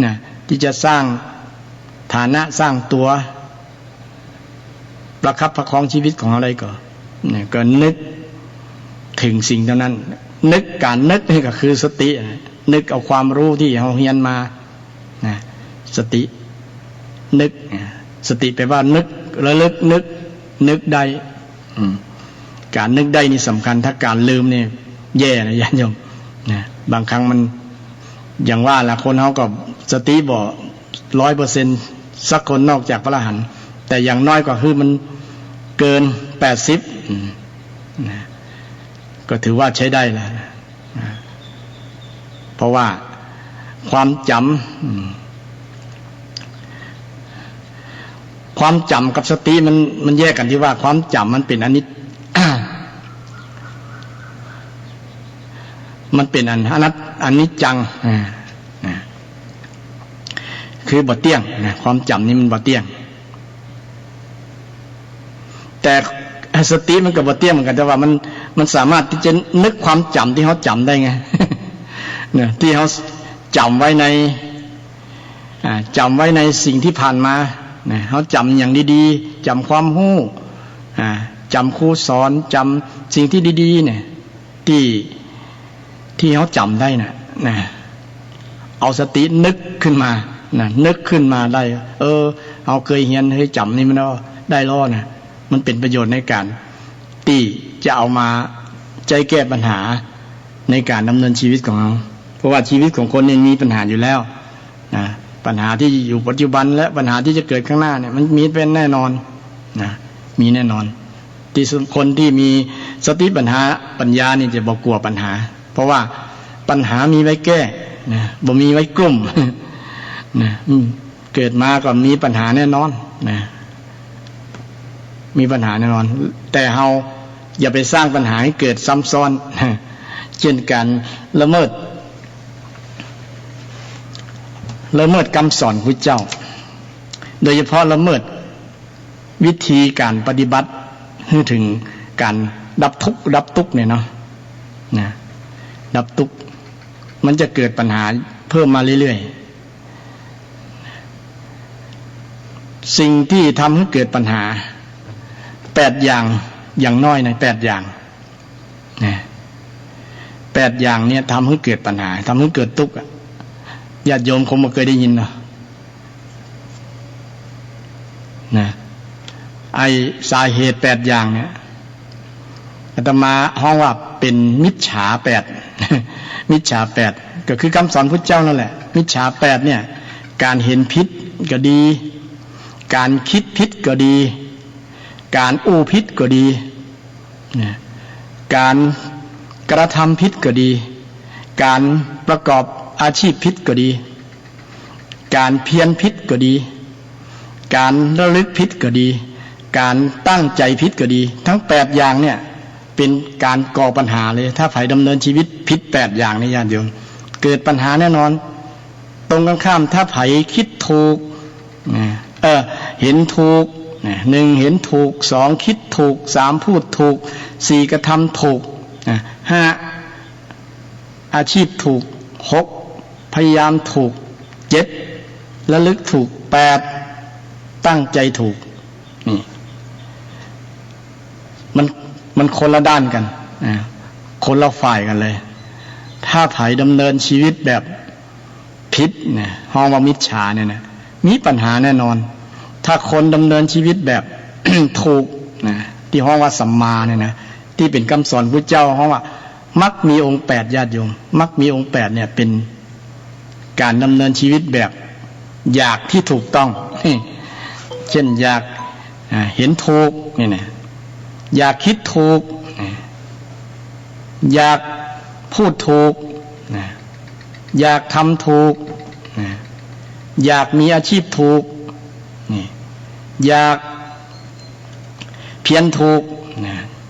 นะที่จะสร้างฐานะสร้างตัวประคับประคองชีวิตของเราได้ก่อนเนี่ยก็นึกถึงสิ่งเท่านั้นนึกการนึกนี่ก็คือสตินึกเอาความรู้ที่เราเรียนมานะสตินึกสติแปลว่านึกระลึกนึกได้การนึกได้นี่สำคัญถ้าการลืมนี่แย่นะญาติโยมนะบางครั้งมันอย่างว่าละคนเขาก็สติบ่ 100% สักคนนอกจากพระอรหันต์แต่อย่างน้อยก็คือมันเกิน80นะก็ถือว่าใช้ได้แล้วนะเพราะว่าความจ ความจำกับสติมันแยกกันที่ว่าความจำมันเป็นอนิจ มันเป็นอนิจจังคือบ่เที่ยงความจำนี่มันบ่เที่ยงแต่สติมันก็บ่เที่ยงเหมือนกันแต่ว่ามันสามารถที่จะนึกความจำที่เขาจำได้ไง เนี่ยที่เขาจำไว้ในสิ่งที่ผ่านมาเขาจำอย่างดีๆจำความรู้จำครูสอนจำสิ่งที่ดีๆเนี่ยที่เขาจำได้นะเอาสตินึกขึ้นมานึกขึ้นมาได้เอาเคยเรียนเคยจำนี่มันได้ล้อนะมันเป็นประโยชน์ในการที่จะเอามาใจแก้ปัญหาในการดำเนินชีวิตของเราเพราะว่าชีวิตของคนเนี่ยมีปัญหาอยู่แล้วนะปัญหาที่อยู่ปัจจุบันและปัญหาที่จะเกิดข้างหน้าเนี่ยมันมีเป็นแน่นอนนะมีแน่นอนที่คนที่มีสติปัญญานี่จะบ่กลัวปัญหาเพราะว่าปัญหามีไว้แก้นะบ่มีไว้กลุ่ม นะเกิดมาก็มีปัญหาแน่นอนนะมีปัญหาแน่นอนแต่เราอย่าไปสร้างปัญหาให้เกิดซ้ำซ้อน เช่นการละเมิดคำสอนพระเจ้าโดยเฉพาะละเมิดวิธีการปฏิบัติให้ถึงการดับทุกข์เนี่ยเนาะนะดับทุกข์มันจะเกิดปัญหาเพิ่มมาเรื่อยๆสิ่งที่ทำให้เกิดปัญหา8อย่างน้อยใน8อย่างนะ8อย่างเนี่ยทำให้เกิดปัญหาทำให้เกิดทุกข์ญาติโยมคงไม่เคยได้ยินเนาะนะไอ้สาเหตุ8อย่างเนี่ยอาตมาห้องว่าเป็นมิจฉา8 มิจฉา8ก็คือคำสอนพุทธเจ้านั่นแหละมิจฉา8เนี่ยการเห็นผิดก็ดีการคิดผิดก็ดีการอู้ผิดก็ดีการกระทำผิดก็ดีการประกอบอาชีพผิดก็ดีการเพียรผิดก็ดีการระลึกผิดก็ดีการตั้งใจผิดก็ดีทั้ง8อย่างเนี่ยเป็นการก่อปัญหาเลยถ้าใครดำเนินชีวิตผิด8อย่างในญาติโยมเกิดปัญหาแน่นอนตรงกันข้ามถ้าใครคิดถูกเห็นถูก1เห็นถูก2คิดถูก3พูดถูก4กระทำถูก5อาชีพถูก6พยายามถูก7ระลึกถูก8ตั้งใจถูกนี่มันคนละด้านกันคนละฝ่ายกันเลยถ้าไผดำเนินชีวิตแบบผิดเนี่ยห้องว่ามิจฉาเนี่ยนะมีปัญหาแน่นอนถ้าคนดำเนินชีวิตแบบ ถูกนะที่ห้องว่าสัมมาเนี่ยนะที่เป็นคำสอนพระเจ้าห้องว่ามักมีองค์8ญาติโยมมักมีองค์8เนี่ยเป็นการดำเนินชีวิตแบบอยากที่ถูกต้อง เช่นอยากเห็นถูกนี่นะอยากคิดถูกอยากพูดถูกอยากทำถูกอยากมีอาชีพถูกอยากเพียรถูก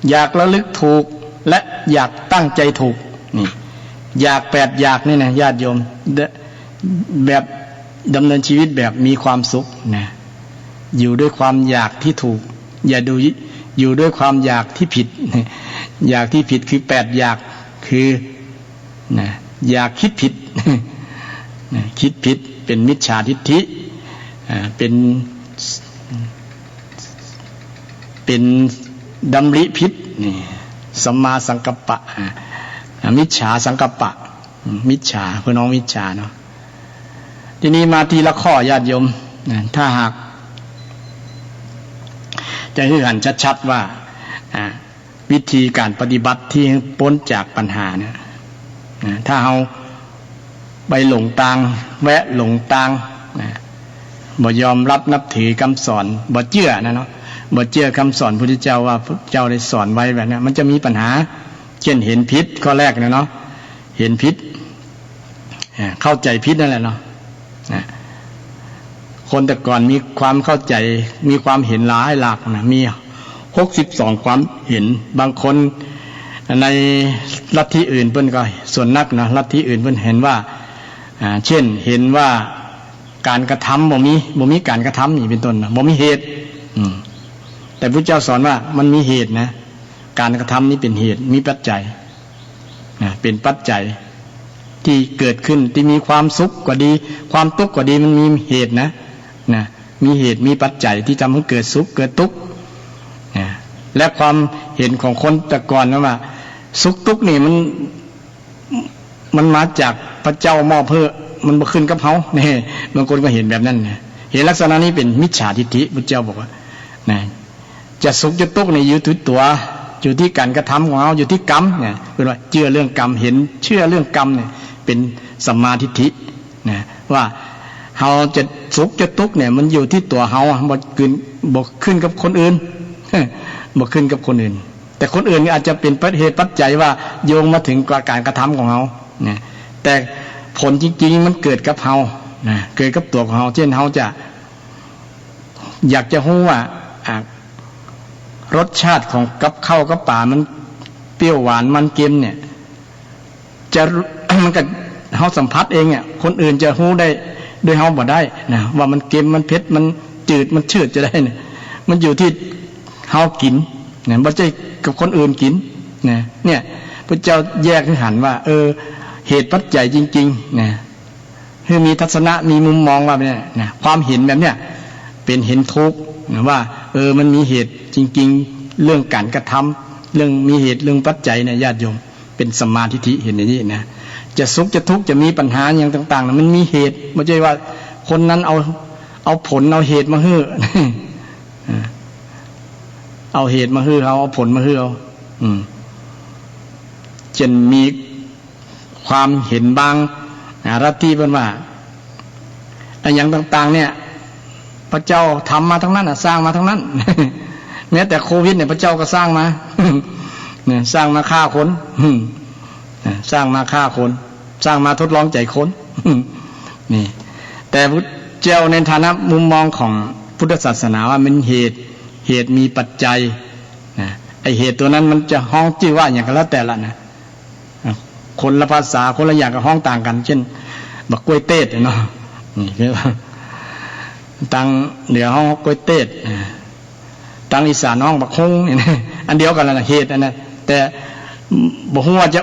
อยากระลึกถูกและอยากตั้งใจถูกนี่อยาก8อยากนี่นะญาติโยมแบบดำเนินชีวิตแบบมีความสุขนะอยู่ด้วยความอยากที่ถูกอย่าดูอยู่ด้วยความอยากที่ผิดอยากที่ผิดคือ8อยากคืออยากคิดผิด คิดผิดเป็นมิจฉาทิฏฐิเป็นดำริผิดนี่สัมมาสังกัปปะมิจฉาสังกัปปะมิจฉาพี่น้องมิจฉาเนาะทีนี้มาทีละข้อญาติโยมถ้าหากจะให้เห็นชัดๆว่าวิธีการปฏิบัติที่พ้นจากปัญหาเนี่ยถ้าเราไปหลงทางแวะหลงทางบ่ยอมรับนับถือคำสอนบ่เชื่อนะเนาะบ่เชื่อคำสอนพระพุทธเจ้าว่าพระเจ้าได้สอนไว้แบบนี้มันจะมีปัญหาเช่นเห็นผิดข้อแรกนะเนาะเห็นผิดเข้าใจผิดนั่นแหละเนาะค คนแต่ก่อนมีความเข้าใจมีความเห็นหลายหลากนะมี62ความเห็นบางคนในลัทธิอื่นเพิ่นก็ส่วนนักนะลัทธิอื่นเพิ่นเห็นว่าเช่นเห็นว่าการกระทำบ่มีการกระทำนี่เป็นต้นนะบ่มีเหตุแต่พระเจ้าสอนว่ามันมีเหตุนะการกระทำนี้เป็นเหตุมีปัจจัยเป็นปัจจัยที่เกิดขึ้นที่มีความสุขก็ดีความทุกข์ก็ดีมันมีเหตุนะมีเหตุมีปัจจัยที่ทำให้เกิดสุขเกิดทุกข์และความเห็นของคนแต่ก่อนว่าสุขทุกข์นี่มันมาจากพระเจ้ามอบเพื่อมันบ่ขึ้นกับเฮานี่บางคนก็เห็นแบบนั้นนะเห็นลักษณะนี้เป็นมิจฉาทิฏฐิพระเจ้าบอกว่าจะสุขจะทุกข์นี่อยู่ที่ตัวอยู่ที่การกระทำของเราอยู่ที่กรรมเนี่ยเป็นว่าเชื่อเรื่องกรรมเห็นเชื่อเรื่องกรรมเนี่ยเป็นสัมมาทิฏฐินะว่าเฮาจะสุขจะทุกข์เนี่ยมันอยู่ที่ตัวเฮาบ่ขึ้นกับคนอื่นบ่ขึ้นกับคนอื่นแต่คนอื่นอาจจะเป็นเหตุปัจจัยว่าโยงมาถึงการกระทำของเฮานะแต่ผลจริงๆมันเกิดกับเฮานะเกิดกับตัวของเฮาเช่นเฮาจะอยากจะรู้ว่ารสชาติของกับข้าวกับป่ามันเปรี้ยวหวานมันเค็มเนี่ยจะ มันก็เฮาสัมผัสเองเนี่ยคนอื่นจะรู้ได้ด้วยเฮาบ่ได้นะว่ามันเค็มมันเผ็ดมันจืดมันชืดจะได้เนี่ยมันอยู่ที่เฮากินเนี่ยบ่ใช่กับคนอื่นกินเนี่ยพระเจ้าแยกให้หันว่าเหตุปัจจัยจริงๆนะคือมีทัศนะมีมุมมองว่าเนี่ยนะความเห็นแบบเนี้ยเป็นเห็นทุกข์นะว่ามันมีเหตุจริงๆเรื่องการกระทำเรื่องมีเหตุเรื่องปัจจัยเนี่ยญาติโยมเป็นสัมมาทิฏฐิเห็นอย่างนี้นะจะสุขจะทุกข์จะมีปัญหาอย่างต่างๆนะมันมีเหตุไม่ใช่ว่าคนนั้นเอาผลเอาเหตุมาฮื้อเอาเหตุมาฮื้อเอาผลมาฮื้อเอาจนมีความเห็นบางลัทธิเป็นว่าอย่างต่างๆเนี่ยพระเจ้าทำมาทั้งนั้นสร้างมาทั้งนั้นแม้แต่โควิดเนี่ยพระเจ้าก็สร้างมาเนี่ยสร้างมาฆ่าคนสร้างมาฆ่าคนสร้างมาทดลองใจคนนี่แต่พระเจ้าในฐานะมุมมองของพุทธศาสนาว่ามันเหตุมีปัจจัยไอเหตุตัวนั้นมันจะห้องชื่อว่าอย่างกันแล้วแต่ละนะคนละภาษาคนละอย่างกับห้องต่างกันเช่นบักกล้วยเต้ดเนาะนี่เรียกว่าตังเหนือห้องกล้วยเต้ดตังอีสานห้องบักฮงนี่อันเดียวกันนะเหตุอันนั้นแต่บ่ฮู้ว่าจะ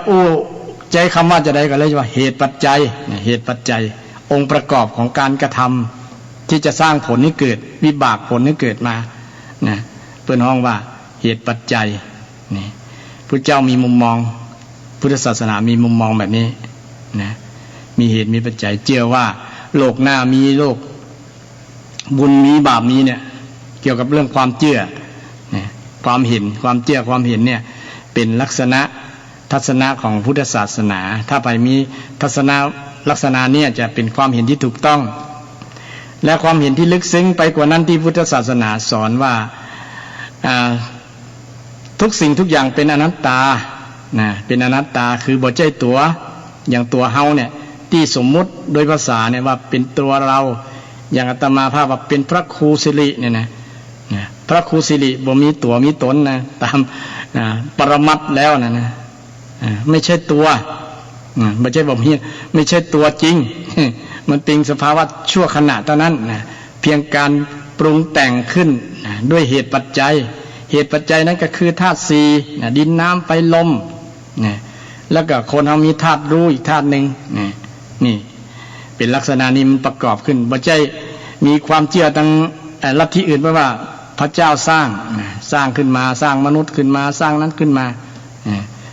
ใจคำว่าจะได้ก็เลยว่าเหตุปัจจัยเหตุปัจจัยองค์ประกอบของการกระทำที่จะสร้างผลให้เกิดวิบากผลให้เกิดมานะเพิ่นห้องว่าเหตุปัจจัยนี่พระเจ้ามีมุมมองพุทธศาสนามีมุมมองแบบนี้นะมีเหตุมีปัจจัยเชื่อว่าโลกหน้ามีโลกบุญมีบาปมีเนี่ยเกี่ยวกับเรื่องความเชื่อเนี่ยความเห็นความเชื่อความเห็นเนี่ยเป็นลักษณะทัศนะของพุทธศาสนาถ้าไปมีทัศนะลักษณะเนี่ยจะเป็นความเห็นที่ถูกต้องและความเห็นที่ลึกซึ้งไปกว่านั้นที่พุทธศาสนาสอนว่าทุกสิ่งทุกอย่างเป็นอนัตตาเป็นอนัตตาคือบ่ใช่ตัวอย่างตัวเฮาเนี่ยที่สมมุติโดยภาษาเนี่ยว่าเป็นตัวเราอย่างอาตมาภาพว่าเป็นพระครูสิริเนี่ยนะพระครูสิริบ่มีตัวมีตนนะตามปรมัตถ์แล้วนะไม่ใช่ตัวไม่ใช่บ่มีไม่ใช่ตัวจริงมันเป็นสภาวะชั่วขณะเท่านั้นนะเพียงการปรุงแต่งขึ้นด้วยเหตุปัจจัยเหตุปัจจัยนั้นก็คือธาตุสี่ดินน้ำไฟลมแล้วก็คนเขามีธาตุรู้อีกธาตุหนึ่งนี่เป็นลักษณะนี้มันประกอบขึ้นบ่ใช่มีความเชื่อทางลัทธิอื่นว่าพระเจ้าสร้างขึ้นมาสร้างมนุษย์ขึ้นมาสร้างนั้นขึ้นมา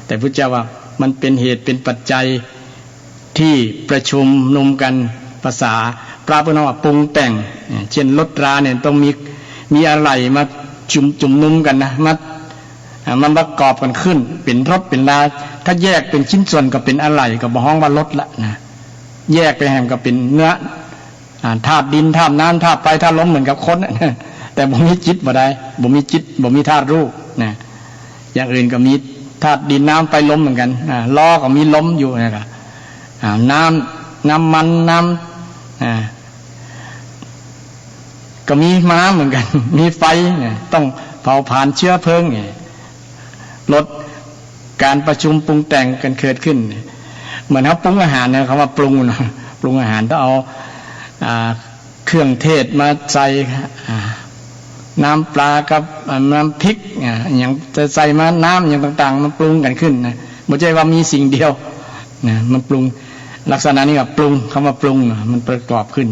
แต่พระเจ้าว่ามันเป็นเหตุเป็นปัจจัยที่ประชุมนุมกันภาษาพระพุทธว่าปรุงแต่งเช่นรถราเนี่ยต้องมีอะไรมาจุ่มนุมกันนะมันประกอบกันขึ้นเป็นรถเป็นลาถ้าแยกเป็นชิ้นส่วนก็เป็นอะไรก็บ่ฮ้องว่ารถละนะแยกไปแห่งก็เป็นเนื้อธาตุดินธาตุน้ำธาตุไฟธาตุลมเหมือนกับคนแต่บ่มีจิตบ่ได้บ่มีจิตบ่มีธาตุรู้นะอย่างอื่นก็มีธาตุดินน้ำไฟลมเหมือนกันล้อก็มีลมอยู่นะครับน้ำมันน้ ก็มีม้าเหมือนกันมีไฟเนี่ยต้องเผาผลาญเชื้อเพลิงเนี่ยลดการประชุมปรุงแต่งกันเกิดขึ้นเหมือนเขาปรุงอาหารนะคำว่าปรุงนะปรุงอาหารต้องเอาเครื่องเทศมาใส่น้ำปลากับน้ำพริกอย่างจะใส่มาน้ำอย่างต่างๆมันปรุงกันขึ้นนะไม่ใช่ว่ามีสิ่งเดียวนะมันปรุงลักษณะนี้กับปรุงคำว่าปรุงนะมันประกอบขึ้น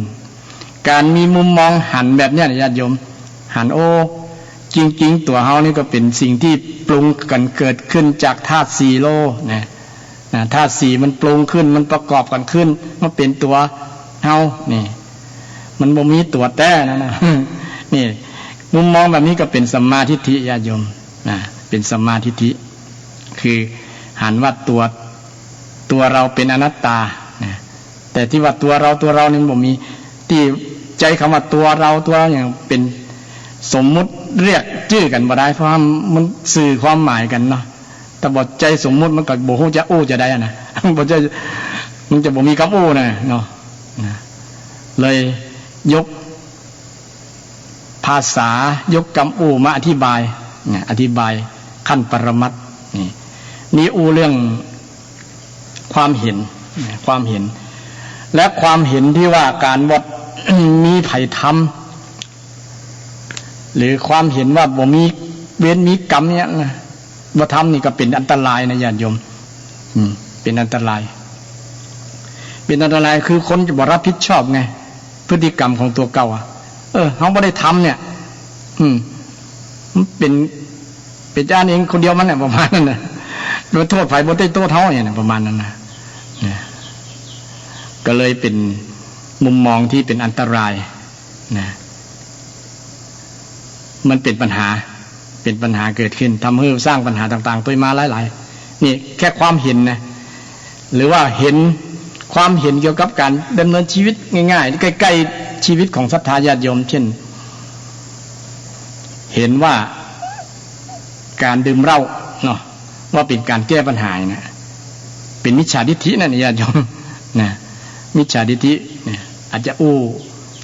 การมีมุมมองหันแบบนี้ญาติโยมหันโอ้จริงๆตัวเฮานี่ก็เป็นสิ่งที่ปรุงกันเกิดขึ้นจากธาตุ4โลนะธาตุ4มันปรุงขึ้นมันประกอบกันขึ้นมันเป็นตัวเฮานี่มันบ่มีตัวแต้นะนี่มุมมองแบบนี้ก็เป็นสัมมาทิฏฐิญาติโยมนะเป็นสัมมาทิฏฐิคือหันว่าตัวเราเป็นอนัตตานะแต่ที่ว่าตัวเรานี่บ่มีที่ใจคำว่าตัวเราอย่างเป็นสมมุติเรียกชื่อกันบ่ได้เพราะมันสื่อความหมายกันเนาะแต่บ่ใจสมมุติมันก็บ่ฮู้จะอู้จะได้นะบ่จะมันจะบ่มีคำอู้นะเนาะเลยยกภาษายกคำอู้มาอธิบายอธิบายขั้นปรมัตถ์นี่อู้เรื่องความเห็นและความเห็นที่ว่าการวัดมีไผ่ธรรมหรือความเห็นว่าบ่มีเวรมีกรรมเนี่ยนะบ่ธรรมนี่ก็เป็นอันตรายนะญาติโยมเป็นอันตรายคือคนจะบ่รับผิดชอบไงพฤติกรรมของตัวเก่าเฮาบ่ได้ทำเนี่ยมันเป็นญาติเองคนเดียวมันเนี่ยประมาณนั้นน่ะโดยโทษไผบ่ได้โทษเฮาอย่างนั้นประมาณนั้นนะก็เลยเป็นมุมมองที่เป็นอันตรายนะมันเป็นปัญหาเกิดขึ้นทำให้สร้างปัญหาต่างๆตัวมาหลายๆนี่แค่ความเห็นนะหรือว่าเห็นความเห็นเกี่ยวกับการดำเนินชีวิตง่ายๆใกล้ๆชีวิตของศรัทธาญาติโยมเช่นเห็นว่าการดื่มเหล้าเนาะว่าเป็นการแก้ปัญหานะเป็นมิจฉาทิฏฐินั่นญาติโยมนะมิจฉาทิฏฐิเนี่ยอาจจะ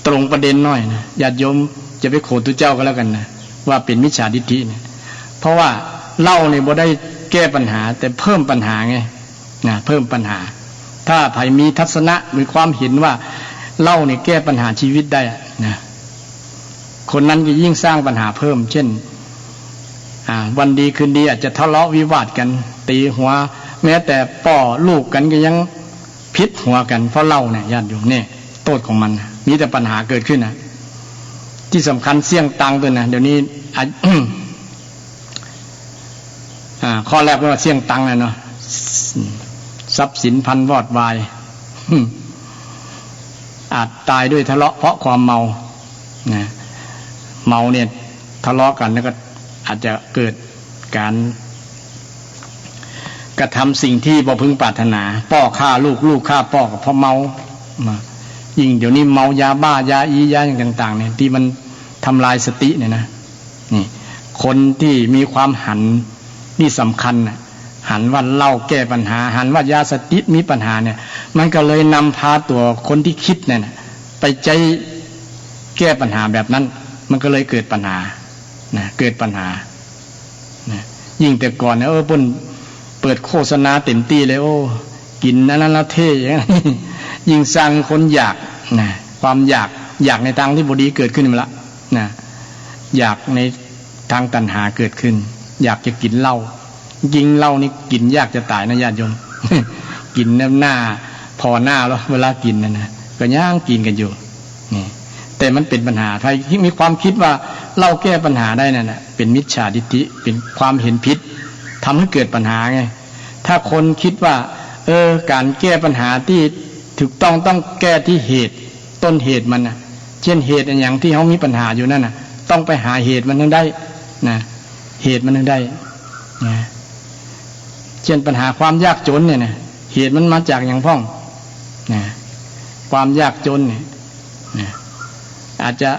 ตรงประเด็นหน่อยนะญาติโยมจะไปโขดตุเจ้าก็แล้วกันนะว่าเป็นมิจฉาทิฏฐิเนี่ยเพราะว่าเหล้าเนี่ยบ่ได้แก้ปัญหาแต่เพิ่มปัญหาไงนะเพิ่มปัญหาถ้าใครมีทัศนะหรือความเห็นว่าเหล้าเนี่ยแก้ปัญหาชีวิตได้นะคนนั้นก็ยิ่งสร้างปัญหาเพิ่มเช่นวันดีคืนดีอาจจะทะเลาะวิวาทกันตีหัวแม้แต่ป่อลูกกันก็ยังพิษหัวกันเพราะเหล้าเนี่ยญาติโยมเนี่ยโทษของมันมีแต่ปัญหาเกิดขึ้นนะที่สำคัญเสี่ยงตังตัวนะเดี๋ยวนี้ ข้อแรกว่าเสี่ยงตังเนาะทรัพย์สินพันวอดวายอาจตายด้วยทะเลาะเพราะความเมานะเมาเนี่ยทะเลาะกันแล้วก็อาจจะเกิดการกระทำสิ่งที่บ่พึงปรารถนาพ่อฆ่าลูกฆ่าพ่อก็เพราะเมายิ่งเดี๋ยวนี้เมายาบ้ายาอียาอย่างต่างๆเนี่ยที่มันทำลายสติเนี่ยนะนี่คนที่มีความหันนี่สำคัญนะหันว่าเหล้าแก้ปัญหาหันว่ายาสติมีปัญหาเนี่ยมันก็เลยนำพาตัวคนที่คิดเนี่ยไปใจแก้ปัญหาแบบนั้นมันก็เลยเกิดปัญหานะเกิดปัญหานะยิ่งแต่ก่อนเนี่ยเปิดโฆษณาเต็มที่เลยกินนั้นละเท่อย่างนี้ยิ่งสร้างคนอยากนะความอยากในทางที่บดีเกิดขึ้นมาละนะอยากในทางตัณหาเกิดขึ้นอยากจะกินเหล้ายิงเหล้านี่กินยากจะตายนะญาติโยม กินหน้าพอหน้าแล้วเวลากินนะก็ย่างกินกันอยู่นี่แต่มันเป็นปัญหาใครที่มีความคิดว่าเหล้าแก้ปัญหาได้นั่นน่ะเป็นมิจฉาทิฏฐิเป็นความเห็นผิดทำให้เกิดปัญหาไงถ้าคนคิดว่าการแก้ปัญหาที่ถูกต้องแก้ที่เหตุต้นเหตุมันน่ะเช่นเหตุอย่างที่เขามีปัญหาอยู่นั่นน่ะต้องไปหาเหตุมันถึงได้นะเหตุมันถึงได้นะเช่นปัญหาความยากจนเนี่ยนะเหตุมันมาจากอย่างพ่องนะความยากจนเนี่ยนะอาจจะ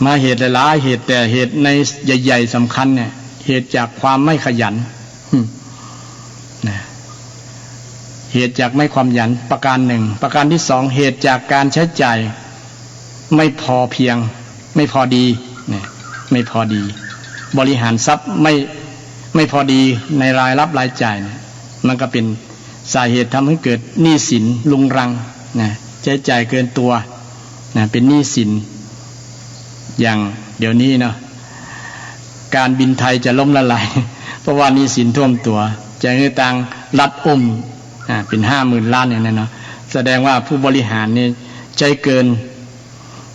มาเหตุหลายเหตุแต่เหตุในใหญ่ๆสำคัญเนี่ยเหตุจากความไม่ขยันนะเหตุจากไม่ความขยันประการหนึ่งประการที่สองเหตุจากการใช้จ่าย ไม่พอเพียงไม่พอดีเนี่ยไม่พอดีบริหารทรัพย์ไม่พอดีในรายรับรายจ่ายเนี่ยมันก็เป็นสาเหตุทำให้เกิดหนี้สินรุงรังนะใช้จ่ายเกินตัวนะเป็นหนี้สินอย่างเดี๋ยวนี้เนาะการบินไทยจะล้มละลายเพราะว่าหนี้สินท่วมตัวจะเงินตังรัดเป็น50,000 ล้านอย่างนั้นเนาะแสดงว่าผู้บริหารนี่ใช้เกิน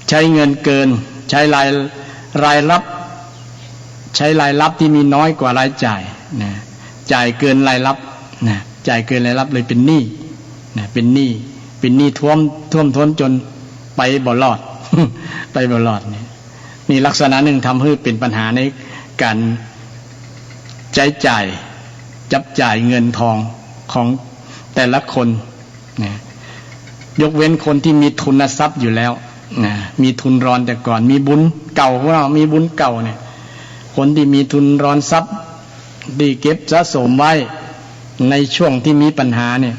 ใช้เงินเกินใช้รายรับที่มีน้อยกว่ารายจ่ายนะจ่ายเกินรายรับนะจ่ายเกินรายรับเลยเป็นหนี้นะเป็นหนี้ท่วมท้นจนไปบ่รอด ไปบ่รอดนี่ลักษณะหนึ่งทำให้เป็นปัญหาในการใช้จ่ายจับจ่ายเงินทองของแต่ละคนนะยกเว้นคนที่มีทุนทรัพย์อยู่แล้วนะมีทุนรอนแต่ก่อนมีบุญเก่าของเรามีบุญเก่าเนี่ยคนที่มีทุนรอนทรัพย์ที่เก็บสะสมไว้ในช่วงที่มีปัญหาเนี่ย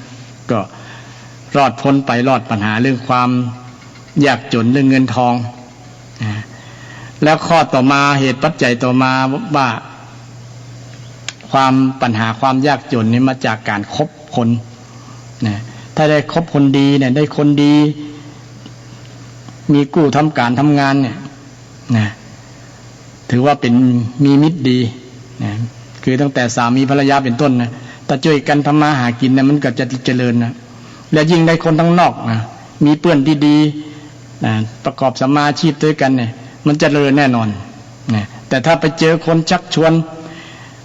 ก็รอดพ้นไปรอดปัญหาเรื่องความยากจนเรื่องเงินทองนะแล้วข้อต่อมาเหตุปัจจัยต่อมาว่าความปัญหาความยากจนนี่มาจากการคบคนนะถ้าได้คบคนดีเนี่ยได้คนดีมีกู้ทำการทำงานเนี่ยนะถือว่าเป็นมีมิตรดีนะคือตั้งแต่สามีภรรยาเป็นต้นนะถ้าช่วยกันทำมาหากินนะมันก็จะเจริญนะแล้วยิ่งได้คนทั้งนอกนะมีเพื่อนที่ดีนะประกอบสัมมาอาชีพด้วยกันเนี่ยมันเจริญแน่นอนนะแต่ถ้าไปเจอคนชักชวน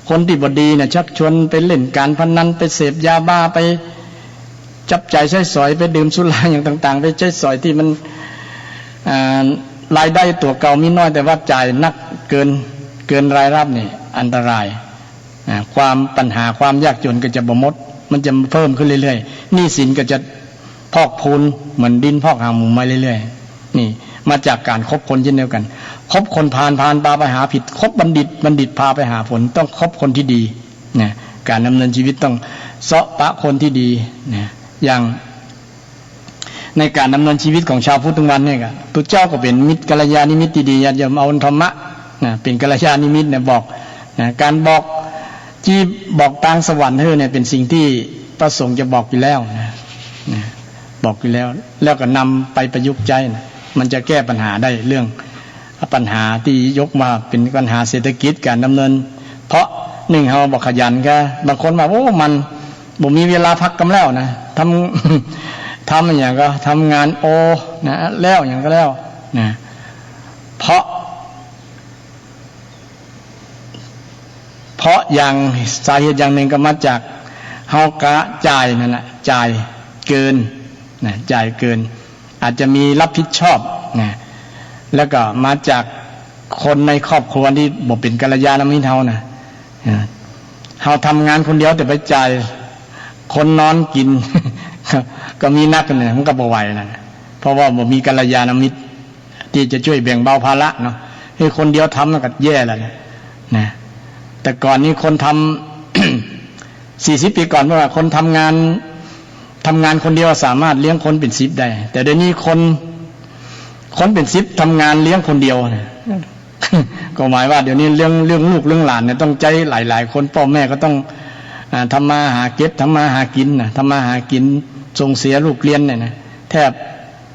คนที่บ่ดีเนี่ยชักชวนไปเล่นการพนันไปเสพยาบ้าไปจับจ่ายใช้สอยไปดื่มสุราอย่างต่างๆไปใช้สอยที่มันรายได้ตัวเก่ามีน้อยแต่ว่าจ่ายนักเกินรายรับนี่อันตรายความปัญหาความยากจนก็จะบ่หมดมันจะเพิ่มขึ้นเรื่อยๆหนี้สินก็จะพอกพูนเหมือนดินพอกหางหมูมาเรื่อยๆนี่มาจากการคบคนเช่นเดียวกันคบคนพาลพาไปหาผิดคบบัณฑิตพาไปหาผลต้องคบคนที่ดีนะการดำเนินชีวิตต้องเสาะปะคนที่ดีนะอย่างในการดำเนินชีวิตของชาวพุทธทุกวันเนี่ยพระเจ้าก็เป็นมิตรกัลยาณมิตรที่ดีญาติโยมเอาธรรมะนะเป็นกัลยาณมิตรเนี่ยบอกนะการบอกที่บอกทางสวรรค์เนี่ยเป็นสิ่งที่ประสงค์จะบอกอยู่แล้วนะบอกอยู่แล้วก็นำไปประยุกต์ใช้นะมันจะแก้ปัญหาได้เรื่องปัญหาที่ยกมาเป็นปัญหาเศรษฐกิจการดำเนินเพราะหนึ่งเราบอกขยันก็บางคนมาโอ้มันบ่มีเวลาพักกันแล้วนะทำอย่างก็ทำงานโอนะแล้วอย่างก็แล้วนะเพราะอย่างสาเหตุอย่างหนึ่งก็มาจากเฮากะจ่ายนั่นแหละจ่ายเกินนะจ่ายเกินอาจจะมีรับผิดชอบนะแล้วก็มาจากคนในครอบครัวที่บ่เป็นกัลยาณมิตรเฮานะเฮาทำงานคนเดียวแต่ไปจ่ายคนนอนกิน ก็มีนักเนี่ยมันก็บ่ไหวนะเพราะว่าบ่มีกัลยาณมิตรที่จะช่วยแบ่งเบาภาระเนาะให้คนเดียวทำมันก็แย่แล้วนะแต่ก่อนนี้คนทำ 40 ปีก่อนเมื่อว่าคนทำงานคนเดียวสามารถเลี้ยงคนเป็น10ได้แต่เดี๋ยวนี้คนเป็น10ทำงานเลี้ยงคนเดียวนะ ก็หมายว่าเดี๋ยวนี้เรื่องลูกเรื่องหลานเนี่ยต้องใจหลายๆคนพ่อแม่ก็ต้องทำมาหาเก็บทำมาหากินนะทำมาหากินส่งเสียลูกเรียนเนี่ยนะแทบ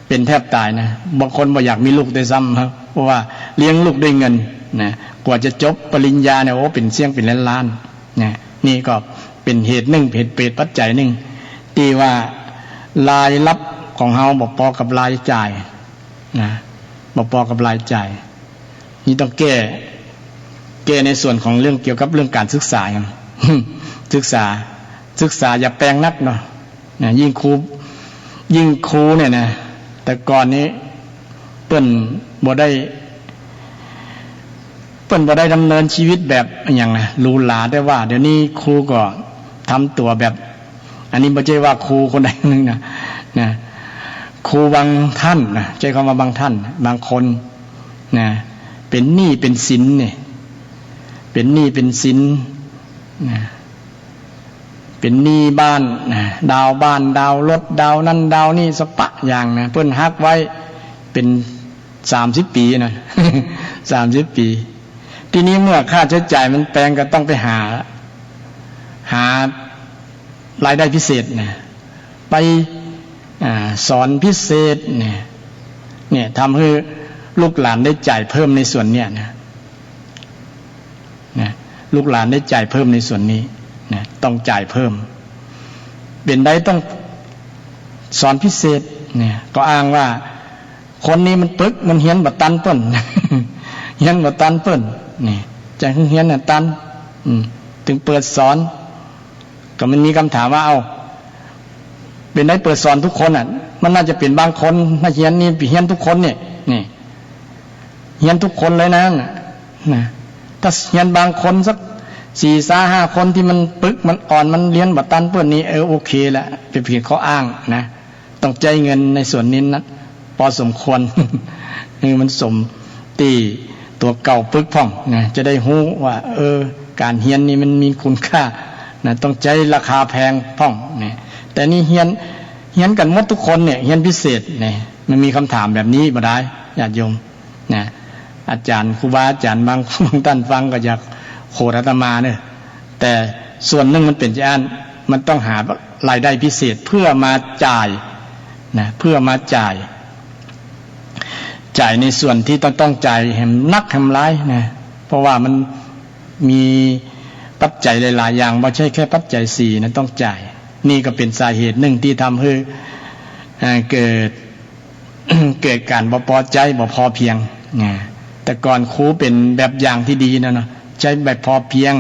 เป็นแทบตายนะบางคนบ่อยากมีลูกด้วยซ้ำครับเพราะว่าเลี้ยงลูกด้วยเงินนะกว่าจะจบปริญญาเนี่ยโอ้เป็นเสี่ยงเป็นล้านๆนะนี่ก็เป็นเหตุหนึ่งเหตุปัจจัยหนึ่งที่ว่ารายรับของเฮาบ่พอกับรายจ่ายนะบ่พอกับรายจ่ายนี่ต้องแก้ในส่วนของเรื่องเกี่ยวกับเรื่องการศึกษาครับ ศึกษาอย่าแปลงนักเนาะยิ่งครูเนี่ยนะแต่ก่อนนี้เปิ้นบ่ได้ดำเนินชีวิตแบบอย่างนะหรูหราได้ว่าเดี๋ยวนี้ครูก็ทำตัวแบบอันนี้ไม่ใช่ว่าครูคนใดนึงนะครูบางท่านนะใช้คำว่าบางท่านบางคนนะเป็นหนี้เป็นสินเนี่ยเป็นหนี้เป็นสินนะเป็นหนี้บ้านนะดาวบ้านดาวรถดาวนั่นดาวนี่สปะอย่างนะเพิ่นฮักไว้เป็น 30 ปีนะ 30 ปี ทีนี้เมื่อค่าใช้จ่ายมันแพงก็ต้องไปหารายได้พิเศษนะไปสอนพิเศษเนี่ยทำให้ลูกหลานได้จ่ายเพิ่มในส่วนเนี้ยนะลูกหลานได้จ่ายเพิ่มในส่วนนี้นะต้องจ่ายเพิ่มเป็นได้ต้องสอนพิเศษเนี่ยก็อ้างว่าคนนี้มันปึกมันเฮียนบัตันเปิ้น เฮียนบัตันเปิ้นนี่จะเฮียนน่ะตันถึงเปิดสอนก็มันมีคำถามว่าเอาเป็นได้เปิดสอนทุกคนอ่ะมันน่าจะเป็นบางคนถ้าเฮียนนี่เฮียนทุกคนเนี่ยนี่เฮียนทุกคนเลยนะถ้าเฮียนบางคนสัก4-5 คนที่มันปึกมันอ่อนมันเรียนบัตันเปิ้นนี้โอเคแหละเป็นเพียงข้ออ้างนะต้องใจเงินในส่วนนี้นะพอสมควร นี่มันสมตีตัวเก่าปึกพ่องนะจะได้รู้ว่าการเฮียนนี่มันมีคุณค่านะต้องใจราคาแพงพ่องเนี่ยแต่นี่เฮียนกันหมดทุกคนเนี่ยเฮียนพิเศษเนี่ยมันมีคำถามแบบนี้บ่ได้ญาติโยมนะอาจารย์ครูบาอาจารย์บางท่านฟังก็อยากโหดอาตมาเนี่ยแต่ส่วนหนึ่งมันเป็นอย่างนั้นมันต้องหารายได้พิเศษเพื่อมาจ่ายนะเพื่อมาจ่ายในส่วนที่ต้องจ่ายแหมนักแหมร้ายนะเพราะว่ามันมีปัจจัยหลายๆอย่างไม่ใช่แค่ปัจจัย4นะต้องจ่ายนี่ก็เป็นสาเหตุหนึ่งที่ทำให้เกิดการบ่พอใจบ่พอเพียงนะแต่ก่อนครูเป็นแบบอย่างที่ดีนะเนาะใช้แบบพอเพียง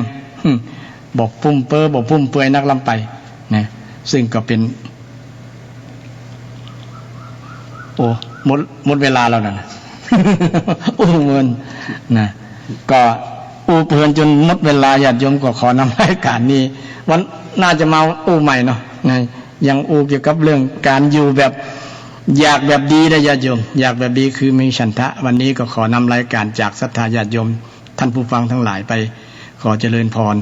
บอกพุ่มเปื้อบอกพุ่มเปื่อยนักลำไปนะซึ่งก็เป็นหมดเวลาแล้วนะ เงินนะก็เพลินจนหมดเวลาญาติโยมก็ขอนำรายการนี้วันน่าจะมาใหม่เนาะนะยังเกี่ยวกับเรื่องการอยู่แบบอยากแบบดีได้ญาติโยมอยากแบบดีคือมีฉันทะวันนี้ก็ขอนำรายการจากศรัทธาญาติโยมท่านผู้ฟังทั้งหลายไปขอเจริญพร